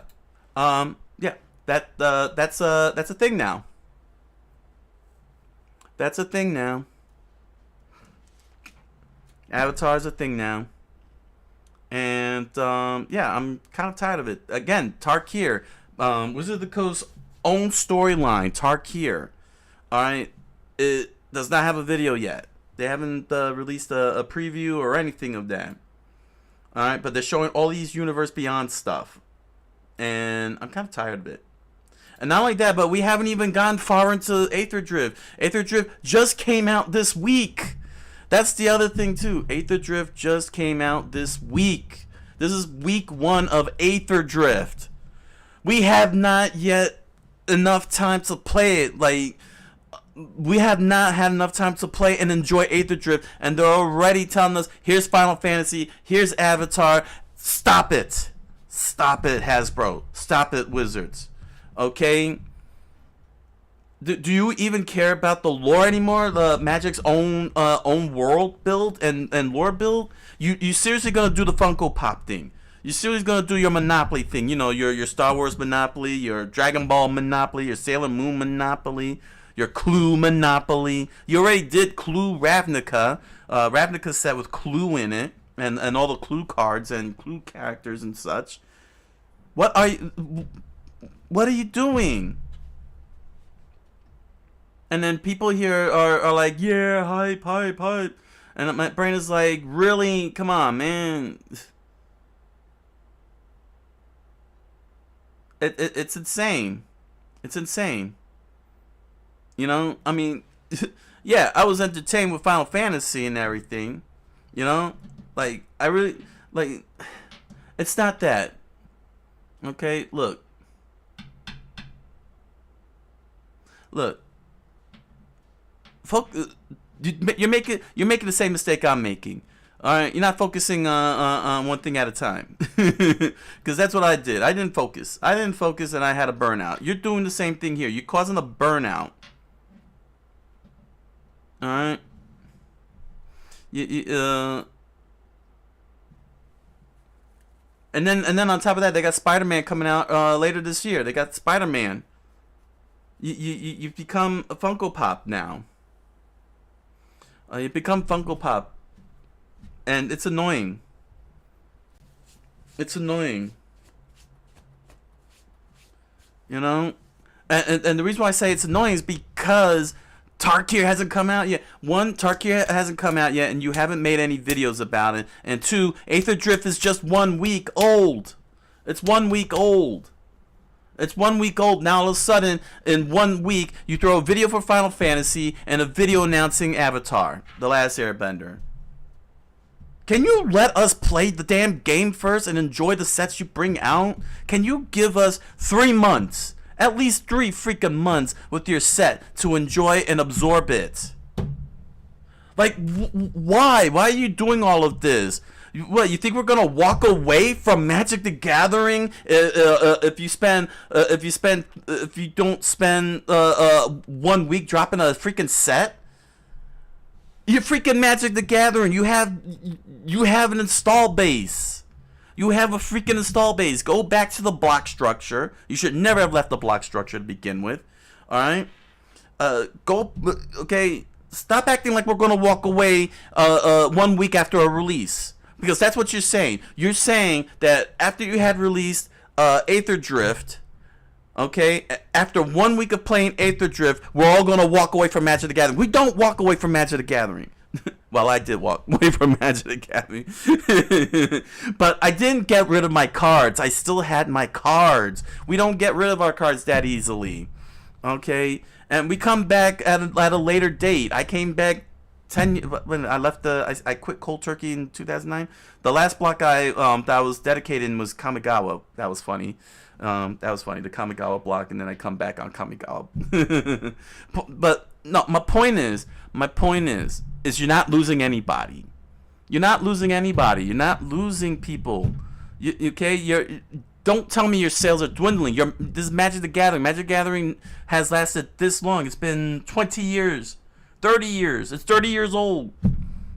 that's a thing now. That's a thing now. Avatar's a thing now, and yeah, I'm kind of tired of it. Again, Tarkir, Wizard of the Coast's own storyline, Tarkir. All right, it does not have a video yet. They haven't released a preview or anything of that. Alright, but they're showing all these Universe Beyond stuff. And I'm kind of tired of it. And not only that, but we haven't even gone far into Aether Drift. Aether Drift just came out this week. That's the other thing too. Aether Drift just came out this week. This is week 1 of Aether Drift. We have not yet enough time to play it. Like, we have not had enough time to play and enjoy Aether Drift, and they're already telling us, here's Final Fantasy, here's Avatar. Stop it. Stop it, Hasbro. Stop it, Wizards. Okay? Do you even care about the lore anymore? The Magic's own world build and lore build? You seriously gonna do the Funko Pop thing? You seriously gonna do your Monopoly thing? You know, your Star Wars Monopoly, your Dragon Ball Monopoly, your Sailor Moon Monopoly, your Clue Monopoly. You already did Clue Ravnica. Ravnica set with Clue in it, and all the Clue cards and Clue characters and such. What are you doing? And then people here are like, yeah, hype. And my brain is like, really? Come on, man. It's insane. It's insane. You know, I mean, yeah, I was entertained with Final Fantasy and everything. You know, like, I really, like, it's not that. Okay, look. You're making the same mistake I'm making. All right, you're not focusing on one thing at a time, because that's what I did. I didn't focus, and I had a burnout. You're doing the same thing here. You're causing a burnout. All right. And then on top of that, they got Spider-Man coming out later this year. They got Spider-Man. You've become a Funko Pop now. You've become Funko Pop, and it's annoying. It's annoying. You know, and the reason why I say it's annoying is because Tarkir hasn't come out yet. One, Tarkir hasn't come out yet, and you haven't made any videos about it. And two, Aether Drift is just 1 week old. It's 1 week old. It's 1 week old. Now all of a sudden, in 1 week, you throw a video for Final Fantasy and a video announcing Avatar, The Last Airbender. Can you let us play the damn game first and enjoy the sets you bring out? Can you give us 3 months? At least 3 freaking months with your set to enjoy and absorb it. Like, why? Why are you doing all of this? What, you think we're gonna walk away from Magic the Gathering if you don't spend 1 week dropping a freaking set? You freaking Magic the Gathering. You have an install base. You have a freaking install base. Go back to the block structure. You should never have left the block structure to begin with. All right. Okay. Stop acting like we're gonna walk away 1 week after a release, because that's what you're saying. You're saying that after you had released Aether Drift, okay, after 1 week of playing Aether Drift, we're all gonna walk away from Magic the Gathering. We don't walk away from Magic the Gathering. Well, I did walk away from Magic the Gathering. But I didn't get rid of my cards. I still had my cards. We don't get rid of our cards that easily. Okay? And we come back at a later date. I came back when I left I quit Cold Turkey in 2009. The last block that I was dedicated in was Kamigawa. That was funny. The Kamigawa block, and then I come back on Kamigawa. But no, my point is you're not losing anybody. You're not losing anybody. You're not losing people. Don't tell me your sales are dwindling. This is Magic the Gathering. Magic the Gathering has lasted this long. It's been 20 years, 30 years. It's 30 years old.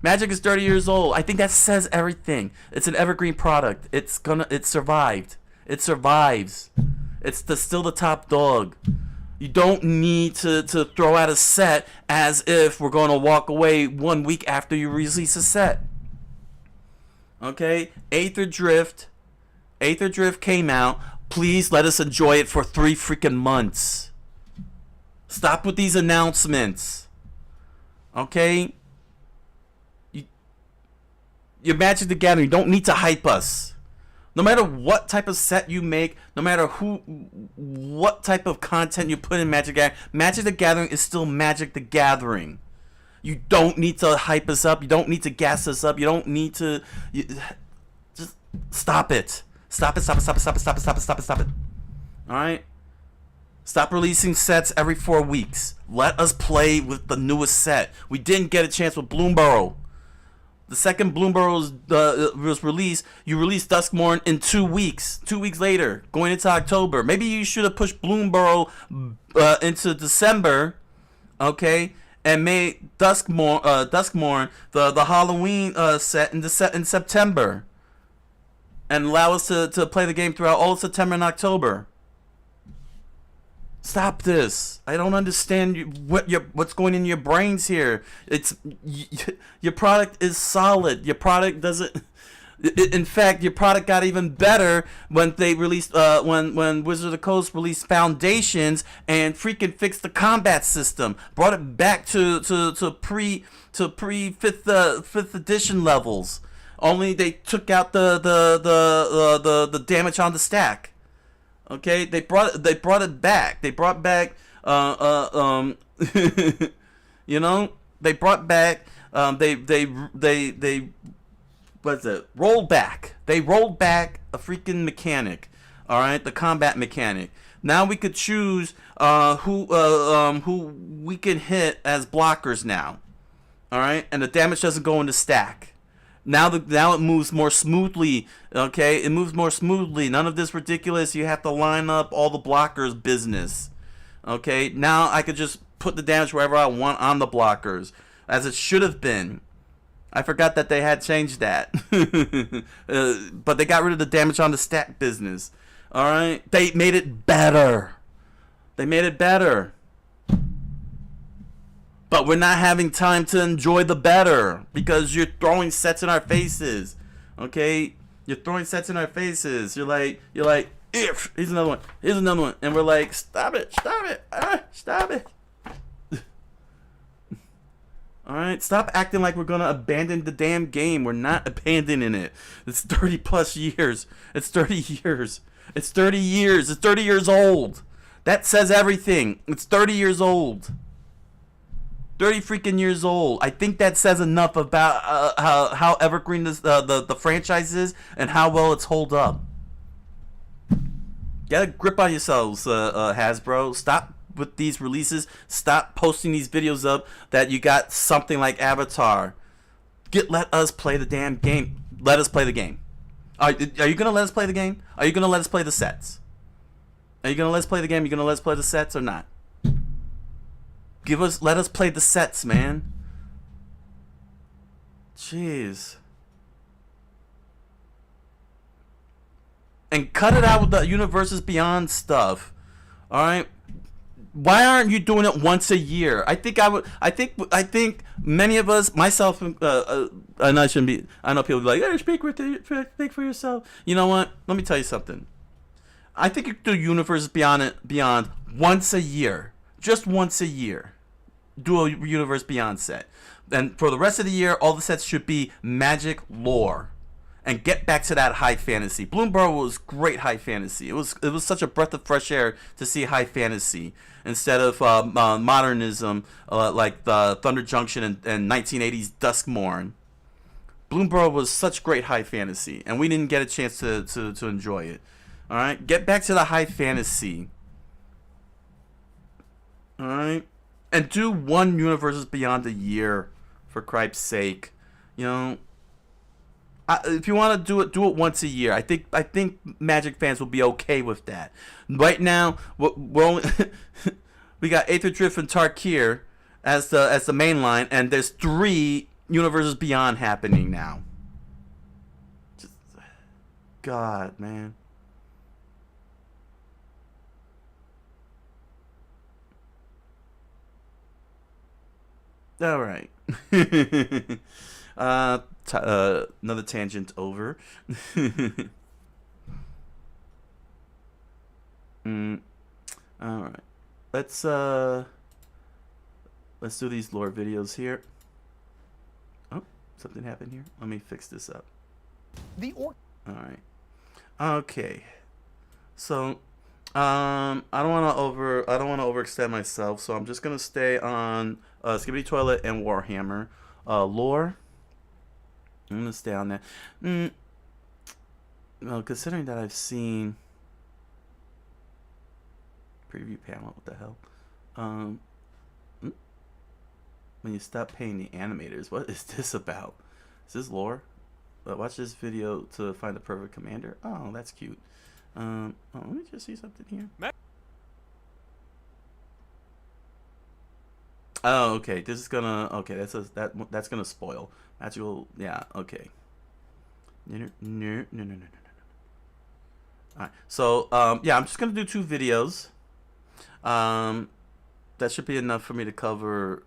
Magic is 30 years old. I think that says everything. It's an evergreen product. It survived. It survives. It's still the top dog. You don't need to throw out a set as if we're going to walk away 1 week after you release a set. Okay? Aether Drift came out. Please let us enjoy it for 3 freaking months. Stop with these announcements. Okay? You're Magic the Gathering. You don't need to hype us. No matter what type of set you make, no matter what type of content you put in Magic the Gathering, Magic the Gathering is still Magic the Gathering. You don't need to hype us up. You don't need to gas us up. You don't need to... just stop it. Stop it. Alright? Stop releasing sets every 4 weeks. Let us play with the newest set. We didn't get a chance with Bloomburrow. The second Bloomburrow was released, you released Duskmourn in 2 weeks. 2 weeks later, going into October. Maybe you should have pushed Bloomburrow into December, okay, and made Duskmourn the Halloween set in September, and allow us to play the game throughout all of September and October. Stop this. I don't understand what's going in your brains here. Your product is solid. Your product doesn't... In fact, your product got even better when they released when Wizard of the Coast released Foundations and freaking fixed the combat system. Brought it back to pre fifth edition levels. Only they took out the damage on the stack. Okay, they brought it back. They brought back you know, they brought back they what's it? Rolled back. They rolled back a freaking mechanic. All right, the combat mechanic. Now we could choose who we can hit as blockers now. All right, and the damage doesn't go in the stack. Now it moves more smoothly, okay? It moves more smoothly. None of this ridiculous, you have to line up all the blockers business, okay? Now I could just put the damage wherever I want on the blockers, as it should have been. I forgot that they had changed that. But they got rid of the damage on the stack business, all right? They made it better. They made it better. But we're not having time to enjoy the better because you're throwing sets in our faces. Okay? You're throwing sets in our faces. You're like, if here's another one. Here's another one. And we're like, stop it. Stop it. Alright? Stop acting like we're gonna abandon the damn game. We're not abandoning it. It's 30 plus years. It's 30 years. It's 30 years. It's 30 years old. That says everything. It's 30 years old. 30 freaking years old. I think that says enough about how evergreen this, the franchise is and how well it's hold up. Get a grip on yourselves, Hasbro. Stop with these releases. Stop posting these videos up that you got something like Avatar. Let us play the damn game. Let us play the game. Are you gonna let us play the game? Are you gonna let us play the sets? Are you gonna let us play the game? Are you gonna let us play the sets or not? Let us play the sets, man. Jeez. And cut it out with the Universes Beyond stuff. All right. Why aren't you doing it once a year? I think many of us, myself, and I shouldn't be. I know people be like, "Hey, speak for yourself." You know what? Let me tell you something. I think you do Universes Beyond once a year, just once a year. Do a Universe Beyond set, and for the rest of the year, all the sets should be Magic lore, and get back to that high fantasy. Bloomburrow was great high fantasy. It was such a breath of fresh air to see high fantasy instead of modernism like the Thunder Junction and 1980s Duskmorn. Bloomburrow was such great high fantasy, and we didn't get a chance to enjoy it. All right, get back to the high fantasy. All right. And do one Universes Beyond a year, for cripe's sake. You know, if you want to do it once a year. I think Magic fans will be okay with that. Right now, we're only we got Aether Drift and Tarkir as the main line, and there's 3 Universes Beyond happening now. Just, God, man. All right. Another tangent over. All right. Let's do these lore videos here. Oh, something happened here. Let me fix this up. All right. Okay. So, I don't want to overextend myself, so I'm just gonna stay on Skibbity Toilet and Warhammer lore. I'm gonna stay on that. Well, considering that I've seen preview panel, what the hell? When you stop paying the animators, what is this about? Is this lore? Watch this video to find the perfect commander. Oh, that's cute. Let me just see something here. Oh, okay. This is gonna. Okay, that's gonna spoil. Magical. Yeah. Okay. No. All right. So yeah, I'm just gonna do 2 videos. That should be enough for me to cover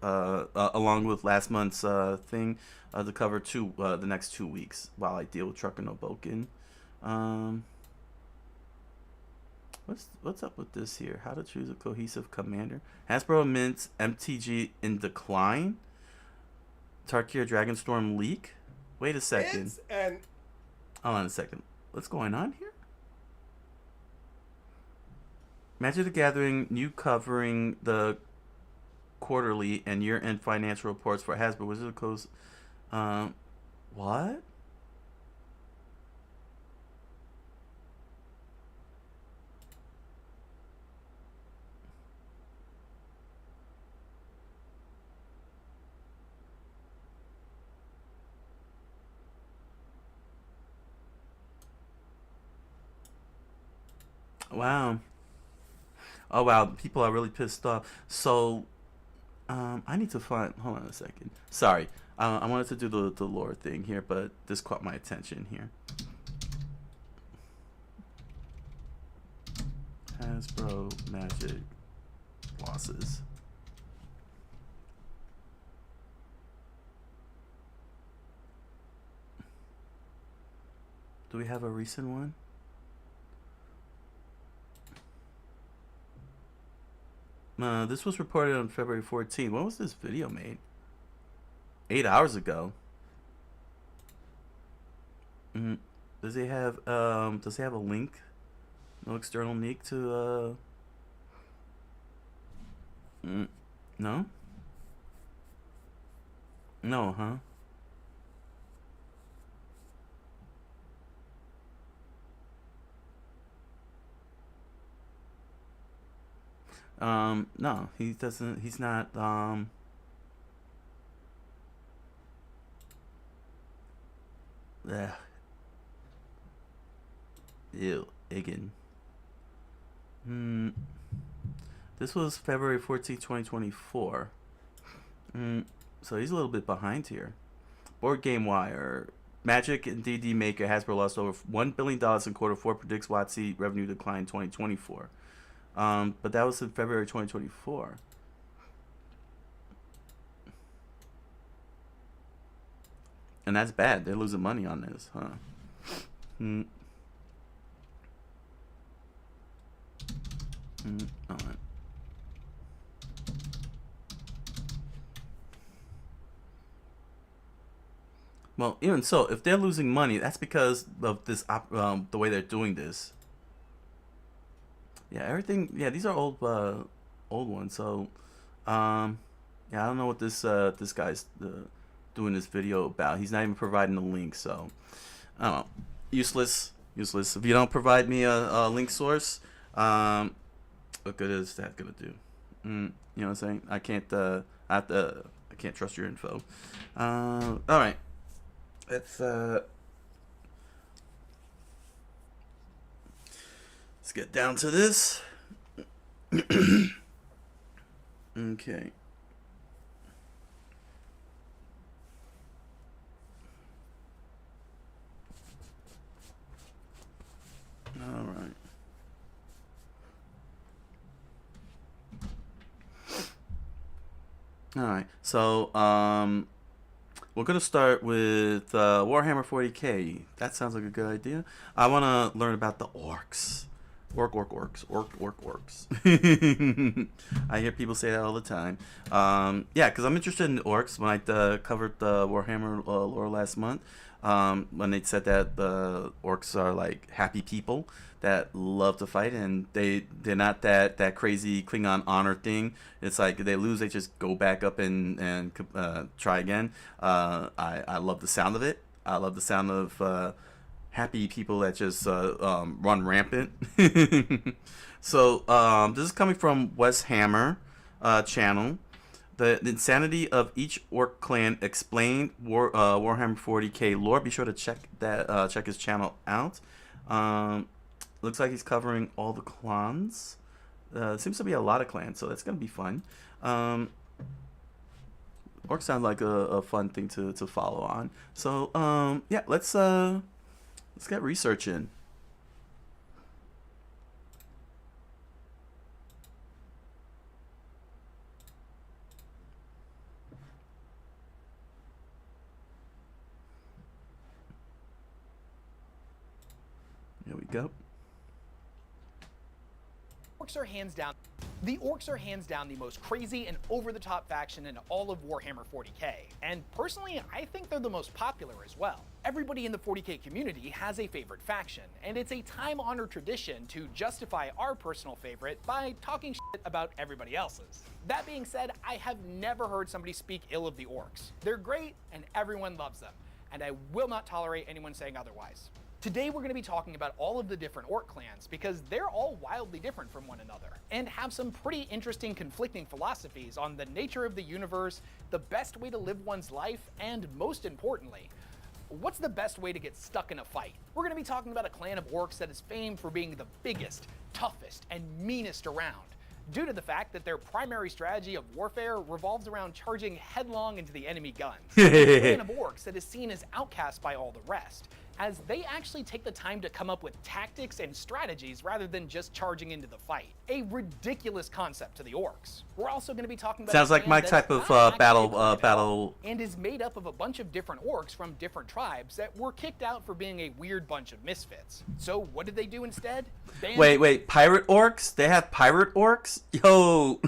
along with last month's thing to cover the next 2 weeks while I deal with Trucker No Bouken. What's up with this here? How to choose a cohesive commander? Hasbro mints MTG in decline. Tarkir Dragonstorm leak. Wait a second. Hold on a second. What's going on here? Magic the Gathering new covering the quarterly and year-end financial reports for Hasbro Wizards of the Coast. What? Wow. Oh wow, people are really pissed off. So, I need to find. Hold on a second. Sorry, I wanted to do the lore thing here, but this caught my attention here. Hasbro Magic losses. Do we have a recent one? This was reported on February 14th. When was this video made? 8 hours ago. Does he have a link? No external link to no? No, huh? No, he doesn't. He's not. Ew, again. This was February 14th, 2024. So he's a little bit behind here. Board Game Wire. Magic and D&D maker Hasbro lost over $1 billion in quarter four, predicts WotC revenue decline in 2024. But that was in February 2024. And that's bad. They're losing money on this, huh? All right. Well, even so, if they're losing money, that's because of this the way they're doing this. Yeah, everything. Yeah, these are old ones. So, yeah, I don't know what this guy's doing this video about. He's not even providing a link. So, I don't know. Useless. If you don't provide me a link source, what good is that gonna do? You know what I'm saying? I can't. I can't trust your info. All right. Let's get down to this. Okay. All right. All right. So, we're going to start with Warhammer 40k. That sounds like a good idea. I want to learn about the orcs. Orcs. I hear people say that all the time. Yeah, because I'm interested in the orcs. When I covered the Warhammer lore last month, when they said that the orcs are like happy people that love to fight, and they're not that crazy Klingon honor thing. It's like if they lose, they just go back up and try again. I love the sound of it. I love the sound of happy people that just run rampant. So this is coming from Wes Hammer channel. The insanity of each orc clan explained. Warhammer 40k lore. Be sure to check his channel out. Looks like he's covering all the clans. Seems to be a lot of clans, so that's gonna be fun. Orcs sound like a fun thing to follow on. So yeah, let's get research in. Here we go. The orcs are hands down the most crazy and over-the-top faction in all of Warhammer 40k, and personally, I think they're the most popular as well. Everybody in the 40k community has a favorite faction, and it's a time-honored tradition to justify our personal favorite by talking shit about everybody else's. That being said, I have never heard somebody speak ill of the orcs. They're great, and everyone loves them, and I will not tolerate anyone saying otherwise. Today we're going to be talking about all of the different orc clans because they're all wildly different from one another and have some pretty interesting conflicting philosophies on the nature of the universe, the best way to live one's life, and most importantly, what's the best way to get stuck in a fight? We're going to be talking about a clan of orcs that is famed for being the biggest, toughest, and meanest around, due to the fact that their primary strategy of warfare revolves around charging headlong into the enemy guns. It's a clan of orcs that is seen as outcast by all the rest, as they actually take the time to come up with tactics and strategies rather than just charging into the fight. A ridiculous concept to the orcs. We're also going to be talking about sounds like my type of battle, and is made up of a bunch of different orcs from different tribes that were kicked out for being a weird bunch of misfits. So what did they do instead? Wait, pirate orcs? They have pirate orcs? Yo,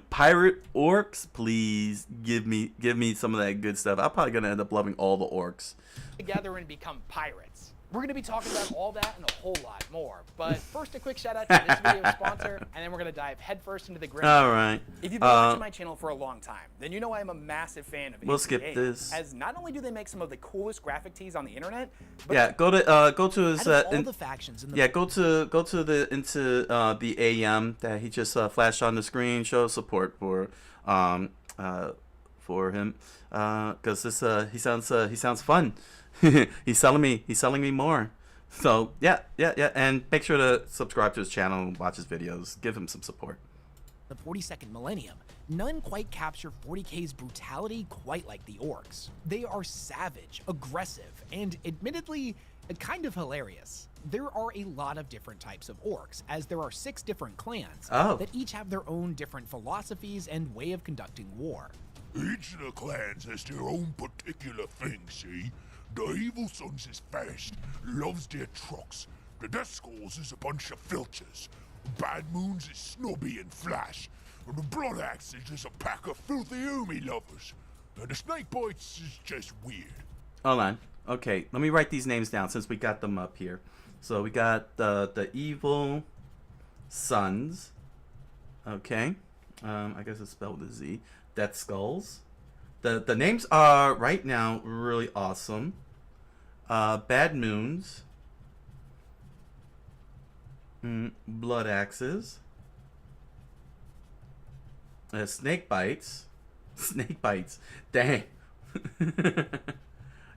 pirate orcs, please give me some of that good stuff. I'm probably gonna end up loving all the orcs. Together and become pirates. We're going to be talking about all that and a whole lot more. But first, a quick shout out to this video's sponsor, and then we're going to dive headfirst into the grim. All right. If you've been watching my channel for a long time, then you know I am a massive fan of We'll skip this. As not only do they make some of the coolest graphic tees on the internet, but yeah, go to his all the factions in the yeah, go to the AM that he just flashed on the screen. Show support for him because this he sounds fun. he's selling me more. So yeah, and make sure to subscribe to his channel and watch his videos. Give him some support. The 42nd millennium, none quite capture 40K's brutality quite like the orcs. They are savage, aggressive, and admittedly, kind of hilarious. There are a lot of different types of orcs, as there are 6 different clans that each have their own different philosophies and way of conducting war. Each of the clans has their own particular thing, see? The Evil Sons is fast, loves their trucks. The Death Skulls is a bunch of filchers. Bad Moons is snobby and flash. And the Blood Axes is a pack of filthy Umi lovers. And the Snake Bites is just weird. Hold on. Okay, let me write these names down since we got them up here. So we got the Evil Sons. Okay. I guess it's spelled with a Z. Death Skulls. The names are right now really awesome. Bad Moons. Blood Axes. Snake Bites. Snake Bites. Dang.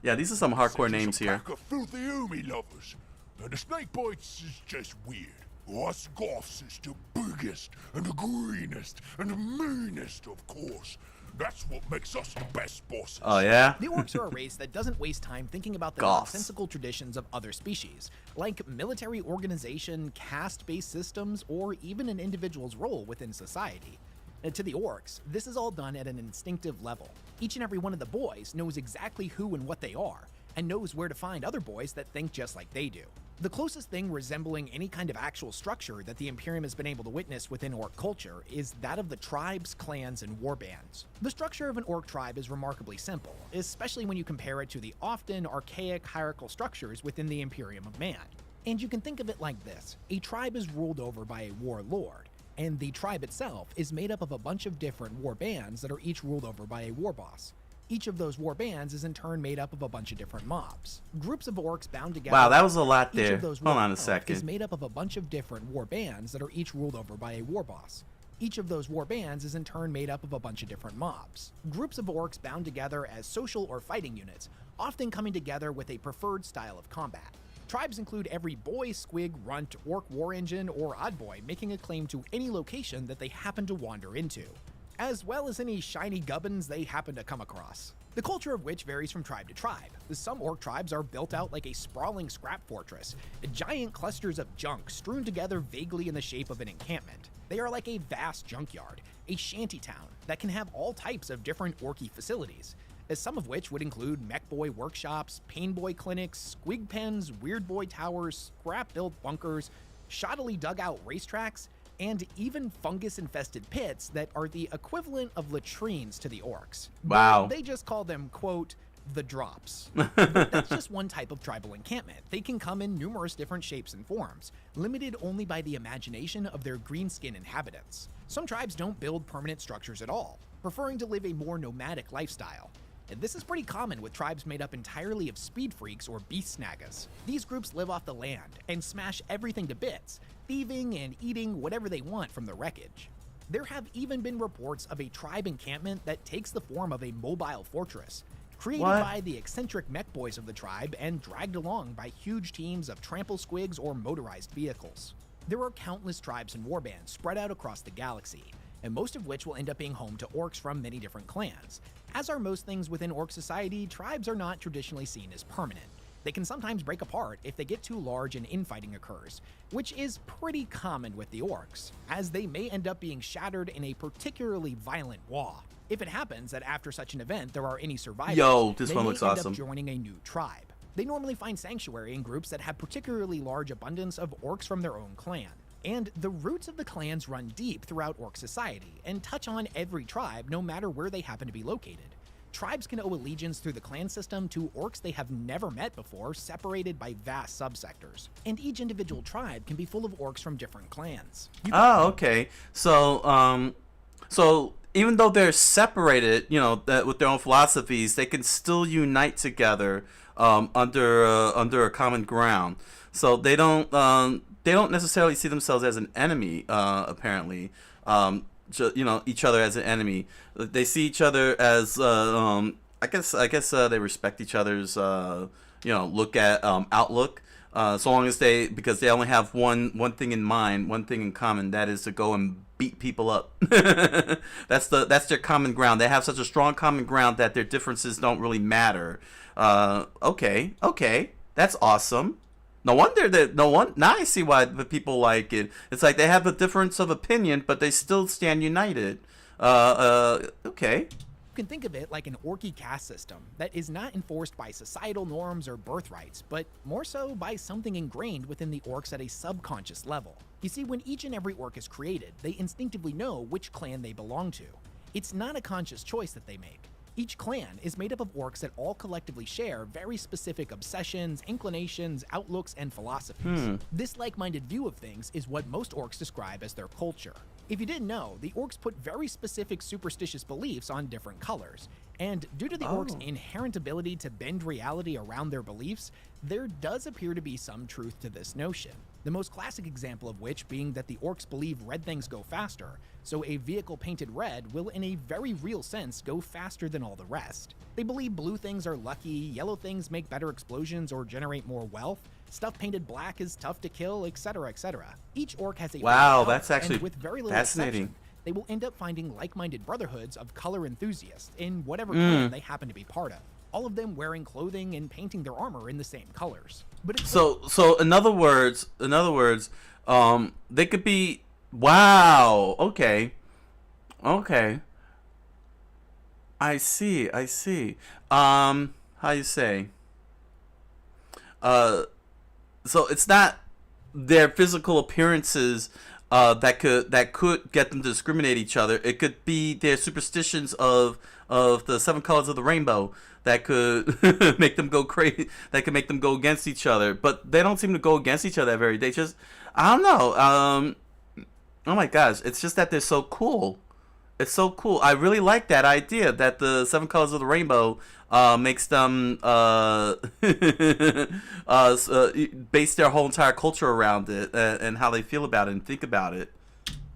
Yeah, these are some hardcore names here. Pack of filthy Umi lovers. And the Snake Bites is just weird. Us Goths is the biggest and the greenest and the meanest, of course. That's what makes us the best bosses. Oh, yeah? The orcs are a race that doesn't waste time thinking about the Goths. nonsensical traditions of other species, like military organization, caste-based systems, or even an individual's role within society. And to the orcs, this is all done at an instinctive level. Each and every one of the boys knows exactly who and what they are, and knows where to find other boys that think just like they do. The closest thing resembling any kind of actual structure that the Imperium has been able to witness within orc culture is that of the tribes, clans, and warbands. The structure of an orc tribe is remarkably simple, especially when you compare it to the often archaic hierarchical structures within the Imperium of Man. And you can think of it like this: a tribe is ruled over by a warlord, and the tribe itself is made up of a bunch of different war bands that are each ruled over by a war boss. Each of those war bands is in turn made up of a bunch of different mobs. Groups of orcs bound together. Wow, that was a lot Each there. of those Hold war on a bands second. is made up of a bunch of different war bands that are each ruled over by a war boss. Each of those war bands is in turn made up of a bunch of different mobs. Groups of orcs bound together as social or fighting units, often coming together with a preferred style of combat. Tribes include every boy, squig, runt, orc war engine, or odd boy making a claim to any location that they happen to wander into, as well as any shiny gubbins they happen to come across. The culture of which varies from tribe to tribe. Some orc tribes are built out like a sprawling scrap fortress, giant clusters of junk strewn together vaguely in the shape of an encampment. They are like a vast junkyard, a shantytown that can have all types of different orky facilities, as some of which would include mech boy workshops, pain boy clinics, squig pens, weird boy towers, scrap-built bunkers, shoddily dug-out racetracks, and even fungus-infested pits that are the equivalent of latrines to the orcs. Wow. But they just call them, quote, the drops. But that's just one type of tribal encampment. They can come in numerous different shapes and forms, limited only by the imagination of their green-skin inhabitants. Some tribes don't build permanent structures at all, preferring to live a more nomadic lifestyle. And this is pretty common with tribes made up entirely of speed freaks or beast snaggers. These groups live off the land and smash everything to bits, thieving and eating whatever they want from the wreckage. There have even been reports of a tribe encampment that takes the form of a mobile fortress, created by the eccentric mech boys of the tribe and dragged along by huge teams of trample squigs or motorized vehicles. There are countless tribes and warbands spread out across the galaxy, and most of which will end up being home to orcs from many different clans. As are most things within orc society, tribes are not traditionally seen as permanent. They can sometimes break apart if they get too large and infighting occurs, which is pretty common with the orcs, as they may end up being shattered in a particularly violent war. If it happens that after such an event there are any survivors, this they one may looks end awesome. up joining a new tribe. They normally find sanctuary in groups that have particularly large abundance of orcs from their own clan. And the roots of the clans run deep throughout orc society and touch on every tribe no matter where they happen to be located. Tribes can owe allegiance through the clan system to orcs they have never met before, separated by vast subsectors. And each individual tribe can be full of orcs from different clans. Okay. So, so even though they're separated, you know, with their own philosophies, they can still unite together under a common ground. So they don't necessarily see themselves as an enemy. Apparently, you know, each other as an enemy. They see each other as I guess they respect each other's you know, look at outlook. So long as because they only have one thing in mind, one thing in common, that is to go and beat people up. That's their common ground. They have such a strong common ground that their differences don't really matter. Okay, that's awesome. No wonder now I see why the people like it. It's like they have a difference of opinion, but they still stand united. Okay. You can think of it like an orky caste system that is not enforced by societal norms or birthrights, but more so by something ingrained within the orcs at a subconscious level. You see, when each and every orc is created, they instinctively know which clan they belong to. It's not a conscious choice that they make. Each clan is made up of orcs that all collectively share very specific obsessions, inclinations, outlooks, and philosophies. This like-minded view of things is what most orcs describe as their culture. If you didn't know, the orcs put very specific superstitious beliefs on different colors, and due to the orcs' inherent ability to bend reality around their beliefs, there does appear to be some truth to this notion. The most classic example of which being that the orcs believe red things go faster, so a vehicle painted red will in a very real sense go faster than all the rest. They believe blue things are lucky, yellow things make better explosions or generate more wealth, stuff painted black is tough to kill, etc, etc. Each orc has a wow, color, that's actually and with very little fascinating. exception, they will end up finding like-minded brotherhoods of color enthusiasts in whatever clan they happen to be part of. All of them wearing clothing and painting their armor in the same colors. But it's so in other words, they could be, wow, okay. I see. How you say? So it's not their physical appearances that could get them to discriminate each other. It could be their superstitions of the 7 colors of the rainbow that could make them go crazy. That could make them go against each other. But they don't seem to go against each other very. They just, I don't know. Oh my gosh, it's just that they're so cool. It's so cool. I really like that idea that the 7 colors of the rainbow makes them base their whole entire culture around it and how they feel about it and think about it.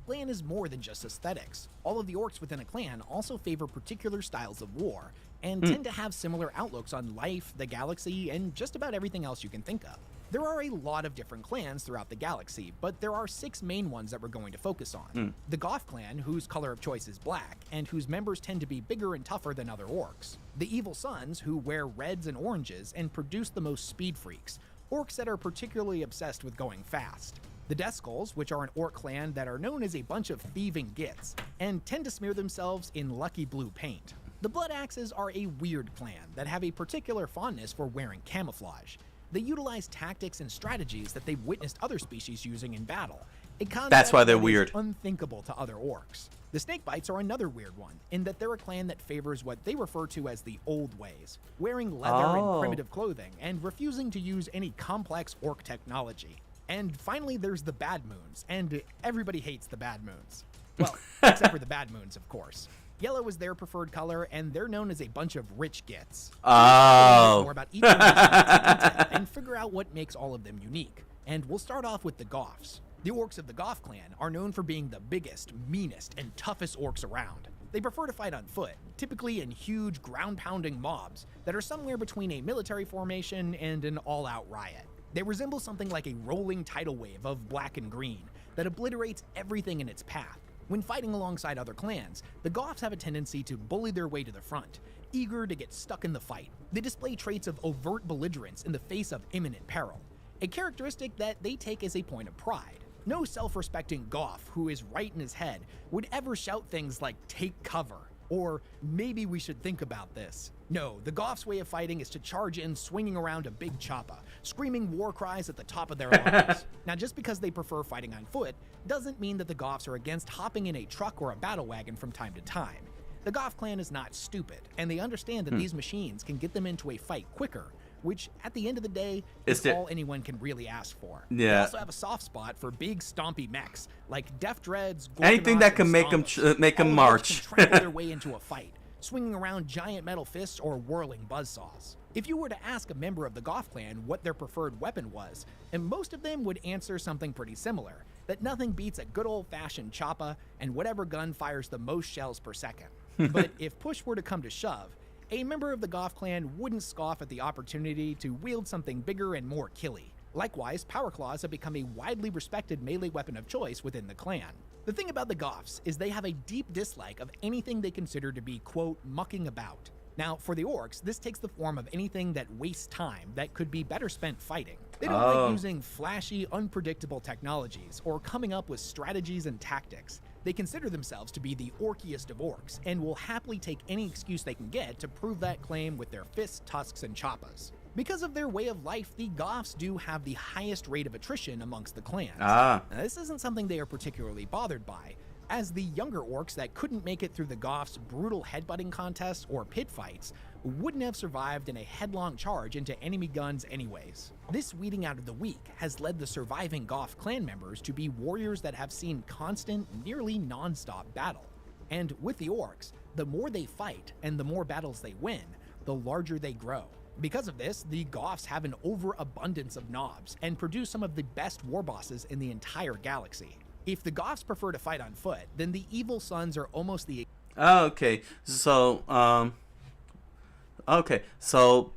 Clan is more than just aesthetics. All of the orcs within a clan also favor particular styles of war, and tend to have similar outlooks on life, the galaxy, and just about everything else you can think of. There are a lot of different clans throughout the galaxy, but there are 6 main ones that we're going to focus on. The Goth clan, whose color of choice is black, and whose members tend to be bigger and tougher than other orcs. The Evil Sons, who wear reds and oranges and produce the most speed freaks, orcs that are particularly obsessed with going fast. The Death Skulls, which are an orc clan that are known as a bunch of thieving gits, and tend to smear themselves in lucky blue paint. The Blood Axes are a weird clan that have a particular fondness for wearing camouflage. They utilize tactics and strategies that they've witnessed other species using in battle. A concept That's why they're that is weird. Unthinkable to other orcs. The Snakebites are another weird one, in that they're a clan that favors what they refer to as the old ways, wearing leather and primitive clothing, and refusing to use any complex orc technology. And finally, there's the Bad Moons, and everybody hates the Bad Moons. Well, except for the Bad Moons, of course. Yellow is their preferred color, and they're known as a bunch of rich gits. More about each one and figure out what makes all of them unique. And we'll start off with the Goths. The orcs of the Goth clan are known for being the biggest, meanest, and toughest orcs around. They prefer to fight on foot, typically in huge, ground-pounding mobs that are somewhere between a military formation and an all-out riot. They resemble something like a rolling tidal wave of black and green that obliterates everything in its path. When fighting alongside other clans, the Goths have a tendency to bully their way to the front, eager to get stuck in the fight. They display traits of overt belligerence in the face of imminent peril, a characteristic that they take as a point of pride. No self-respecting Goth who is right in his head would ever shout things like "take cover" or "maybe we should think about this." No, the Goths' way of fighting is to charge in swinging around a big choppa, screaming war cries at the top of their lungs. Now, just because they prefer fighting on foot doesn't mean that the Goths are against hopping in a truck or a battle wagon from time to time. The Goth clan is not stupid, and they understand that these machines can get them into a fight quicker, which, at the end of the day, is all anyone can really ask for. Yeah. They also have a soft spot for big, stompy mechs, like Def Dreads, anything that can make them march. Can travel their way into a fight, swinging around giant metal fists or whirling buzzsaws. If you were to ask a member of the Goth clan what their preferred weapon was, and most of them would answer something pretty similar, that nothing beats a good old-fashioned choppa and whatever gun fires the most shells per second. But if push were to come to shove, a member of the Goth clan wouldn't scoff at the opportunity to wield something bigger and more killy. Likewise, power claws have become a widely respected melee weapon of choice within the clan. The thing about the Goths is they have a deep dislike of anything they consider to be, quote, mucking about. Now, for the orcs, this takes the form of anything that wastes time that could be better spent fighting. They don't like using flashy, unpredictable technologies or coming up with strategies and tactics. They consider themselves to be the orkiest of orcs and will happily take any excuse they can get to prove that claim with their fists, tusks, and choppas. Because of their way of life, the Goths do have the highest rate of attrition amongst the clans. Now, this isn't something they are particularly bothered by, as the younger orcs that couldn't make it through the Goths' brutal headbutting contests or pit fights wouldn't have survived in a headlong charge into enemy guns anyways. This weeding out of the weak has led the surviving Goth clan members to be warriors that have seen constant, nearly non-stop battle. And with the orcs, the more they fight and the more battles they win, the larger they grow. Because of this, the Goths have an overabundance of knobs and produce some of the best war bosses in the entire galaxy. If the Goths prefer to fight on foot, then the Evil Sons are almost the... Okay, so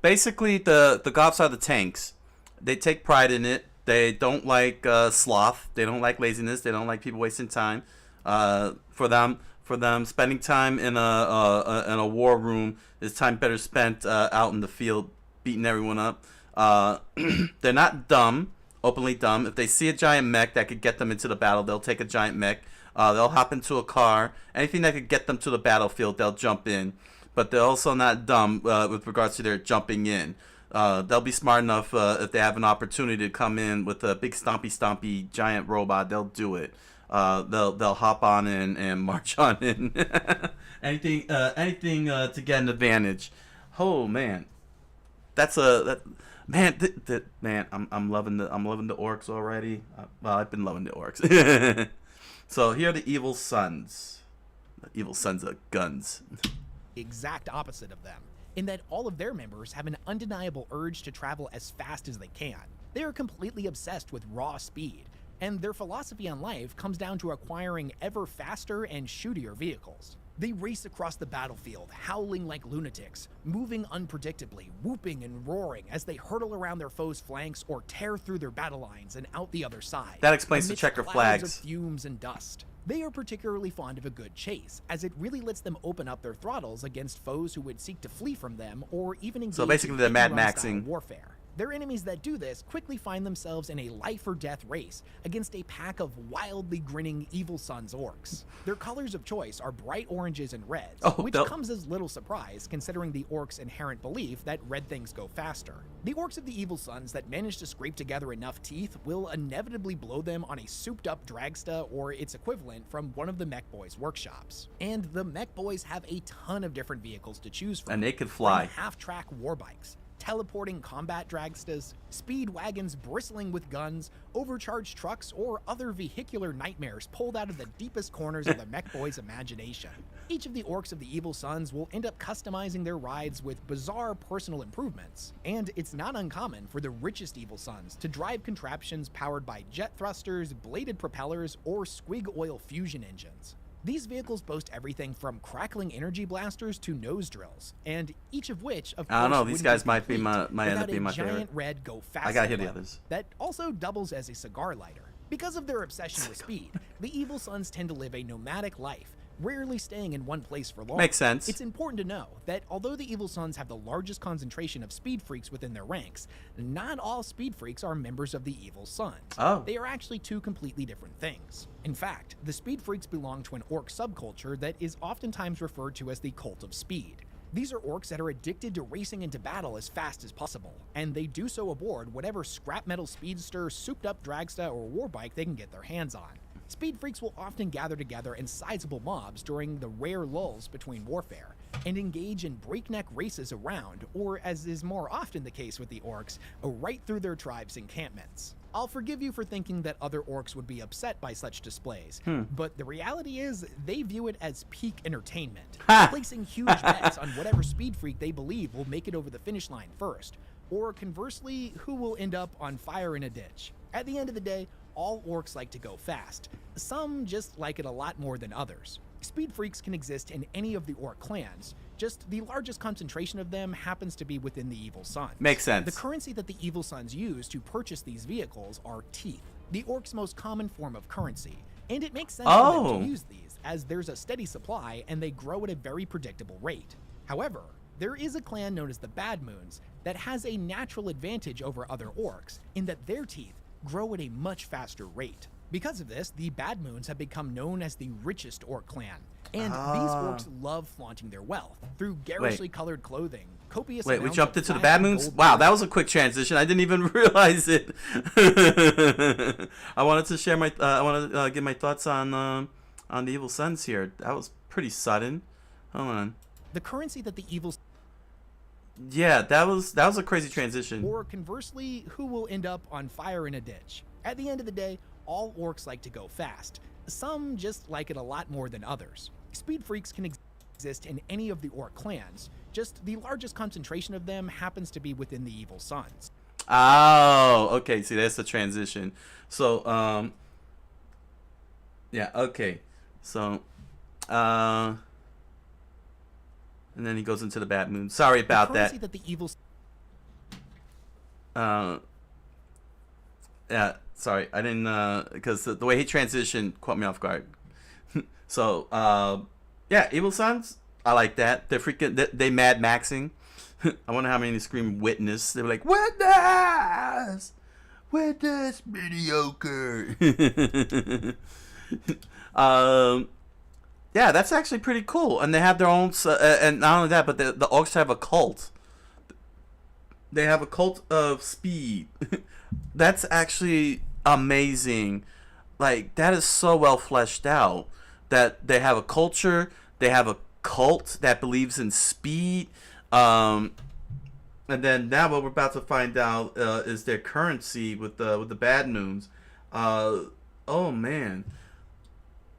basically the Goths are the tanks. They take pride in it. They don't like sloth. They don't like laziness. They don't like people wasting time. For them, spending time in a war room is time better spent out in the field beating everyone up. They're not dumb. Openly dumb. If they see a giant mech that could get them into the battle, they'll take a giant mech. They'll hop into a car. Anything that could get them to the battlefield, they'll jump in. But they're also not dumb with regards to their jumping in. They'll be smart enough if they have an opportunity to come in with a big stompy giant robot. They'll do it. They'll hop on in and march on in. anything to get an advantage. Oh man, Man, I'm loving the orcs already. Well, I've been loving the orcs. So here are the evil sons. The evil sons of guns. Exact opposite of them, in that all of their members have an undeniable urge to travel as fast as they can. They are completely obsessed with raw speed, and their philosophy on life comes down to acquiring ever faster and shootier vehicles. They race across the battlefield, howling like lunatics, moving unpredictably, whooping and roaring as they hurtle around their foes' flanks or tear through their battle lines and out the other side. That explains the amidst checker clouds flags. of fumes and dust. They are particularly fond of a good chase, as it really lets them open up their throttles against foes who would seek to flee from them or even engage So basically they're Mad Maxing warfare. Their enemies that do this quickly find themselves in a life-or-death race against a pack of wildly grinning Evil Sons orcs. Their colors of choice are bright oranges and reds, which comes as little surprise considering the orcs' inherent belief that red things go faster. The orcs of the Evil Sons that manage to scrape together enough teeth will inevitably blow them on a souped-up dragsta or its equivalent from one of the Mech Boys' workshops. And the Mech Boys have a ton of different vehicles to choose from. And they can fly. Half-track warbikes, teleporting combat dragstas, speed wagons bristling with guns, overcharged trucks, or other vehicular nightmares pulled out of the deepest corners of the Mech Boys' imagination. Each of the orcs of the Evil Sons will end up customizing their rides with bizarre personal improvements, and it's not uncommon for the richest Evil Sons to drive contraptions powered by jet thrusters, bladed propellers, or squig oil fusion engines. These vehicles boast everything from crackling energy blasters to nose drills, and each of which, of course, I don't know. These guys might end up being my giant favorite. red go fast. I gotta hear the others. That also doubles as a cigar lighter. Because of their obsession with speed, the Evil Sons tend to live a nomadic life, rarely staying in one place for long. Makes sense. It's important to know that although the Evil Sons have the largest concentration of speed freaks within their ranks, not all speed freaks are members of the Evil Sons. Oh. They are actually two completely different things. In fact, the speed freaks belong to an orc subculture that is oftentimes referred to as the Cult of Speed. These are orcs that are addicted to racing into battle as fast as possible, and they do so aboard whatever scrap metal speedster, souped-up dragster, or warbike they can get their hands on. Speed freaks will often gather together in sizable mobs during the rare lulls between warfare, and engage in breakneck races around, or as is more often the case with the orcs, right through their tribe's encampments. I'll forgive you for thinking that other orcs would be upset by such displays, but the reality is they view it as peak entertainment, placing huge bets on whatever speed freak they believe will make it over the finish line first, or conversely, who will end up on fire in a ditch. At the end of the day, all orcs like to go fast. Some just like it a lot more than others. Speed freaks can exist in any of the orc clans, just the largest concentration of them happens to be within the Evil Sons. Makes sense. The currency that the Evil Sons use to purchase these vehicles are teeth, the orcs' most common form of currency. And it makes sense for them to use these, as there's a steady supply and they grow at a very predictable rate. However, there is a clan known as the Bad Moons that has a natural advantage over other orcs in that their teeth grow at a much faster rate. Because of this, the Bad Moons have become known as the richest orc clan, and these orcs love flaunting their wealth through garishly colored clothing, copious Wait, we amounts jumped of into the flashy Bad Moons? gold Wow, gear. that was a quick transition. I didn't even realize it. I wanted to share I want to give my thoughts on the Evil Sons here. That was pretty sudden. Hold on. The currency that the Evil Yeah, that was a crazy transition. or conversely, who will end up on fire in a ditch. At the end of the day, all orcs like to go fast. Some just like it a lot more than others. Speed freaks can exist in any of the orc clans, just the largest concentration of them happens to be within the Evil Sons. Oh, okay. See, that's the transition. So, yeah, okay. So, and then he goes into the Bad Moon. Sorry about the currency that. that the Evil Yeah, sorry. I didn't, because the way he transitioned caught me off guard. So, yeah, Evil Sons, I like that. They're freaking, they Mad Maxing. I wonder how many scream witness. They were like, witness! Witness mediocre. Yeah, that's actually pretty cool. And they have their own, and not only that, but the orcs have a cult. They have a cult of speed. That's actually amazing. Like, that is so well fleshed out. That they have a culture, they have a cult that believes in speed. And then now what we're about to find out is their currency with the Bad Moons. Oh man.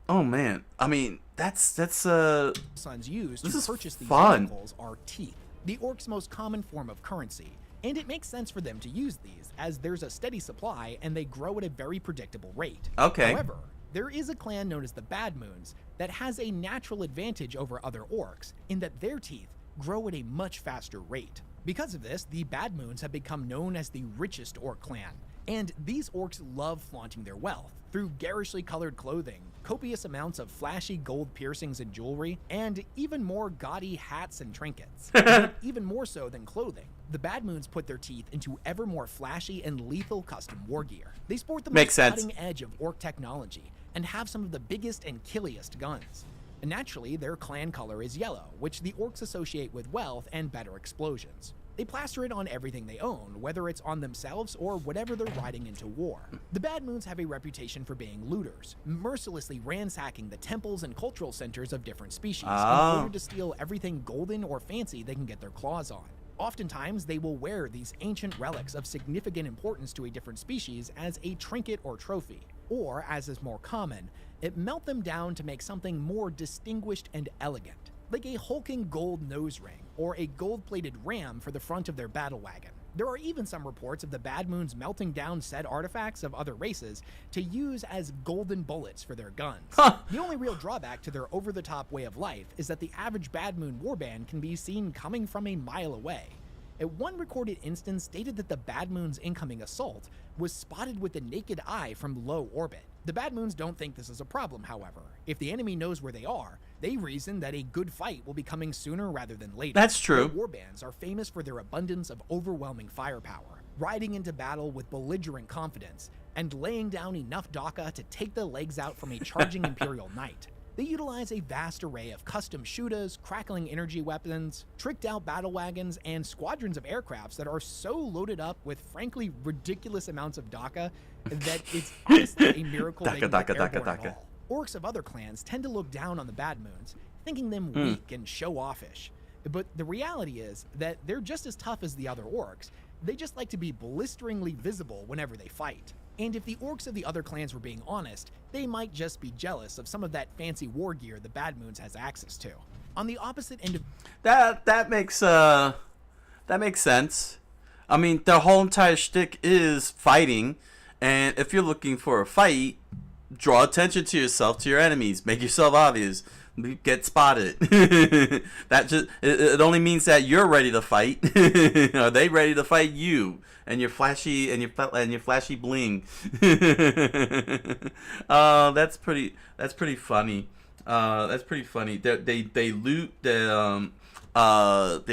I mean, that's Sons use This to is purchase these fun. vehicles are teeth, the orcs' most common form of currency. And it makes sense for them to use these, as there's a steady supply and they grow at a very predictable rate. Okay. However, there is a clan known as the Bad Moons that has a natural advantage over other orcs in that their teeth grow at a much faster rate. Because of this, the Bad Moons have become known as the richest orc clan, and these orcs love flaunting their wealth through garishly colored clothing, copious amounts of flashy gold piercings and jewelry, and even more gaudy hats and trinkets. But even more so than clothing, the Bad Moons put their teeth into ever more flashy and lethal custom war gear. They sport the Makes most sense. cutting edge of orc technology and have some of the biggest and killiest guns. And naturally, their clan color is yellow, which the orcs associate with wealth and better explosions. They plaster it on everything they own, whether it's on themselves or whatever they're riding into war. The Bad Moons have a reputation for being looters, mercilessly ransacking the temples and cultural centers of different species in order to steal everything golden or fancy they can get their claws on. Oftentimes, they will wear these ancient relics of significant importance to a different species as a trinket or trophy, or, as is more common, melt them down to make something more distinguished and elegant, like a hulking gold nose ring or a gold-plated ram for the front of their battle wagon. There are even some reports of the Bad Moons melting down said artifacts of other races to use as golden bullets for their guns. The only real drawback to their over-the-top way of life is that the average Bad Moon warband can be seen coming from a mile away. One recorded instance stated that the Bad Moon's incoming assault was spotted with the naked eye from low orbit. The Bad Moons don't think this is a problem, however. If the enemy knows where they are, they reason that a good fight will be coming sooner rather than later. That's true. The warbands are famous for their abundance of overwhelming firepower, riding into battle with belligerent confidence, and laying down enough Daka to take the legs out from a charging Imperial Knight. They utilize a vast array of custom shooters, crackling energy weapons, tricked-out battle wagons, and squadrons of aircrafts that are so loaded up with frankly ridiculous amounts of Daka that it's honestly a miracle they can get airborne at all. Orcs of other clans tend to look down on the Bad Moons, thinking them weak and show-offish. But the reality is that they're just as tough as the other orcs. They just like to be blisteringly visible whenever they fight. And if the orcs of the other clans were being honest, they might just be jealous of some of that fancy war gear the Bad Moons has access to. On the opposite end of that makes sense. I mean, their whole entire shtick is fighting, and if you're looking for a fight, draw attention to yourself, to your enemies, make yourself obvious, get spotted. It only means that you're ready to fight. Are they ready to fight you? And your flashy bling. That's pretty funny. That's pretty funny. They loot. They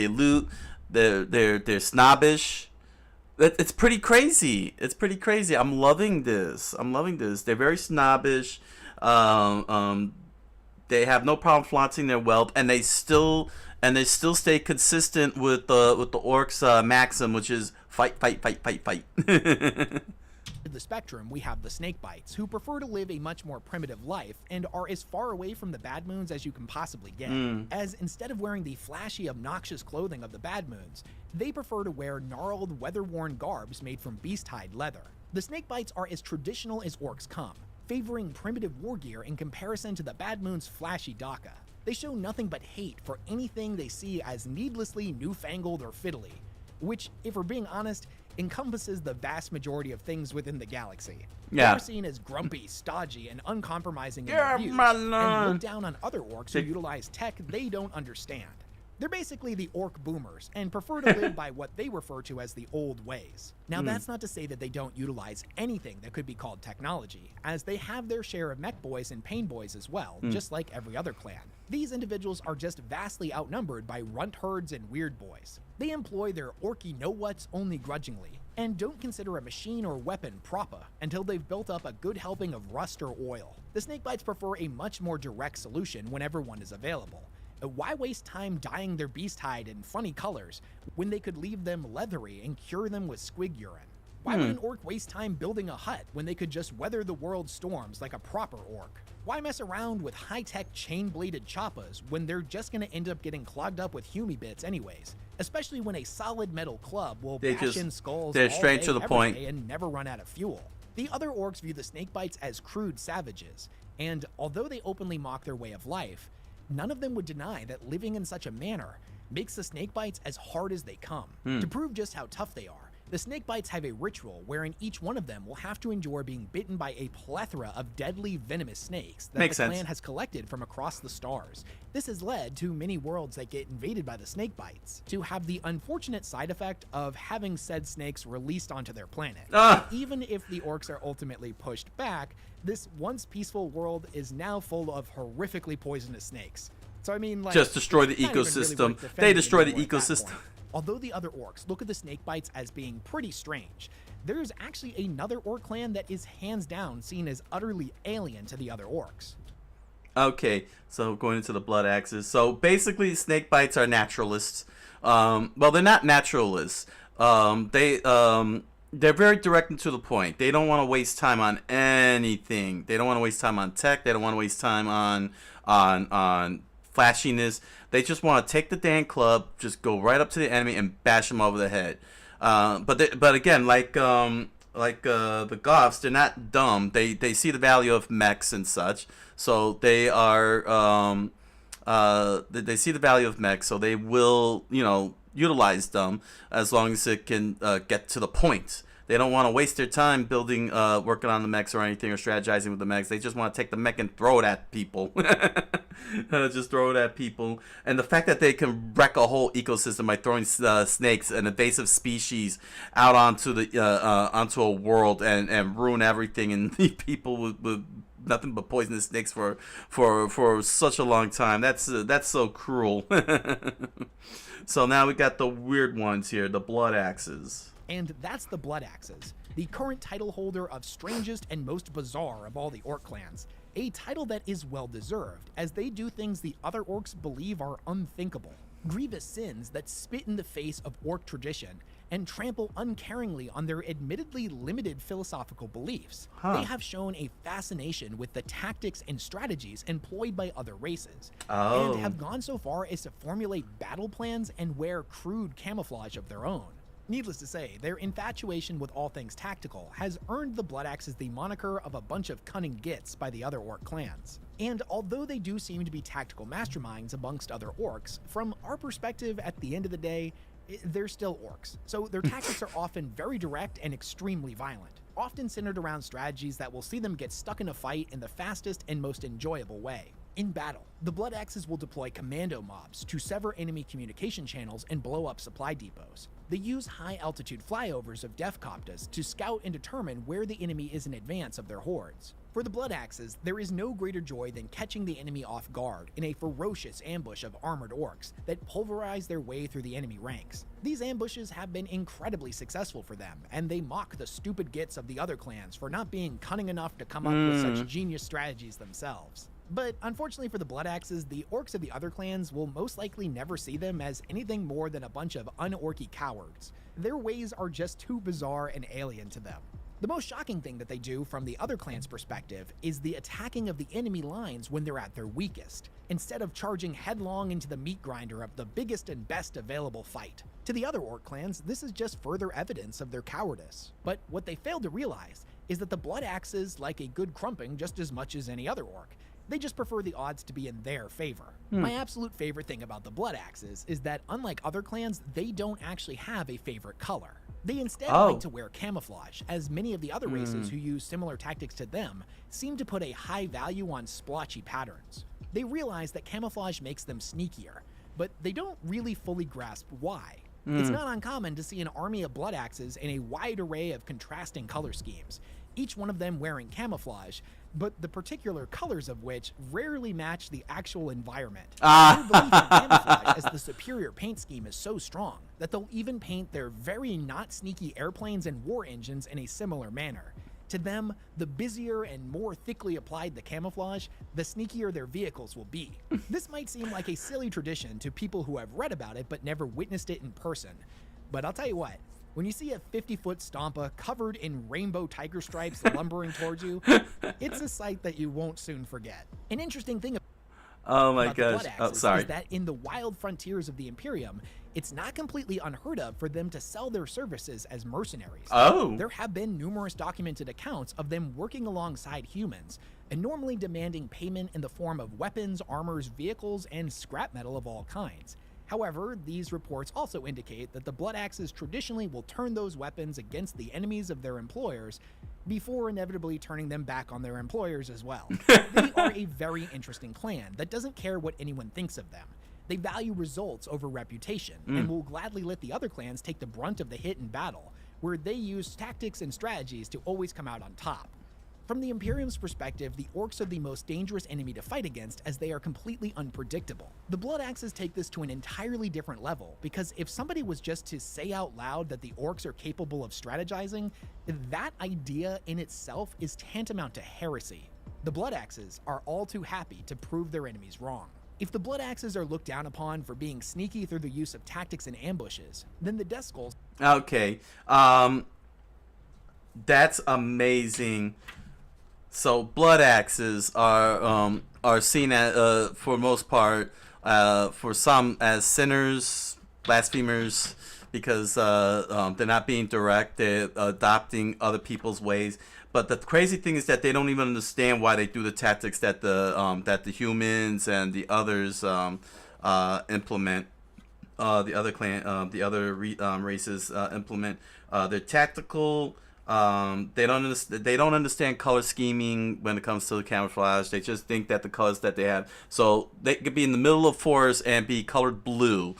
loot. They're snobbish. It's pretty crazy. It's pretty crazy. I'm loving this. They're very snobbish. They have no problem flaunting their wealth, and they still stay consistent with the orcs' maxim, which is fight. the spectrum, we have the snakebites, who prefer to live a much more primitive life and are as far away from the Bad Moons as you can possibly get, as instead of wearing the flashy, obnoxious clothing of the Bad Moons, they prefer to wear gnarled, weather-worn garbs made from beast-hide leather. The snakebites are as traditional as orcs come, favoring primitive war gear in comparison to the Bad Moon's flashy Daka. They show nothing but hate for anything they see as needlessly newfangled or fiddly, which, if we're being honest, encompasses the vast majority of things within the galaxy. Yeah. They're seen as grumpy, stodgy, and uncompromising in their views, and look down on other orcs who utilize tech they don't understand. They're basically the orc boomers, and prefer to live by what they refer to as the old ways. Now that's not to say that they don't utilize anything that could be called technology, as they have their share of mech boys and pain boys as well, just like every other clan. These individuals are just vastly outnumbered by runt herds and weird boys. They employ their orky know-whats only grudgingly, and don't consider a machine or weapon proper until they've built up a good helping of rust or oil. The snakebites prefer a much more direct solution whenever one is available. Why waste time dyeing their beast hide in funny colors when they could leave them leathery and cure them with squig urine? Why would an orc waste time building a hut when they could just weather the world's storms like a proper orc? Why mess around with high-tech chain-bladed choppers when they're just gonna end up getting clogged up with Humy bits anyways? Especially when a solid metal club will bash in skulls all straight day, to the every point day and never run out of fuel. The other orcs view the snakebites as crude savages, and although they openly mock their way of life, none of them would deny that living in such a manner makes the snakebites as hard as they come. To prove just how tough they are, the snakebites have a ritual wherein each one of them will have to endure being bitten by a plethora of deadly venomous snakes that the clan has collected from across the stars. This has led to many worlds that get invaded by the snakebites to have the unfortunate side effect of having said snakes released onto their planet. Even if the orcs are ultimately pushed back, this once peaceful world is now full of horrifically poisonous snakes. So I mean, like, just destroy the ecosystem. They destroy the ecosystem. Although the other orcs look at the snakebites as being pretty strange, there's actually another orc clan that is hands down seen as utterly alien to the other orcs. Okay, so going into the blood axes. So basically, snakebites are naturalists. Well, they're not naturalists. They're very direct and to the point. They don't want to waste time on anything. They don't want to waste time on tech. They don't want to waste time on flashiness. They just want to take the damn club, just go right up to the enemy and bash them over the head. But again, like the Goths, they're not dumb. They see the value of mechs and such, so they are they see the value of mechs, so they will utilize them as long as it can get to the point. They don't want to waste their time building, working on the mechs or anything, or strategizing with the mechs. They just want to take the mech and throw it at people. Just throw it at people. And the fact that they can wreck a whole ecosystem by throwing snakes, an invasive species, out onto the onto a world and ruin everything, and leave people with nothing but poisonous snakes for such a long time. That's so cruel. So now we got the weird ones here, the blood axes. And that's the Blood Axes, the current title holder of strangest and most bizarre of all the orc clans. A title that is well deserved, as they do things the other orcs believe are unthinkable. Grievous sins that spit in the face of orc tradition and trample uncaringly on their admittedly limited philosophical beliefs. They have shown a fascination with the tactics and strategies employed by other races, and have gone so far as to formulate battle plans and wear crude camouflage of their own. Needless to say, their infatuation with all things tactical has earned the Blood Axes the moniker of a bunch of cunning gits by the other orc clans. And although they do seem to be tactical masterminds amongst other orcs, from our perspective at the end of the day, they're still orcs, so their tactics are often very direct and extremely violent, often centered around strategies that will see them get stuck in a fight in the fastest and most enjoyable way. In battle, the Blood Axes will deploy commando mobs to sever enemy communication channels and blow up supply depots. They use high-altitude flyovers of death copters to scout and determine where the enemy is in advance of their hordes. For the Blood Axes, there is no greater joy than catching the enemy off guard in a ferocious ambush of armored orcs that pulverize their way through the enemy ranks. These ambushes have been incredibly successful for them, and they mock the stupid gits of the other clans for not being cunning enough to come up with such genius strategies themselves. But unfortunately for the Blood Axes, the orcs of the other clans will most likely never see them as anything more than a bunch of un-orky cowards. Their ways are just too bizarre and alien to them. The most shocking thing that they do from the other clan's perspective is the attacking of the enemy lines when they're at their weakest, instead of charging headlong into the meat grinder of the biggest and best available fight. To the other orc clans, this is just further evidence of their cowardice. But what they fail to realize is that the Blood Axes like a good crumping just as much as any other orc. They just prefer the odds to be in their favor. My absolute favorite thing about the Blood Axes is that unlike other clans, they don't actually have a favorite color. They instead like to wear camouflage, as many of the other races who use similar tactics to them seem to put a high value on splotchy patterns. They realize that camouflage makes them sneakier, but they don't really fully grasp why. It's not uncommon to see an army of Blood Axes in a wide array of contrasting color schemes, each one of them wearing camouflage, but the particular colors of which rarely match the actual environment. Their belief in camouflage as the superior paint scheme is so strong that they'll even paint their very not sneaky airplanes and war engines in a similar manner. To them, the busier and more thickly applied the camouflage, the sneakier their vehicles will be. This might seem like a silly tradition to people who have read about it but never witnessed it in person. But I'll tell you what, when you see a 50-foot Stompa covered in rainbow tiger stripes lumbering towards you, it's a sight that you won't soon forget. An interesting thing about the Blood Axes is that in the wild frontiers of the Imperium, it's not completely unheard of for them to sell their services as mercenaries. There have been numerous documented accounts of them working alongside humans, and normally demanding payment in the form of weapons, armors, vehicles, and scrap metal of all kinds. However, these reports also indicate that the Blood Axes traditionally will turn those weapons against the enemies of their employers before inevitably turning them back on their employers as well. They are a very interesting clan that doesn't care what anyone thinks of them. They value results over reputation, and will gladly let the other clans take the brunt of the hit in battle, where they use tactics and strategies to always come out on top. From the Imperium's perspective, the orcs are the most dangerous enemy to fight against as they are completely unpredictable. The Blood Axes take this to an entirely different level, because if somebody was just to say out loud that the orcs are capable of strategizing, that idea in itself is tantamount to heresy. The Blood Axes are all too happy to prove their enemies wrong. If the Blood Axes are looked down upon for being sneaky through the use of tactics and ambushes, then the Death Skulls... Okay, that's amazing. So Blood Axes are seen as, for most part, for some as sinners, blasphemers, because they're not being direct, they're adopting other people's ways. But the crazy thing is that they don't even understand why they do the tactics that the humans and the others implement. The other races implement. They're tactical. They don't understand color scheming when it comes to the camouflage. They just think that the colors that they have. So they could be in the middle of forest and be colored blue,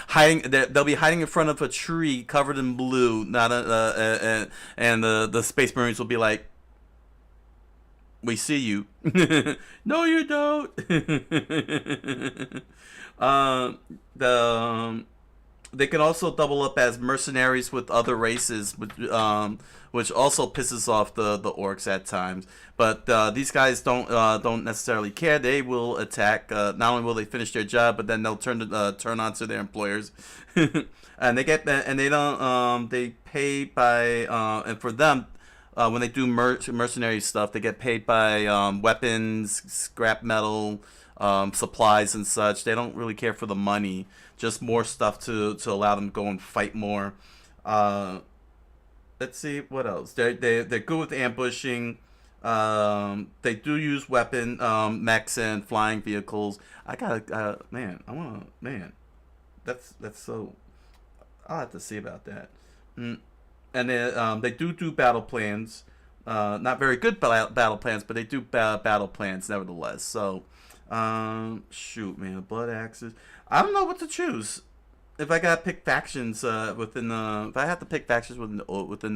hiding. They'll be hiding in front of a tree covered in blue. Not and the Space Marines will be like, "We see you." No, you don't. They can also double up as mercenaries with other races, which also pisses off the orcs at times. But these guys don't necessarily care. They will attack. Not only will they finish their job, but then they'll turn on to their employers, and they pay by and for them. When they do mercenary stuff, they get paid by weapons, scrap metal, supplies, and such. They don't really care for the money, just more stuff to allow them to go and fight more. Let's see what else. They're good with ambushing. They do use mechs and flying vehicles. That's so. I'll have to see about that. And they do battle plans. Not very good battle plans, but they do battle plans nevertheless. So, shoot, man, blood axes. I don't know what to choose. If I gotta pick factions if I have to pick factions within the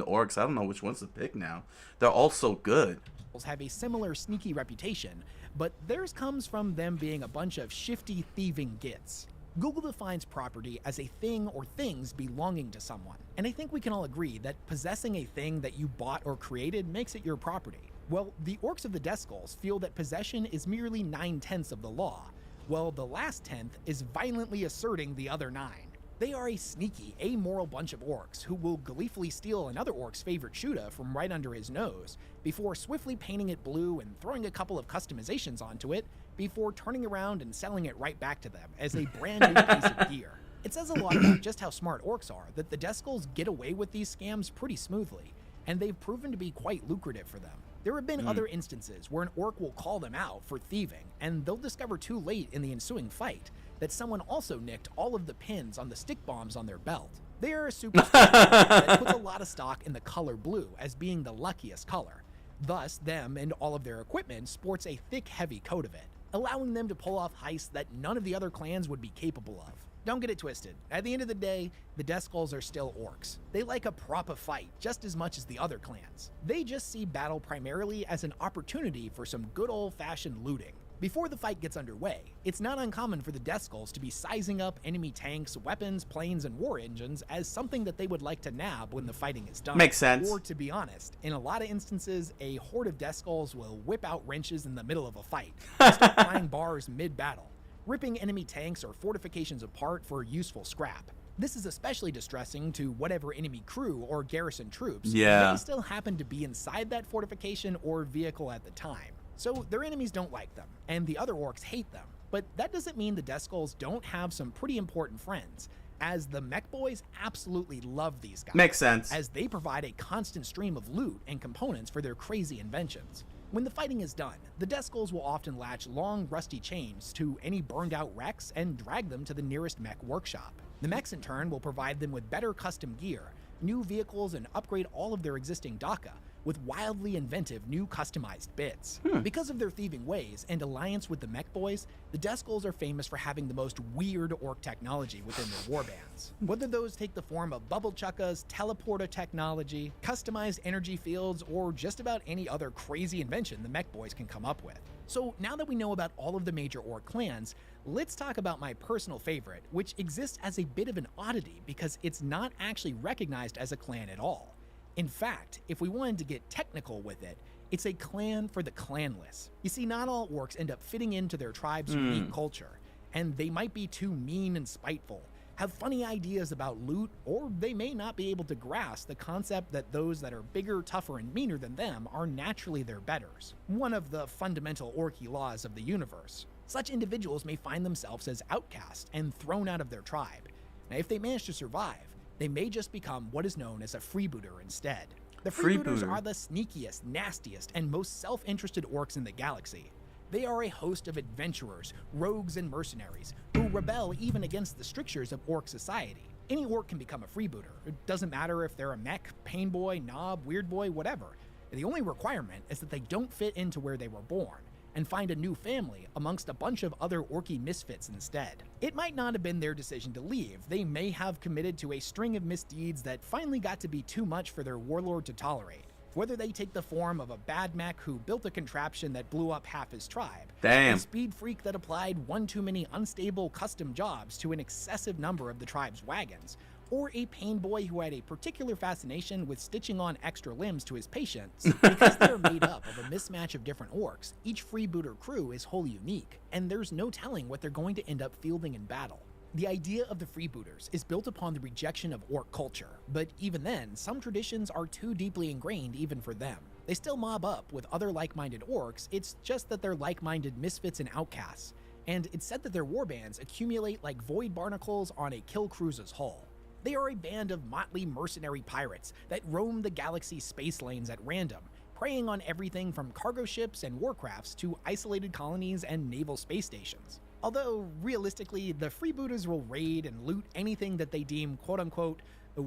orcs, I don't know which ones to pick now. They're all so good. Have a similar sneaky reputation, but theirs comes from them being a bunch of shifty thieving gits. Google defines property as a thing or things belonging to someone, and I think we can all agree that possessing a thing that you bought or created makes it your property. Well, the orcs of the Death Skulls feel that possession is merely 9/10 of the law, while the last 10th is violently asserting the other 9. They are a sneaky, amoral bunch of orcs who will gleefully steal another orc's favorite Shuda from right under his nose, before swiftly painting it blue and throwing a couple of customizations onto it, before turning around and selling it right back to them as a brand new piece of gear. It says a lot about just how smart orcs are that the Death Skulls get away with these scams pretty smoothly, and they've proven to be quite lucrative for them. There have been other instances where an orc will call them out for thieving, and they'll discover too late in the ensuing fight that someone also nicked all of the pins on the stick bombs on their belt. They are a super that puts a lot of stock in the color blue as being the luckiest color. Thus, them and all of their equipment sports a thick, heavy coat of it, allowing them to pull off heists that none of the other clans would be capable of. Don't get it twisted. At the end of the day, the Death Skulls are still orcs. They like a proper fight just as much as the other clans. They just see battle primarily as an opportunity for some good old-fashioned looting. Before the fight gets underway, it's not uncommon for the Death Skulls to be sizing up enemy tanks, weapons, planes, and war engines as something that they would like to nab when the fighting is done. Makes sense. Or, to be honest, in a lot of instances, a horde of Death Skulls will whip out wrenches in the middle of a fight, start flying bars mid-battle, ripping enemy tanks or fortifications apart for useful scrap. This is especially distressing to whatever enemy crew or garrison troops may still happen to be inside that fortification or vehicle at the time. So their enemies don't like them, and the other orcs hate them. But that doesn't mean the Death Skulls don't have some pretty important friends, as the Mech Boys absolutely love these guys. Makes sense. As they provide a constant stream of loot and components for their crazy inventions. When the fighting is done, the Death Skulls will often latch long, rusty chains to any burned-out wrecks and drag them to the nearest mech workshop. The mechs, in turn, will provide them with better custom gear, new vehicles, and upgrade all of their existing Daka with wildly inventive new customized bits. Because of their thieving ways and alliance with the Mech Boys, the Death Skulls are famous for having the most weird orc technology within their warbands. Whether those take the form of bubble chuckas, teleporter technology, customized energy fields, or just about any other crazy invention the Mech Boys can come up with. So now that we know about all of the major orc clans, let's talk about my personal favorite, which exists as a bit of an oddity because it's not actually recognized as a clan at all. In fact, if we wanted to get technical with it, it's a clan for the clanless. You see, not all orcs end up fitting into their tribe's unique culture, and they might be too mean and spiteful, have funny ideas about loot, or they may not be able to grasp the concept that those that are bigger, tougher, and meaner than them are naturally their betters. One of the fundamental orky laws of the universe. Such individuals may find themselves as outcast and thrown out of their tribe. Now, if they manage to survive, they may just become what is known as a freebooter instead. The freebooters are the sneakiest, nastiest, and most self-interested orcs in the galaxy. They are a host of adventurers, rogues, and mercenaries who rebel even against the strictures of orc society. Any orc can become a freebooter. It doesn't matter if they're a mech, pain boy, knob, weird boy, whatever. The only requirement is that they don't fit into where they were born, and find a new family amongst a bunch of other orky misfits instead. It might not have been their decision to leave. They may have committed to a string of misdeeds that finally got to be too much for their warlord to tolerate. Whether they take the form of a bad mech who built a contraption that blew up half his tribe, Damn. a speed freak that applied one too many unstable custom jobs to an excessive number of the tribe's wagons, or a pain boy who had a particular fascination with stitching on extra limbs to his patients. Because they're made up of a mismatch of different orcs, each freebooter crew is wholly unique, and there's no telling what they're going to end up fielding in battle. The idea of the freebooters is built upon the rejection of orc culture, but even then, some traditions are too deeply ingrained even for them. They still mob up with other like-minded orcs, it's just that they're like-minded misfits and outcasts, and it's said that their warbands accumulate like void barnacles on a kill cruiser's hull. They are a band of motley mercenary pirates that roam the galaxy's space lanes at random, preying on everything from cargo ships and warcrafts to isolated colonies and naval space stations. Although, realistically, the freebooters will raid and loot anything that they deem quote-unquote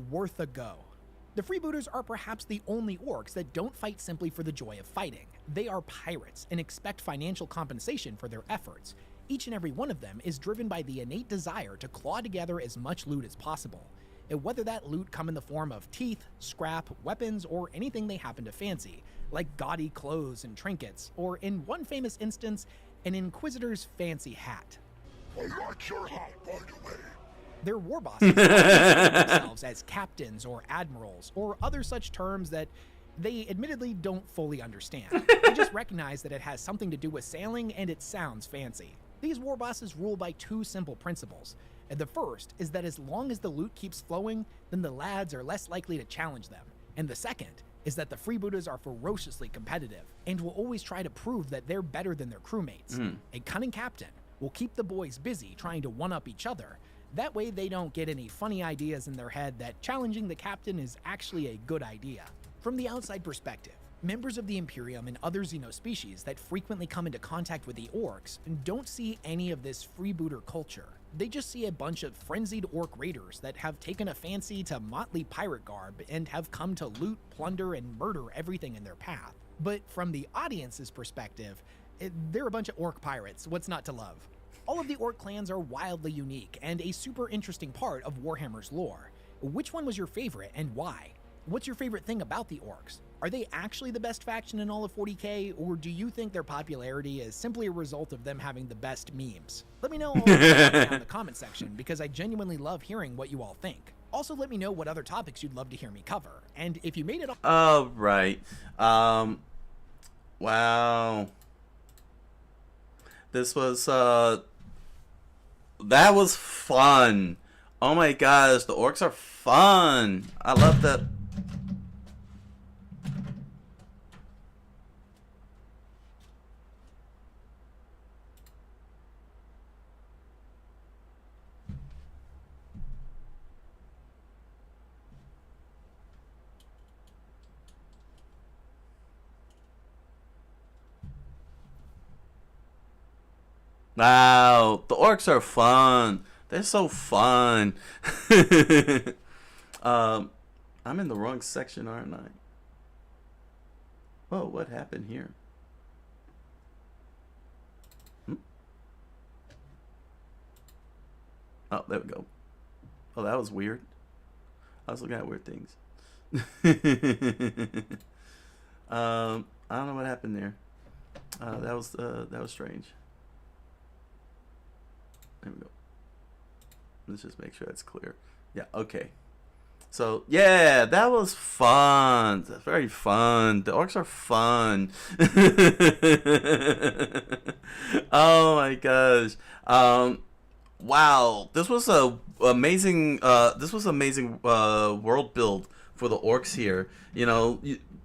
worth a go. The freebooters are perhaps the only orcs that don't fight simply for the joy of fighting. They are pirates and expect financial compensation for their efforts. Each and every one of them is driven by the innate desire to claw together as much loot as possible, and whether that loot come in the form of teeth, scrap, weapons, or anything they happen to fancy, like gaudy clothes and trinkets, or in one famous instance, an Inquisitor's fancy hat. I like your hat, by the way. Their war bosses refer to themselves as captains or admirals, or other such terms that they admittedly don't fully understand. They just recognize that it has something to do with sailing and it sounds fancy. These war bosses rule by two simple principles. And the first is that as long as the loot keeps flowing, then the lads are less likely to challenge them. And the second is that the freebooters are ferociously competitive and will always try to prove that they're better than their crewmates. A cunning captain will keep the boys busy trying to one-up each other. That way they don't get any funny ideas in their head that challenging the captain is actually a good idea. From the outside perspective, members of the Imperium and other xenospecies that frequently come into contact with the orcs don't see any of this freebooter culture. They just see a bunch of frenzied orc raiders that have taken a fancy to motley pirate garb and have come to loot, plunder, and murder everything in their path. But from the audience's perspective, they're a bunch of orc pirates, what's not to love? All of the orc clans are wildly unique and a super interesting part of Warhammer's lore. Which one was your favorite and why? What's your favorite thing about the orcs? Are they actually the best faction in all of 40k, or do you think their popularity is simply a result of them having the best memes? Let me know all about that in the comment section, because I genuinely love hearing what you all think. Also, let me know what other topics you'd love to hear me cover, and if you made it all right. Wow. This was, that was fun. Oh my gosh, the orcs are fun. I love that. Wow, the orcs are fun. They're so fun. I'm in the wrong section, aren't I? Whoa, what happened here? Oh, there we go. Oh, that was weird. I was looking at weird things. I don't know what happened there. That was strange. There we go. Let's just make sure that's clear. Yeah, okay. So, yeah, that was fun. That's very fun. The orcs are fun. Oh my gosh. Wow. This was amazing world build for the orcs here. You know,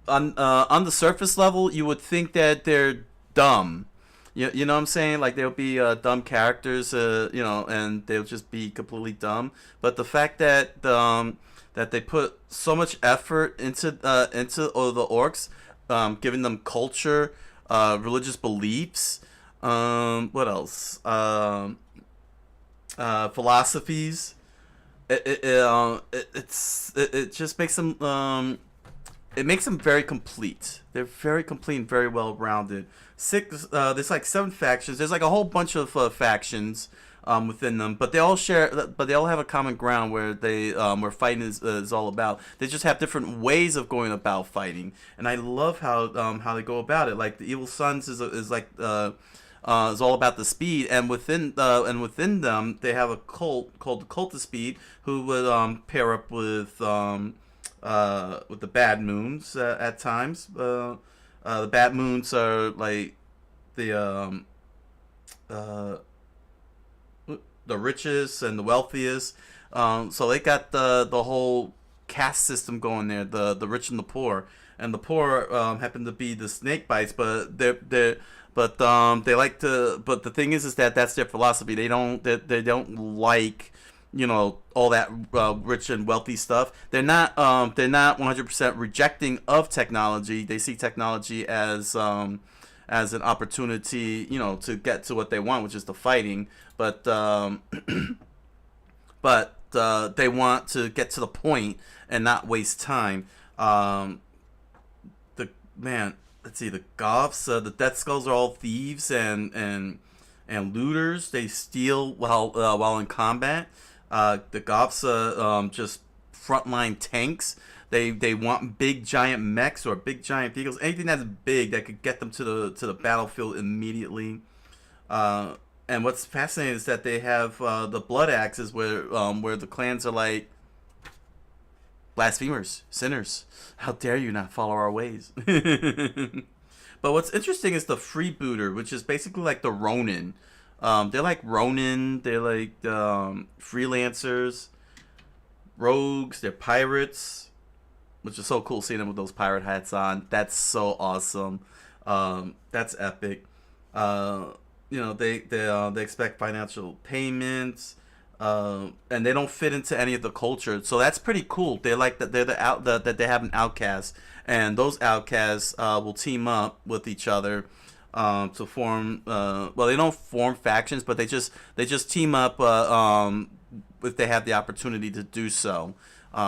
on the surface level, you would think that they're dumb. You know what I'm saying? Like, they'll be dumb characters, you know, and they'll just be completely dumb. But the fact that that they put so much effort into the orcs, giving them culture, religious beliefs, what else? Philosophies, it just makes them it makes them very complete. They're very complete and very well rounded. There's like 7 factions. There's like a whole bunch of factions within them, but they all have a common ground where they where fighting is all about. They just have different ways of going about fighting, and I love how they go about it. Like the Evil Sons is all about the speed, and within them they have a cult called the Cult of Speed, who would pair up with the Bad Moons at times. The Bad Moons are like the richest and the wealthiest. So they got the whole caste system going there, the rich and the poor. And the poor happen to be the snake bites, but they like to. But the thing is that that's their philosophy. They don't like, you know, all that rich and wealthy stuff. They're not 100% rejecting of technology. They see technology as an opportunity, you know, to get to what they want, which is the fighting. But they want to get to the point and not waste time. Let's see, the Goths, the Death Skulls are all thieves and looters. They steal while in combat. The Goths just frontline tanks. They want big giant mechs or big giant vehicles, anything that's big that could get them to the battlefield immediately. And what's fascinating is that they have the blood axes where the clans are like, blasphemers, sinners, how dare you not follow our ways. But what's interesting is the freebooter, which is basically like the Ronin. They're like Ronin, they're like freelancers, rogues, they're pirates, which is so cool seeing them with those pirate hats on. That's so awesome. That's epic. You know, they expect financial payments, and they don't fit into any of the culture. So that's pretty cool. They're like that they have an outcast, and those outcasts will team up with each other to form. Well, they don't form factions, but they just team up if they have the opportunity to do so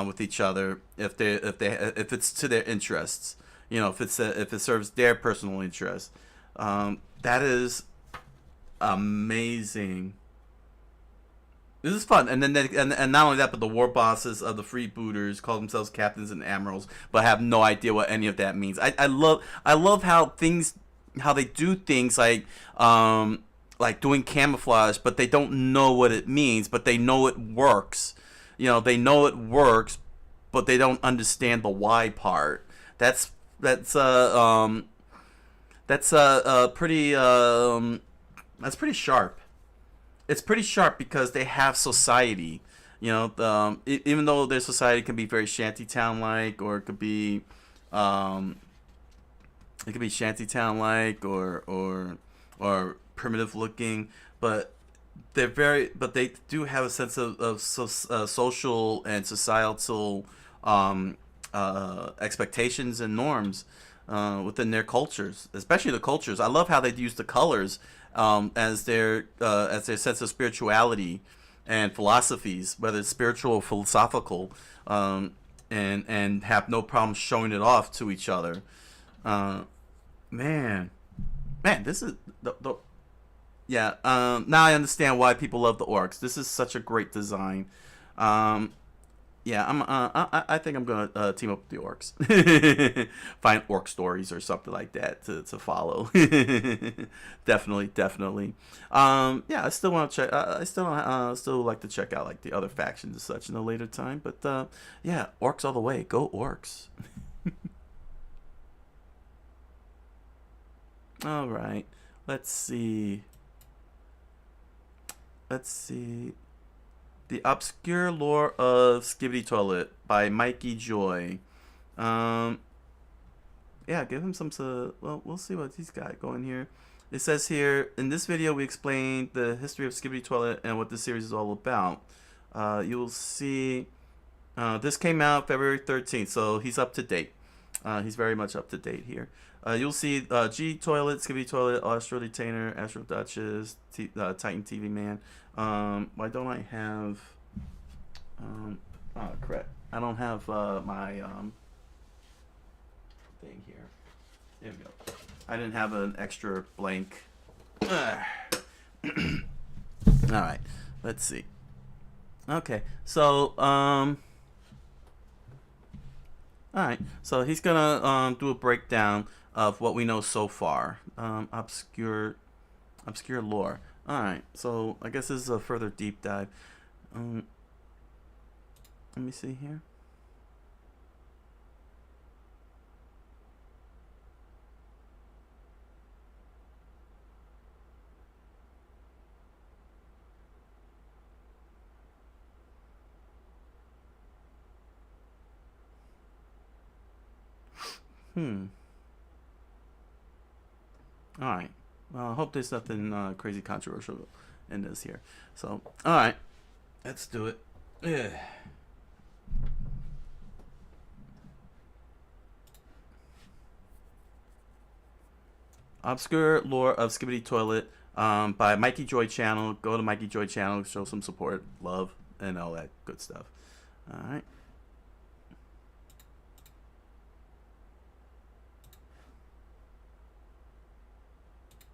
with each other if it's to their interests. You know, if it serves their personal interests. That is amazing. This is fun, and then and not only that, but the war bosses of the freebooters call themselves captains and admirals, but have no idea what any of that means. I love how they do things like doing camouflage, but they don't know what it means, but they know it works. You know, they know it works, but they don't understand the why part. That's pretty sharp. It's pretty sharp because they have society. You know, even though their society can be very shantytown-like, or it could be shantytown-like or primitive-looking, but they do have a sense of social and societal expectations and norms within their cultures, especially the cultures. I love how they use the colors as their sense of spirituality and philosophies, whether it's spiritual or philosophical, and have no problem showing it off to each other. Man, this is yeah. Now I understand why people love the orcs. This is such a great design. Yeah, I think I'm gonna team up with the orcs. Find orc stories or something like that to follow. Definitely. Yeah, I still want to check. I still like to check out like the other factions and such in a later time. But yeah, orcs all the way. Go orcs. All right. Let's see. The Obscure Lore of Skibidi Toilet by Mikey Joy. Yeah, give him some. Well, we'll see what he's got going here. It says here, in this video we explain the history of Skibidi Toilet and what this series is all about. You'll see this came out February 13th, so he's up to date. He's very much up to date here. You'll see G Toilet, Skibidi Toilet, Astro Detainer, Astro Duchess, Titan TV Man. Why don't I have Oh crap! I don't have my thing here. There we go. I didn't have an extra blank. All right. Let's see. Okay. So all right. So he's gonna do a breakdown of what we know so far. Obscure lore. All right. So I guess this is a further deep dive. Let me see here. All right. Well, I hope there's nothing crazy controversial in this here. So, all right. Let's do it. Yeah. Obscure Lore of Skibidi Toilet by Mikey Joy Channel. Go to Mikey Joy Channel, show some support, love, and all that good stuff. All right.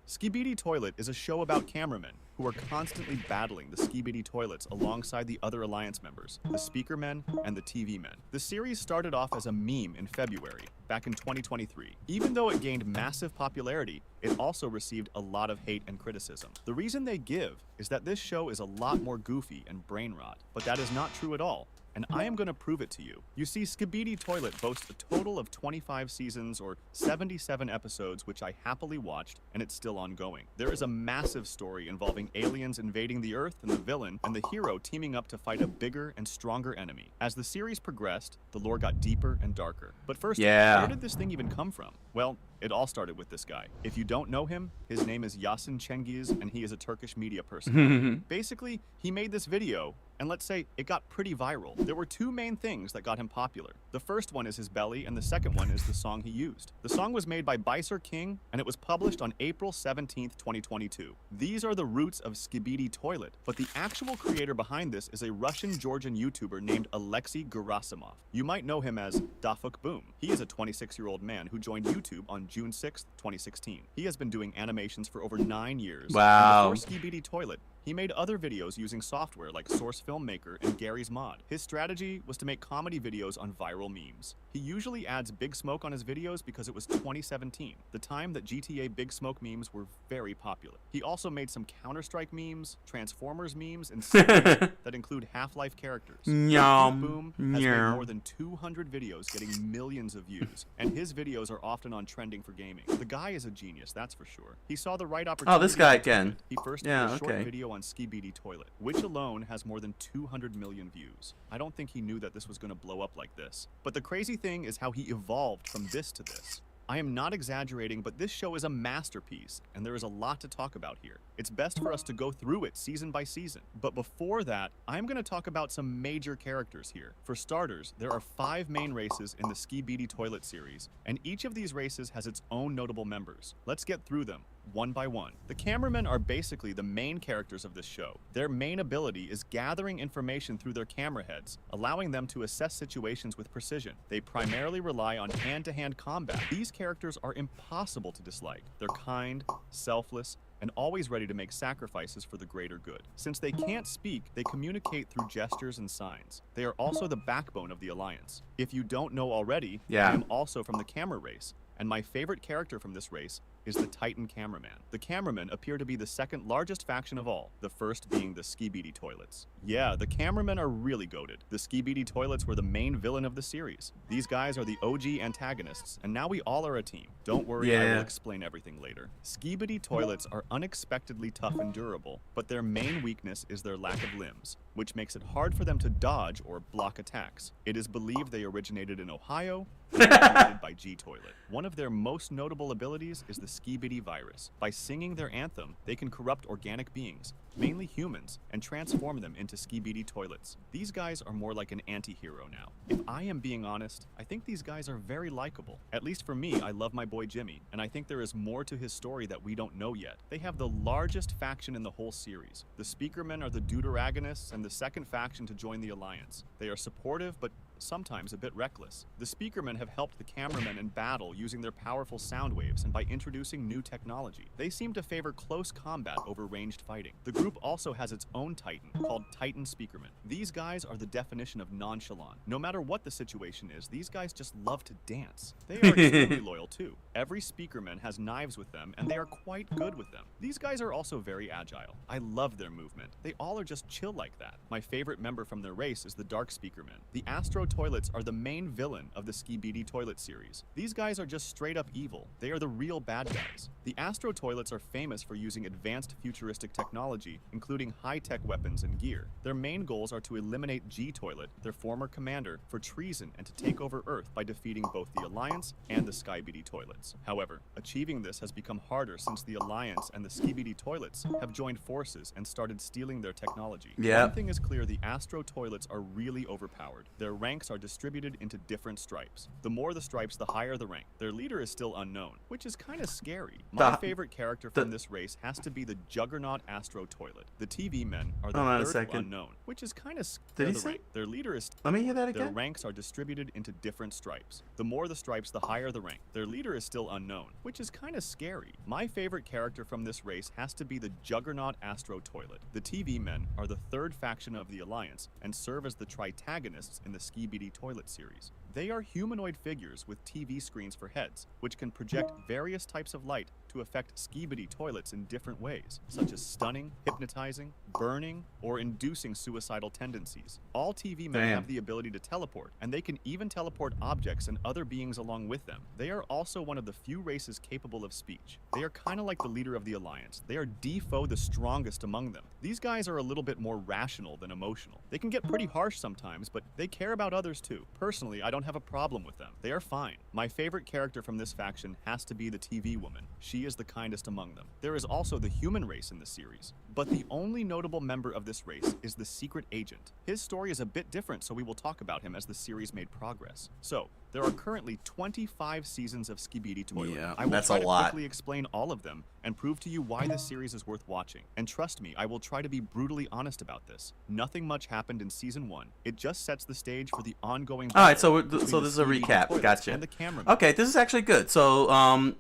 Skibidi Toilet is a show about cameramen who are constantly battling the Skibidi Toilets alongside the other Alliance members, the Speaker Men and the TV Men. The series started off as a meme in February, back in 2023. Even though it gained massive popularity, it also received a lot of hate and criticism. The reason they give is that this show is a lot more goofy and brain rot, but that is not true at all. And I am going to prove it to you. You see, Skibidi Toilet boasts a total of 25 seasons or 77 episodes, which I happily watched, and it's still ongoing. There is a massive story involving aliens invading the Earth and the villain, and the hero teaming up to fight a bigger and stronger enemy. As the series progressed, the lore got deeper and darker. But first, where did this thing even come from? Well, it all started with this guy. If you don't know him, his name is Yasin Cengiz, and he is a Turkish media person. Basically, he made this video, and let's say it got pretty viral. There were two main things that got him popular. The first one is his belly, and the second one is the song he used. The song was made by Bicer King, and it was published on April 17th, 2022. These are the roots of Skibidi Toilet, but the actual creator behind this is a Russian-Georgian YouTuber named Alexei Gerasimov. You might know him as Dafuk Boom. He is a 26-year-old man who joined YouTube on June 6th, 2016. He has been doing animations for over 9 years. Wow. And before Skibidi Toilet, he made other videos using software like Source Filmmaker and Gary's Mod. His strategy was to make comedy videos on viral memes. He usually adds Big Smoke on his videos because it was 2017, the time that GTA Big Smoke memes were very popular. He also made some Counter-Strike memes, Transformers memes, and series that include Half-Life characters. Boom has made more than 200 videos getting millions of views, and his videos are often on trending for gaming. The guy is a genius, that's for sure. He saw the right opportunity. Oh, this guy again. He first made a short video on Skibidi Toilet, which alone has more than 200 million views. I don't think he knew that this was going to blow up like this. But the crazy thing is how he evolved from this to this. I am not exaggerating, but this show is a masterpiece, and there is a lot to talk about here. It's best for us to go through it season by season. But before that, I'm going to talk about some major characters here. For starters, there are 5 main races in the Skibidi Toilet series, and each of these races has its own notable members. Let's get through them, one by one. The cameramen are basically the main characters of this show. Their main ability is gathering information through their camera heads, allowing them to assess situations with precision. They primarily rely on hand-to-hand combat. These characters are impossible to dislike. They're kind, selfless, and always ready to make sacrifices for the greater good. Since they can't speak, they communicate through gestures and signs. They are also the backbone of the Alliance. If you don't know already, I am also from the camera race, and my favorite character from this race is the Titan Cameraman. The cameramen appear to be the second largest faction of all, the first being the Skibidi Toilets. Yeah, the cameramen are really goated. The Skibidi Toilets were the main villain of the series. These guys are the OG antagonists, and now we all are a team. Don't worry, I will explain everything later. Skibidi Toilets are unexpectedly tough and durable, but their main weakness is their lack of limbs, which makes it hard for them to dodge or block attacks. It is believed they originated in Ohio, and were created by G-Toilet. One of their most notable abilities is the Skibidi virus. By singing their anthem, they can corrupt organic beings, mainly humans, and transform them into skibidi toilets. These guys are more like an anti-hero now. If I am being honest, I think these guys are very likable. At least for me, I love my boy Jimmy, and I think there is more to his story that we don't know yet. They have the largest faction in the whole series. The Speakermen are the deuteragonists and the second faction to join the Alliance. They are supportive, but sometimes a bit reckless. The Speakermen have helped the cameramen in battle using their powerful sound waves and by introducing new technology. They seem to favor close combat over ranged fighting. The group also has its own Titan, called Titan Speakermen. These guys are the definition of nonchalant. No matter what the situation is, these guys just love to dance. They are extremely loyal too. Every Speakerman has knives with them, and they are quite good with them. These guys are also very agile. I love their movement. They all are just chill like that. My favorite member from their race is the Dark Speakermen. The Astro Toilets are the main villain of the Skibidi Toilet series. These guys are just straight up evil. They are the real bad guys. The Astro Toilets are famous for using advanced futuristic technology, including high-tech weapons and gear. Their main goals are to eliminate G-Toilet, their former commander, for treason and to take over Earth by defeating both the Alliance and the Skibidi Toilets. However, achieving this has become harder since the Alliance and the Skibidi Toilets have joined forces and started stealing their technology. One thing is clear, the Astro Toilets are really overpowered. Their ranks are distributed into different stripes. The more the stripes, the higher the rank. Their leader is still unknown, which is kind of scary. My favorite character from this race has to be the Juggernaut Astro Toilet. The TV men are the third unknown, which is kind of scary. Their leader is... Let me hear that again. Their ranks are distributed into different stripes. The more the stripes, the higher the rank. Their leader is still unknown, which is kind of scary. My favorite character from this race has to be the Juggernaut Astro Toilet. The TV men are the third faction of the Alliance and serve as the Tritagonists in the Skibidi Toilet series. They are humanoid figures with TV screens for heads, which can project various types of light to affect Skibidi Toilets in different ways, such as stunning, hypnotizing, burning, or inducing suicidal tendencies. All TV men have the ability to teleport, and they can even teleport objects and other beings along with them. They are also one of the few races capable of speech. They are kind of like the leader of the Alliance. They are the strongest among them. These guys are a little bit more rational than emotional. They can get pretty harsh sometimes, but they care about others too. Personally, I don't have a problem with them. They are fine. My favorite character from this faction has to be the TV woman. She is the kindest among them. There is also the human race in the series, but the only notable member of this race is the Secret Agent. His story is a bit different, so we will talk about him as the series made progress. So, there are currently 25 seasons of Skibidi Toilet. Yeah, I will that's try a to lot. quickly explain all of them and prove to you why this series is worth watching. And trust me, I will try to be brutally honest about this. Nothing much happened in season 1. It just sets the stage for the ongoing. All right, so this is a recap. Gotcha. And the cameraman. Okay, this is actually good. So,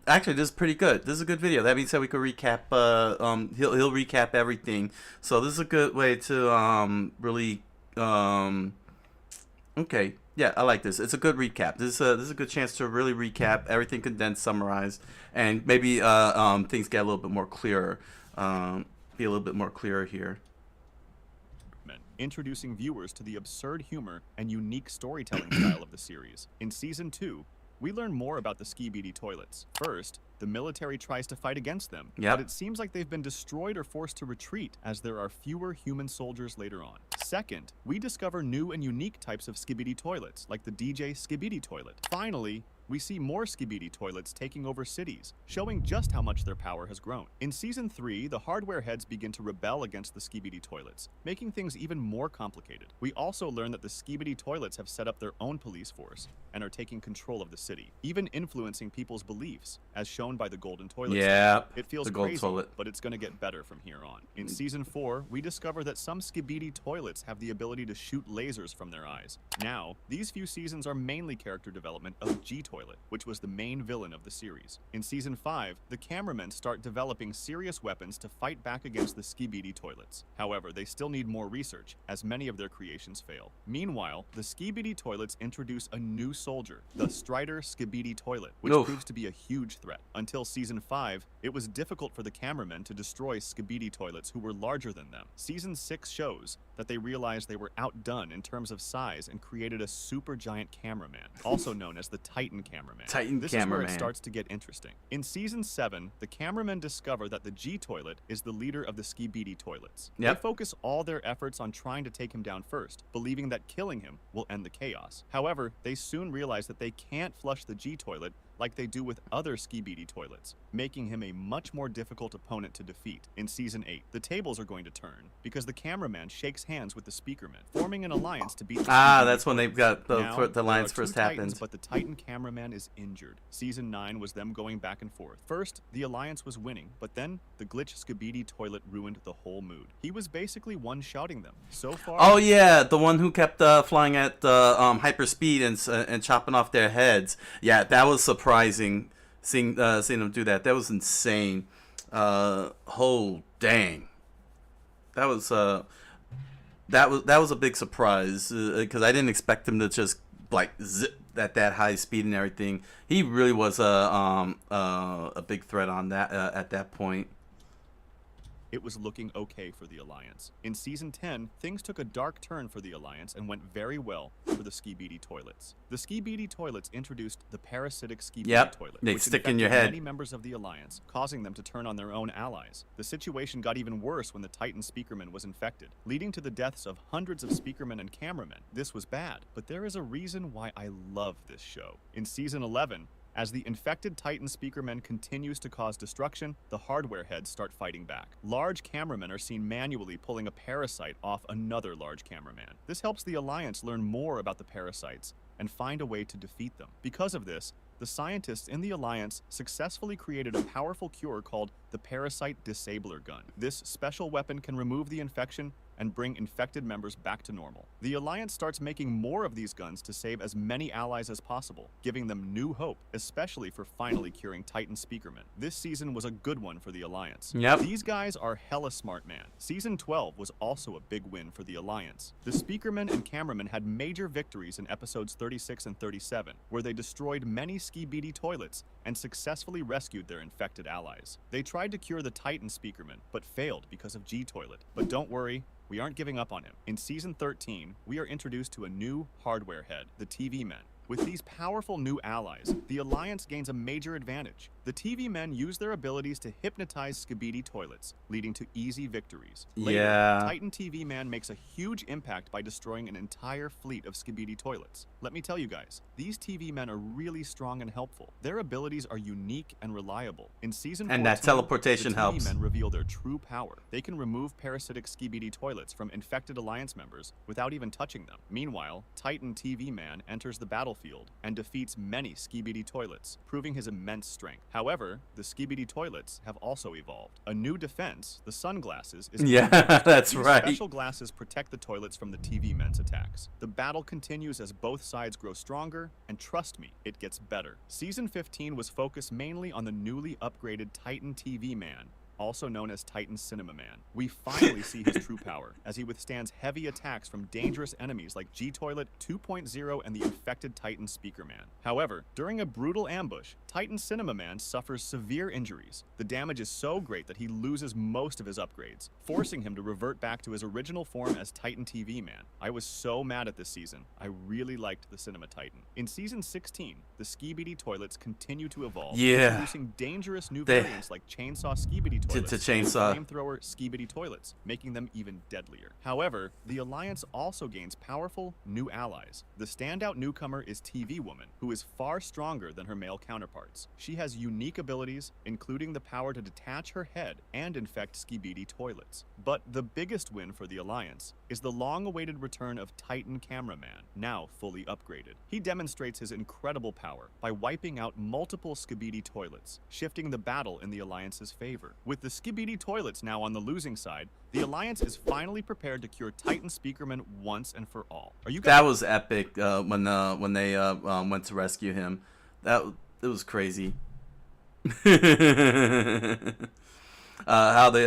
actually, this is pretty good. This is a good video. That means that we could recap. He'll recap everything. So this is a good way to really. Okay. Yeah, I like this. It's a good recap. This is a good chance to really recap everything, condensed, summarized, and maybe things get a little bit more clearer. Be a little bit more clearer here. Introducing viewers to the absurd humor and unique storytelling style of the series. In season 2, we learn more about the Skibidi Toilets. First, the military tries to fight against them, but it seems like they've been destroyed or forced to retreat, as there are fewer human soldiers later on. Second, we discover new and unique types of Skibidi Toilets, like the DJ Skibidi Toilet. Finally, we see more Skibidi Toilets taking over cities, showing just how much their power has grown. In Season 3, the hardware heads begin to rebel against the Skibidi Toilets, making things even more complicated. We also learn that the Skibidi Toilets have set up their own police force and are taking control of the city, even influencing people's beliefs, as shown by the Golden Toilet. Yeah, it feels crazy, but it's going to get better from here on. In Season 4, we discover that some Skibidi Toilets have the ability to shoot lasers from their eyes. Now, these few seasons are mainly character development of G-Toilet, which was the main villain of the series. In Season 5, the cameramen start developing serious weapons to fight back against the Skibidi Toilets. However, they still need more research, as many of their creations fail. Meanwhile, the Skibidi Toilets introduce a new soldier, the Strider Skibidi Toilet, which proves to be a huge threat. Until Season 5, it was difficult for the cameramen to destroy Skibidi Toilets who were larger than them. Season 6 shows that they realized they were outdone in terms of size and created a super giant cameraman, also known as the Titan Cameraman. This is where it starts to get interesting. In Season 7, the cameramen discover that the G-Toilet is the leader of the Skibidi Toilets. They focus all their efforts on trying to take him down first, believing that killing him will end the chaos. However, they soon realize that they can't flush the G-Toilet like they do with other Skibidi toilets, making him a much more difficult opponent to defeat. In Season 8, the tables are going to turn, because the cameraman shakes hands with the speakerman, forming an alliance to beat the That's when they've got the alliance first happened. But the Titan cameraman is injured. Season 9 was them going back and forth. First, the alliance was winning, but then the glitch Skibidi toilet ruined the whole mood. He was basically one-shotting them. So far... Oh yeah, the one who kept flying at hyper speed and chopping off their heads. Yeah, that was surprising. Seeing them do that, that was insane. Oh dang, that was a big surprise because I didn't expect him to just like zip at that high speed and everything. He really was a big threat on that at that point. It was looking okay for the Alliance. In Season 10, things took a dark turn for the Alliance and went very well for the Skibidi toilets. The Skibidi toilets introduced the parasitic Skibidi toilet, they which stick in your head. Many members of the Alliance, causing them to turn on their own allies. The situation got even worse when the Titan speakerman was infected, leading to the deaths of hundreds of speakermen and cameramen. This was bad, but there is a reason why I love this show. In Season 11, as the infected Titan speakerman continues to cause destruction, the hardware heads start fighting back. Large cameramen are seen manually pulling a parasite off another large cameraman. This helps the Alliance learn more about the parasites and find a way to defeat them. Because of this, the scientists in the Alliance successfully created a powerful cure called the Parasite Disabler Gun. This special weapon can remove the infection and bring infected members back to normal. The Alliance starts making more of these guns to save as many allies as possible, giving them new hope, especially for finally curing Titan speakermen. This season was a good one for the Alliance. Yep. These guys are hella smart, man. Season 12 was also a big win for the Alliance. The speakermen and cameramen had major victories in episodes 36 and 37, where they destroyed many Skibidi toilets and successfully rescued their infected allies. They tried to cure the Titan speakerman, but failed because of G-Toilet. But don't worry, we aren't giving up on him. In Season 13, we are introduced to a new hardware head, the TV Men. With these powerful new allies, the Alliance gains a major advantage. The TV men use their abilities to hypnotize Skibidi toilets, leading to easy victories. Later, Titan TV Man makes a huge impact by destroying an entire fleet of Skibidi toilets. Let me tell you guys, these TV men are really strong and helpful. Their abilities are unique and reliable. In Season 14, and that teleportation the TV helps. men reveal their true power. They can remove parasitic Skibidi toilets from infected Alliance members without even touching them. Meanwhile, Titan TV Man enters the battlefield and defeats many Skibidi toilets, proving his immense strength. However, the Skibidi toilets have also evolved. A new defense, the sunglasses, is that's These right. Special glasses protect the toilets from the TV men's attacks. The battle continues as both sides grow stronger, and trust me, it gets better. Season 15 was focused mainly on the newly upgraded Titan TV Man, also known as Titan Cinema Man. We finally see his true power, as he withstands heavy attacks from dangerous enemies like G-Toilet, 2.0, and the infected Titan Speaker Man. However, during a brutal ambush, Titan Cinema Man suffers severe injuries. The damage is so great that he loses most of his upgrades, forcing him to revert back to his original form as Titan TV Man. I was so mad at this season. I really liked the Cinema Titan. In Season 16, the Skibidi toilets continue to evolve, introducing dangerous new variants like Chainsaw Skibidi toilets, to chainsaw and flamethrower Skibidi toilets, making them even deadlier. However, the Alliance also gains powerful new allies. The standout newcomer is TV Woman, who is far stronger than her male counterparts. She has unique abilities, including the power to detach her head and infect Skibidi toilets. But the biggest win for the Alliance is the long-awaited return of Titan Cameraman, now fully upgraded. He demonstrates his incredible power by wiping out multiple Skibidi toilets, shifting the battle in the Alliance's favor. With the Skibidi toilets now on the losing side, the Alliance is finally prepared to cure Titan Speakerman once and for all. Are you guys— That was epic when they went to rescue him. It was crazy. How they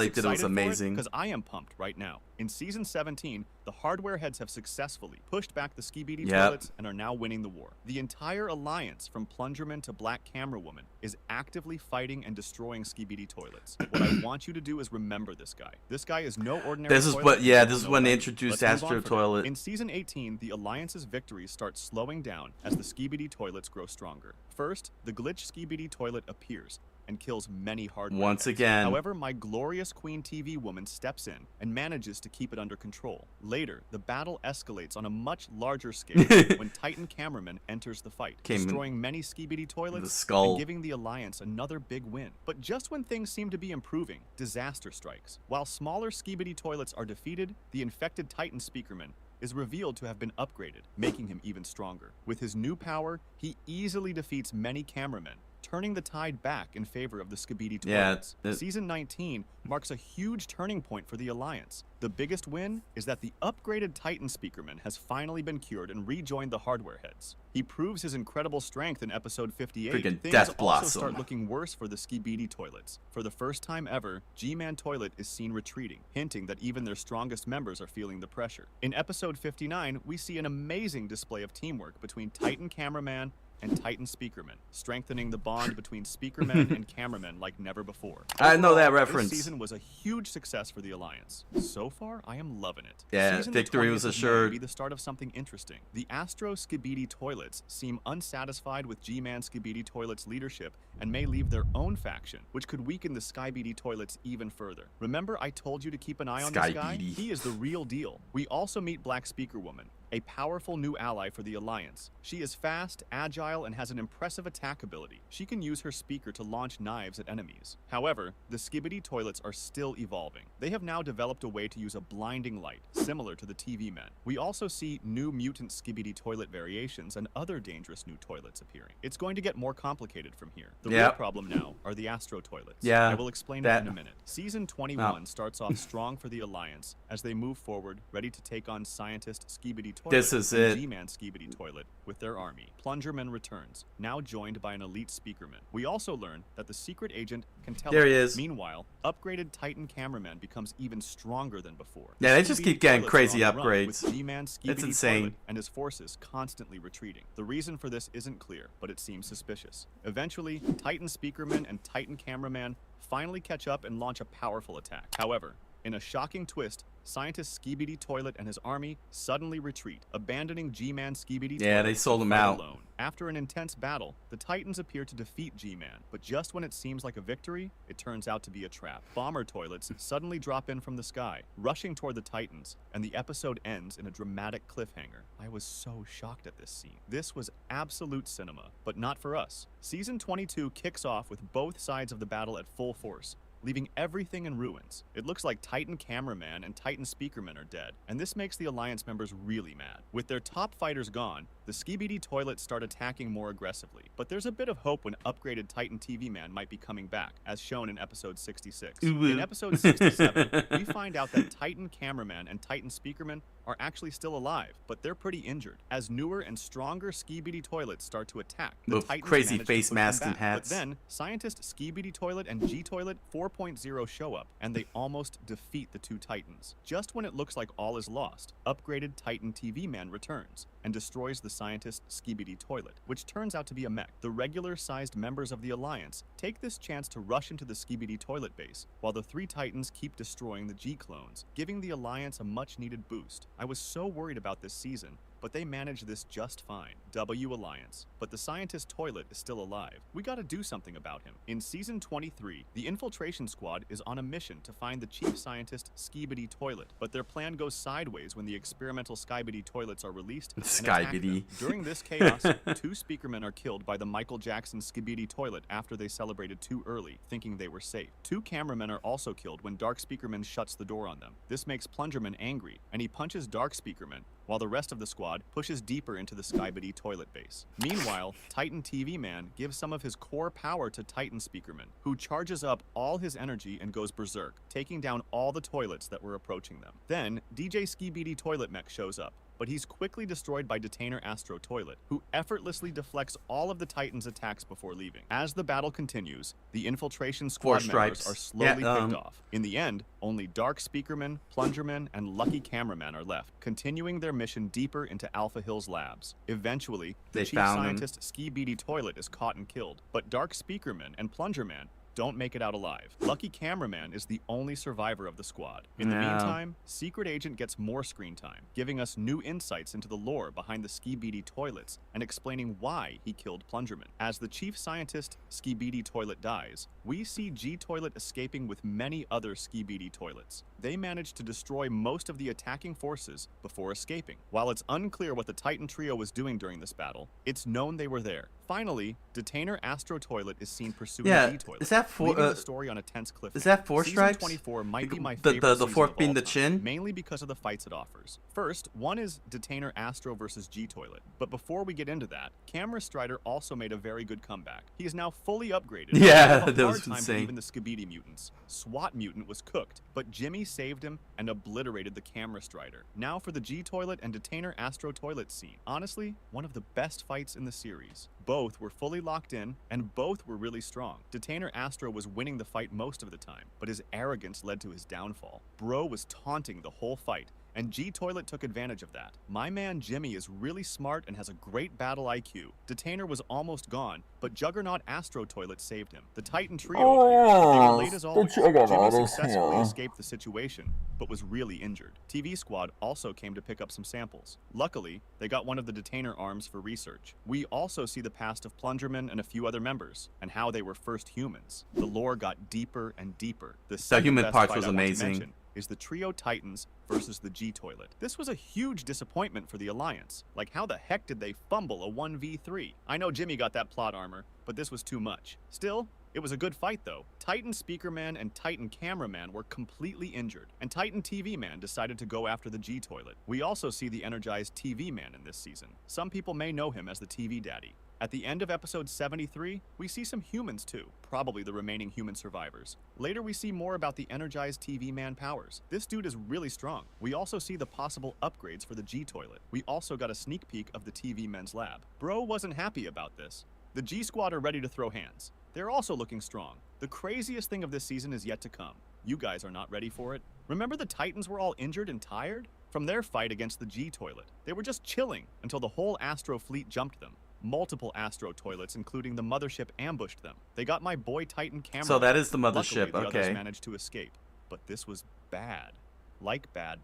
did it was amazing. Because I am pumped right now. In Season 17, the hardware heads have successfully pushed back the Skibidi toilets and are now winning the war. The entire Alliance, from Plungerman to Black Camera Woman, is actively fighting and destroying Skibidi toilets. What I want you to do is remember this guy. This guy is no ordinary This is toilet. this is when they introduced Astro Toilet. In Season 18, the Alliance's victories start slowing down as the Skibidi toilets grow stronger. First, the glitch Skibidi toilet appears, and kills many hardware Once heads. again. However, my glorious Queen TV woman steps in and manages to keep it under control. Later, the battle escalates on a much larger scale when Titan Cameraman enters the fight, destroying many skibidi toilets and giving the Alliance another big win. But just when things seem to be improving, disaster strikes. While smaller skibidi toilets are defeated, the infected Titan Speakerman is revealed to have been upgraded, making him even stronger. With his new power, he easily defeats many cameramen, turning the tide back in favor of the skibidi toilets. Season 19 marks a huge turning point for the Alliance. The biggest win is that the upgraded Titan Speakerman has finally been cured and rejoined the hardware heads. He proves his incredible strength in episode 58. Freaking Things Death also Blossom. start looking worse for the skibidi toilets. For the first time ever, G-Man Toilet is seen retreating, hinting that even their strongest members are feeling the pressure. In episode 59, we see an amazing display of teamwork between Titan Cameraman and Titan Speakerman, strengthening the bond between Speakermen and cameramen like never before. I know that Overall, reference. This season was a huge success for the Alliance. So far, I am loving it. Yeah, Season victory was 20th of May assured. Be the start of something interesting. The Astro Skibidi Toilets seem unsatisfied with G-Man Skibidi Toilets' leadership and may leave their own faction, which could weaken the Skybidi Toilets even further. Remember I told you to keep an eye on this guy? Skybidi. He is the real deal. We also meet Black Speaker Woman, a powerful new ally for the Alliance. She is fast, agile, and has an impressive attack ability. She can use her speaker to launch knives at enemies. However, the Skibidi Toilets are still evolving. They have now developed a way to use a blinding light, similar to the TV men. We also see new mutant Skibidi Toilet variations and other dangerous new toilets appearing. It's going to get more complicated from here. The real problem now are the Astro Toilets. Yeah, I will explain it in a minute. Season 21 starts off strong for the Alliance as they move forward, ready to take on Scientist Skibidi Toilet This is and it. G-Man Skibidi Toilet with their army. Plungerman returns, now joined by an elite Speakerman. We also learn that the secret agent can teleport. There he is. Meanwhile, upgraded Titan Cameraman becomes even stronger than before. Yeah, they just Skibidi keep getting Toilets crazy are on the run, upgrades. with G-Man Skibidi It's insane. Toilet and his forces constantly retreating. The reason for this isn't clear, but it seems suspicious. Eventually, Titan Speakerman and Titan Cameraman finally catch up and launch a powerful attack. However, in a shocking twist, Scientist Skibidi Toilet and his army suddenly retreat, abandoning G-Man Skibidi Toilet. Yeah, they sold to him fight out. alone. After an intense battle, the Titans appear to defeat G-Man, but just when it seems like a victory, it turns out to be a trap. Bomber toilets suddenly drop in from the sky, rushing toward the Titans, and the episode ends in a dramatic cliffhanger. I was so shocked at this scene. This was absolute cinema, but not for us. Season 22 kicks off with both sides of the battle at full force, leaving everything in ruins. It looks like Titan Cameraman and Titan Speakerman are dead, and this makes the Alliance members really mad. With their top fighters gone, the Skibidi Toilets start attacking more aggressively, but there's a bit of hope when upgraded Titan TV Man might be coming back, as shown in episode 66. In episode 67, we find out that Titan Cameraman and Titan Speakerman are actually still alive, but they're pretty injured, as newer and stronger Skibidi Toilets start to attack. The With Titans crazy manage to face push them masks and back, hats. But then, Scientist Skibidi Toilet and G-Toilet 4.0 show up, and they almost defeat the two Titans. Just when it looks like all is lost, upgraded Titan TV Man returns and destroys the Scientist Skibidi Toilet, which turns out to be a mech. The regular-sized members of the Alliance take this chance to rush into the Skibidi Toilet base, while the three Titans keep destroying the G-clones, giving the Alliance a much-needed boost. I was so worried about this season, but they managed this just fine. W Alliance. But the Scientist Toilet is still alive. We gotta do something about him. In Season 23, the Infiltration Squad is on a mission to find the Chief Scientist Skibidi Toilet, but their plan goes sideways when the experimental Skybidi Toilets are released and attack them. Skybidi. During this chaos, two Speakermen are killed by the Michael Jackson Skibidi Toilet after they celebrated too early, thinking they were safe. Two cameramen are also killed when Dark Speakerman shuts the door on them. This makes Plungerman angry, and he punches Dark Speakerman, while the rest of the squad pushes deeper into the Skybidi Toilet base. Meanwhile, Titan TV Man gives some of his core power to Titan Speakerman, who charges up all his energy and goes berserk, taking down all the toilets that were approaching them. Then, DJ Skibidi Toilet Mech shows up, but he's quickly destroyed by Detainer Astro Toilet, who effortlessly deflects all of the Titans' attacks before leaving. As the battle continues, the Infiltration Squad members are slowly picked off. In the end, only Dark Speakerman, Plungerman, and Lucky Cameraman are left, continuing their mission deeper into Alpha Hills Labs. Eventually, the Chief Scientist Skibidi Toilet is caught and killed, but Dark Speakerman and Plungerman don't make it out alive. Lucky Cameraman is the only survivor of the squad. In the Yeah. meantime, Secret Agent gets more screen time, giving us new insights into the lore behind the Skibidi toilets and explaining why he killed Plungerman. As the chief scientist Skibidi toilet dies, we see G-Toilet escaping with many other Skibidi toilets. They managed to destroy most of the attacking forces before escaping. While it's unclear what the Titan trio was doing during this battle, it's known they were there. Finally, Detainer Astro Toilet is seen pursuing Yeah, G-Toilet, is that for leaving the story on a tense cliffhanger. is that 4 Season stripes? 24 might be my The- favorite the season fourth of being all the time, chin? mainly because of the fights it offers. First, one is Detainer Astro versus G-Toilet. But before we get into that, Camera Strider also made a very good comeback. He is now fully upgraded. Yeah, He gave a that hard was time to insane. even the Skibidi mutants. SWAT mutant was cooked, but Jimmy saved him and obliterated the Camera Strider. Now for the G-Toilet and Detainer Astro Toilet scene. Honestly, one of the best fights in the series. Both were fully locked in, and both were really strong. Detainer Astro was winning the fight most of the time, but his arrogance led to his downfall. Bro was taunting the whole fight, and G-Toilet took advantage of that. My man Jimmy is really smart and has a great battle IQ. Detainer was almost gone, but Juggernaut Astro Toilet saved him. The Titan trio appeared. They were late as always. Jimmy successfully escaped the situation, but was really injured. TV Squad also came to pick up some samples. Luckily, they got one of the Detainer arms for research. We also see the past of Plungerman and a few other members, and how they were first humans. The lore got deeper and deeper. The second human best part fight was I want to amazing. mention is the Trio Titans versus the G-Toilet. This was a huge disappointment for the Alliance. Like, how the heck did they fumble a 1v3? I know Jimmy got that plot armor, but this was too much. Still, it was a good fight though. Titan Speaker Man and Titan Cameraman were completely injured, and Titan TV Man decided to go after the G-Toilet. We also see the energized TV Man in this season. Some people may know him as the TV Daddy. At the end of episode 73, we see some humans too, probably the remaining human survivors. Later we see more about the energized TV Man powers. This dude is really strong. We also see the possible upgrades for the G-Toilet. We also got a sneak peek of the TV Men's lab. Bro wasn't happy about this. The G-Squad are ready to throw hands. They're also looking strong. The craziest thing of this season is yet to come. You guys are not ready for it. Remember the Titans were all injured and tired? From their fight against the G-Toilet. They were just chilling until the whole Astro fleet jumped them. Multiple Astro toilets, including the mothership, ambushed them. They got my boy Titan Camera. So that is the Luckily, mothership, the others okay. managed to escape, but this was bad. Like bad.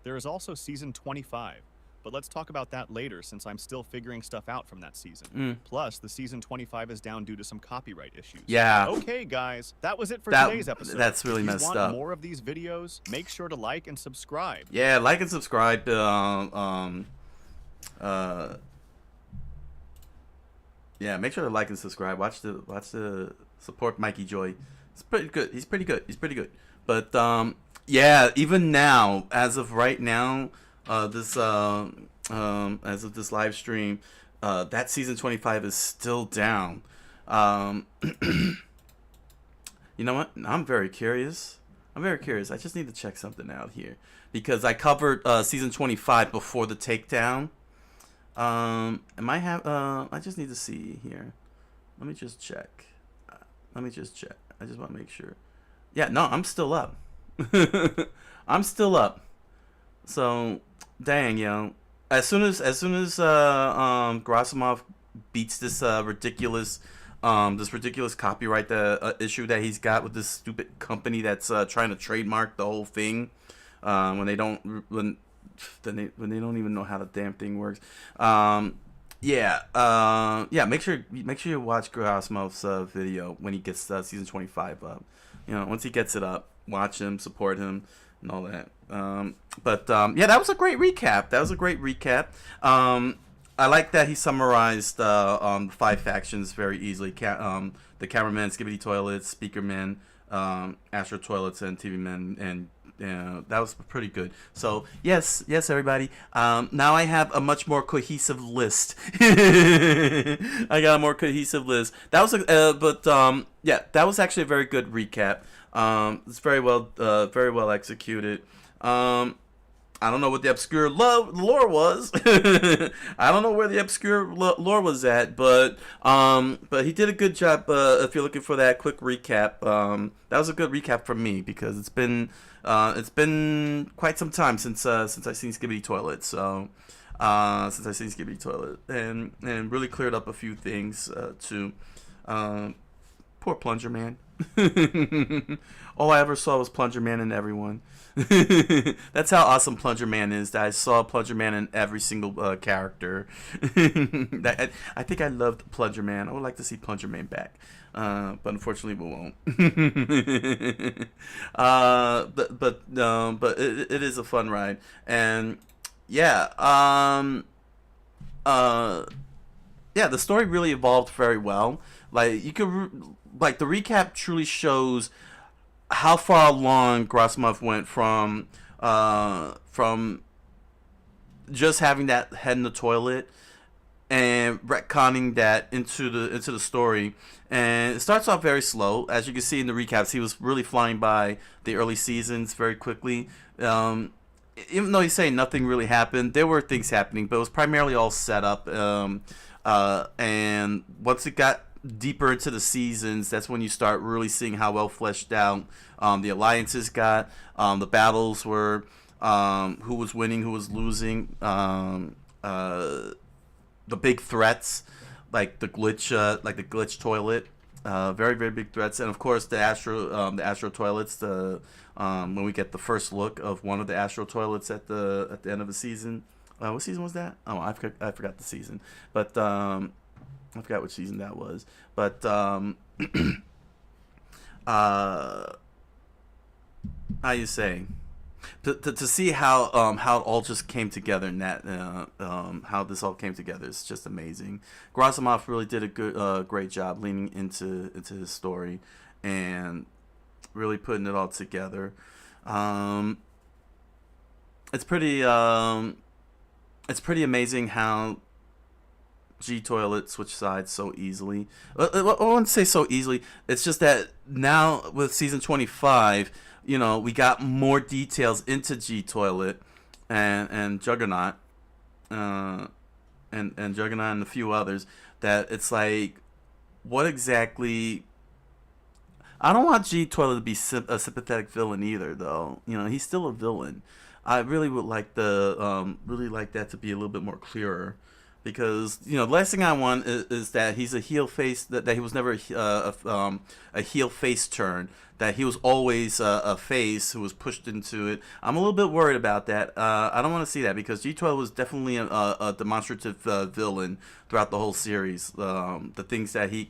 There is also season 25, but let's talk about that later since I'm still figuring stuff out from that season. Plus, the season 25 is down due to some copyright issues. Yeah. Okay, guys, that was it for today's episode. That's really if you messed want up. more of these videos, make sure to like and subscribe. Yeah, like and subscribe. Yeah, make sure to like and subscribe. Watch the support Mikey Joy. It's pretty good. He's pretty good. But yeah, even now, as of right now, as of this live stream, that season 25 is still down. You know what? I'm very curious. I just need to check something out here because I covered season 25 before the takedown. I just need to see here. Let me just check. I just want to make sure. Yeah, no, I'm still up. So, dang, yo. As soon as Gerasimov beats this ridiculous copyright issue that he's got with this stupid company that's trying to trademark the whole thing, when they don't even know how the damn thing works. Make sure you watch Gerasimov's video when he gets season 25 up. Once he gets it up, watch him, support him, and all that. That was a great recap. I like that he summarized the 5 factions very easily. The Cameramen, Skibidi Toilets, Speaker Men, Astro Toilets, and TV Men, and that was pretty good. So yes, everybody. Now I have a much more cohesive list. I got a more cohesive list. That was that was actually a very good recap. It's very well executed. I don't know what the obscure lore was. I don't know where the obscure lore was at, but he did a good job. If you're looking for that quick recap, that was a good recap for me because it's been quite some time since I seen Skibidi Toilet. So and really cleared up a few things to Poor Plunger Man. All I ever saw was Plunger Man in everyone. That's how awesome Plunger Man is. That I saw Plunger Man in every single character. I think I loved Plunger Man. I would like to see Plunger Man back, but unfortunately we won't. But it is a fun ride, and yeah, yeah, the story really evolved very well. Like you could, like the recap truly shows how far along Grosmov went from just having that head in the toilet and retconning that into the story. And it starts off very slow, as you can see in the recaps. He was really flying by the early seasons very quickly. Even though he's saying nothing really happened, there were things happening, but it was primarily all set up. And once it got deeper into the seasons, that's when you start really seeing how well fleshed out the alliances got. The battles were who was winning, who was losing. The big threats, like the glitch toilet, very very big threats, and of course the astro toilets. When we get the first look of one of the astro toilets at the end of the season. What season was that? Oh, I forgot the season, but I forgot which season that was. But how you say, to see how it all just came together, and that how this all came together is just amazing. Grosmov really did a great job leaning into his story and really putting it all together. It's pretty amazing how G Toilet switched sides so easily. I wouldn't say so easily. It's just that now with season 25, you know, we got more details into G Toilet and Juggernaut, and Juggernaut and a few others. That it's like, what exactly? I don't want G Toilet to be a sympathetic villain either, though. You know, he's still a villain. I really would like really like that to be a little bit more clearer, because you know the last thing I want is that he's a heel face, that he was never a heel face turn, that he was always a face who was pushed into it. I'm a little bit worried about that. I don't want to see that, because G12 was definitely a demonstrative villain throughout the whole series. The things that he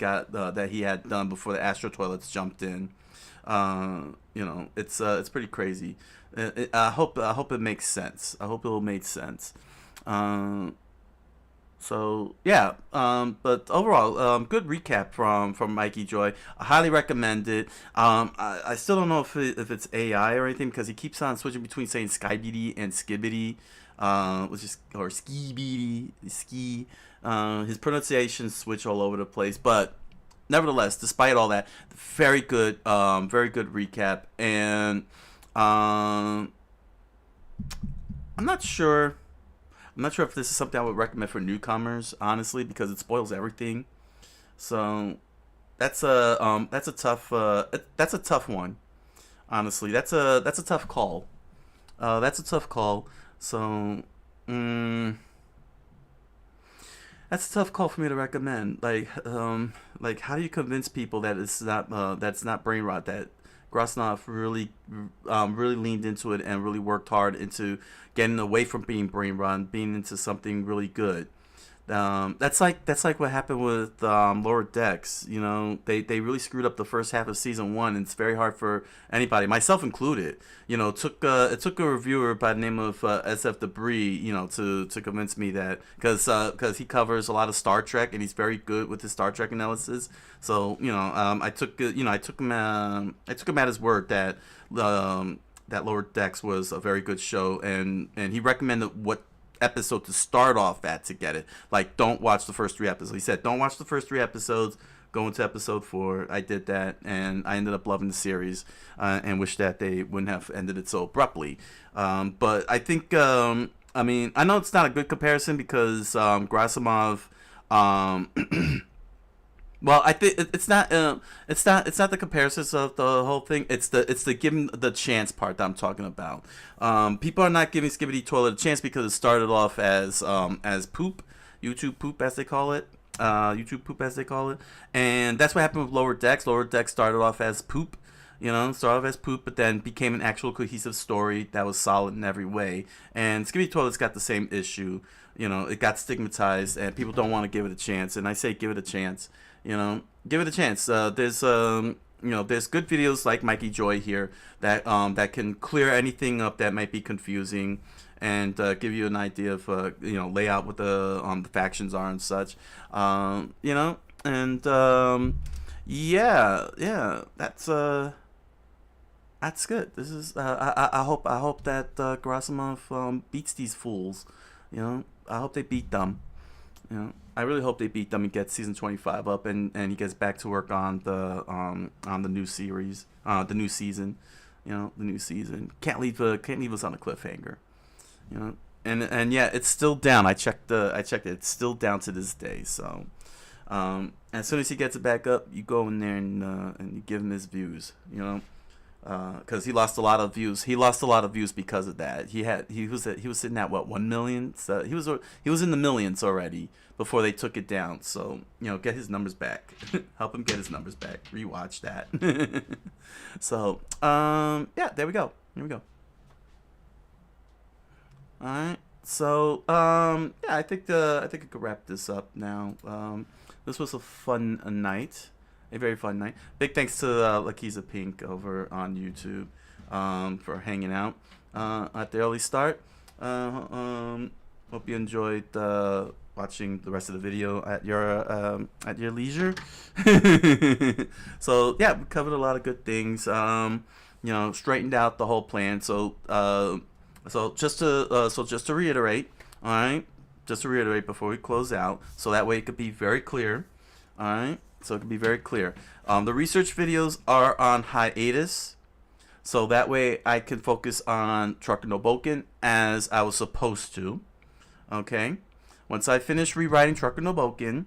had done before the Astro Toilets jumped in. You know, it's pretty crazy. I hope it makes sense. I hope it will make sense. So yeah, but overall, good recap from Mikey Joy. I highly recommend it. I still don't know if it's AI or anything, because he keeps on switching between saying Skybidi and Skibbity, which is, or Skibidi, ski. His pronunciations switch all over the place, but nevertheless, despite all that, very good recap. And I'm not sure if this is something I would recommend for newcomers, honestly, because it spoils everything. So that's a tough one. Honestly, that's a tough call. That's a tough call. So that's a tough call for me to recommend. Like how do you convince people that it's not that's not brain rot, that Grosnov really leaned into it and really worked hard into getting away from being brain rot, being into something really good. That's like what happened with Lower Decks. You know, they really screwed up the first half of season 1, and it's very hard for anybody, myself included. You know, it took a reviewer by the name of SF Debris, you know, to convince me that, because he covers a lot of Star Trek and he's very good with his Star Trek analysis. So you know, I took him at his word that that Lower Decks was a very good show, and he recommended what episode to start off at to get it. Like, don't watch the first 3 episodes. He said, don't watch the first 3 episodes, go into episode 4. I did that, and I ended up loving the series, and wish that they wouldn't have ended it so abruptly. But I think, I mean, I know it's not a good comparison, because Grasimov, well, I think it's not the comparisons of the whole thing. It's the giving the chance part that I'm talking about. People are not giving Skibbity Toilet a chance because it started off as poop, YouTube poop as they call it, YouTube poop as they call it, and that's what happened with Lower Decks. Lower Decks started off as poop, but then became an actual cohesive story that was solid in every way. And Skibidi Toilet's got the same issue. It got stigmatized, and people don't want to give it a chance. And I say give it a chance. Give it a chance. There's good videos like Mikey Joy here that can clear anything up that might be confusing, and give you an idea of lay out what the factions are and such. That's good. This is I hope that Gerasimov beats these fools. I hope they beat them. I really hope they beat them and get season 25 up, and he gets back to work on the new series, the new season. The new season. Can't leave us on a cliffhanger. And yeah, it's still down. I checked it. It's still down to this day. So as soon as he gets it back up, you go in there and you give him his views. Because he lost a lot of views. He lost a lot of views because of that. He was sitting at what, 1 million. So he was in the millions already before they took it down. So get his numbers back. Help him get his numbers back. Rewatch that. So yeah, there we go. Here we go. All right. So yeah, I think I could wrap this up now. This was a fun night. A very fun night. Big thanks to Lakiza Pink over on YouTube for hanging out at the early start. Hope you enjoyed watching the rest of the video at your leisure. So yeah, we covered a lot of good things. Straightened out the whole plan. So just to reiterate, all right. Just to reiterate before we close out, so that way it could be very clear. All right. So it can be very clear. The research videos are on hiatus, so that way I can focus on Trucker no Bouken as I was supposed to. Okay, once I finish rewriting Trucker no Bouken,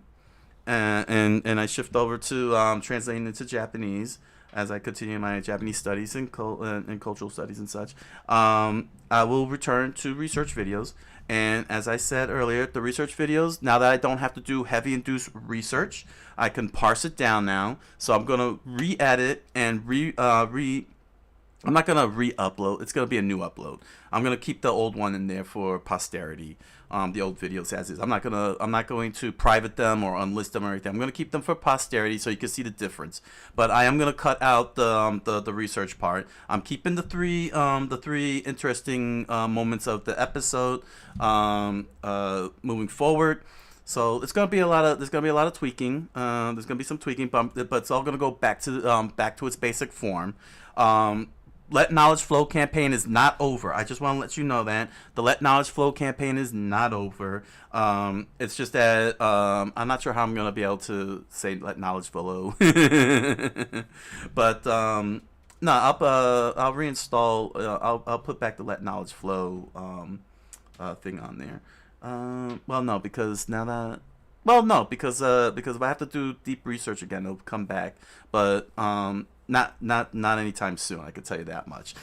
and I shift over to translating into Japanese as I continue my Japanese studies and cultural studies and such, I will return to research videos. And as I said earlier, the research videos, now that I don't have to do heavy induced research, I can parse it down now. So I'm going to re-edit and I'm not going to re-upload. It's going to be a new upload. I'm going to keep the old one in there for posterity. The old videos as is. I'm not going to private them or unlist them or anything. I'm going to keep them for posterity so you can see the difference. But I am going to cut out the research part. I'm keeping the three interesting moments of the episode moving forward. So it's gonna be a lot of tweaking. There's gonna be some tweaking, but it's all gonna go back to its basic form. Let Knowledge Flow campaign is not over. I just want to let you know that the Let Knowledge Flow campaign is not over. It's just that I'm not sure how I'm gonna be able to say Let Knowledge Flow, but no, I'll reinstall. I'll put back the Let Knowledge Flow thing on there. Because if I have to do deep research again, it'll come back. But not anytime soon. I can tell you that much.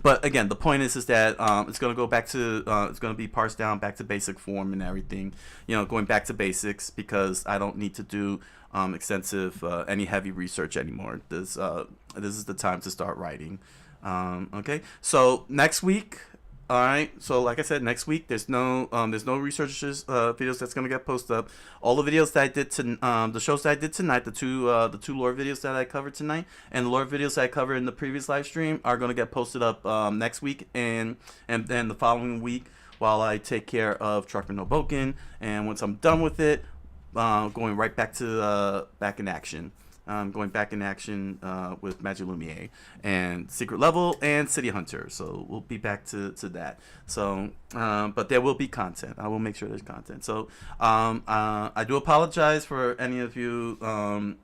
But again, the point is that it's gonna go back to it's gonna be parsed down back to basic form and everything. Going back to basics because I don't need to do extensive any heavy research anymore. This is the time to start writing. Okay, so next week. All right. So like I said, next week there's no researchers videos that's gonna get posted up. All the videos that I did the shows that I did tonight, the two lore videos that I covered tonight, and the lore videos that I covered in the previous live stream are gonna get posted up next week and then the following week while I take care of Trucker no Bouken. And once I'm done with it, going right back to back in action. Going back in action with Magic Lumiere and Secret Level and City Hunter. So we'll be back to that. So, but there will be content. I will make sure there's content. So I do apologize for any of you, for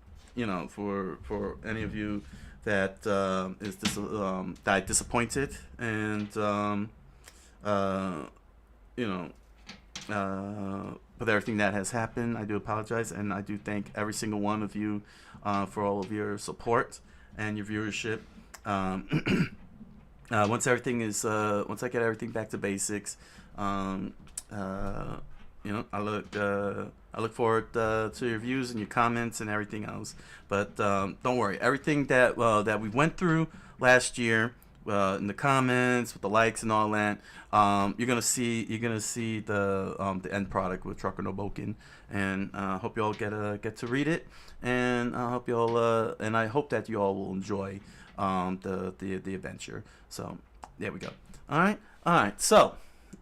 any of you that that I disappointed and with everything that has happened. I do apologize, and I do thank every single one of you for all of your support and your viewership. Once I get everything back to basics, I look I look forward to your views and your comments and everything else. But don't worry, everything that we went through last year in the comments with the likes and all that, you're gonna see the end product with Trucker no Bouken, and hope you all get to read it, and I hope that you all will enjoy the adventure. So there we go. All right. So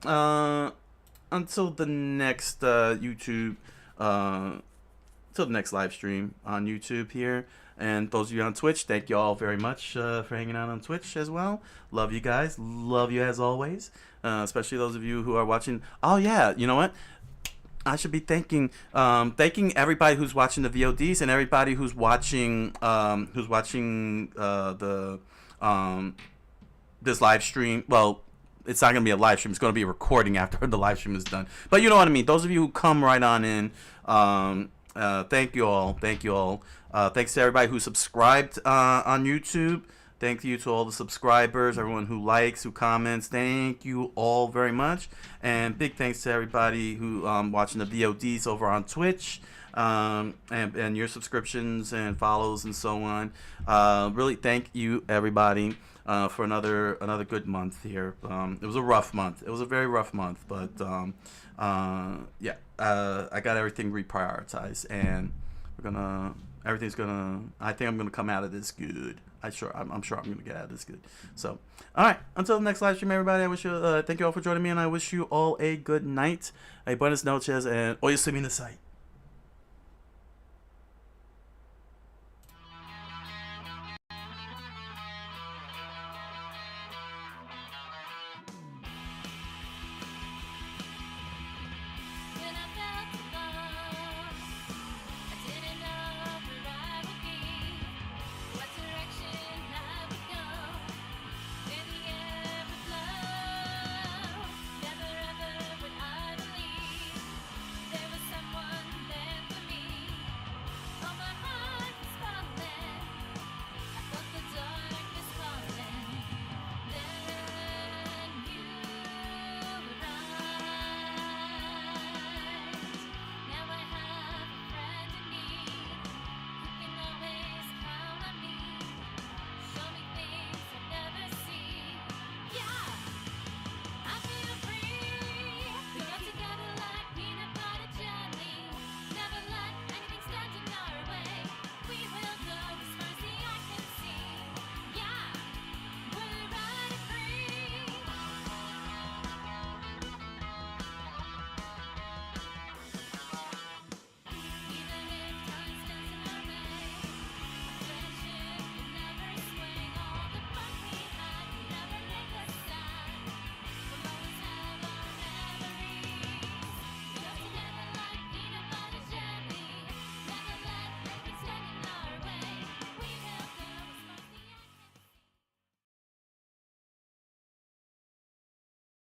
until the next YouTube, till the next live stream on YouTube here. And those of you on Twitch, thank you all very much for hanging out on Twitch as well. Love you guys. Love you as always. Especially those of you who are watching. Oh yeah, you know what? I should be thanking everybody who's watching the VODs and everybody who's watching this live stream. Well, it's not gonna be a live stream. It's gonna be a recording after the live stream is done. But you know what I mean. Those of you who come right on in. Thank you all. Thanks to everybody who subscribed on YouTube. Thank you to all the subscribers, everyone who likes, who comments. Thank you all very much. And big thanks to everybody who watching the VODs over on Twitch, and your subscriptions and follows and so on. Really thank you everybody for another good month here. It was a rough month. It was a very rough month, but yeah, I got everything reprioritized, and I think I'm gonna come out of this good. I'm sure I'm gonna get out of this good. So, all right, until the next live stream, everybody. I wish you thank you all for joining me, and I wish you all a good night, a buenas noches, and oyasumi na sai.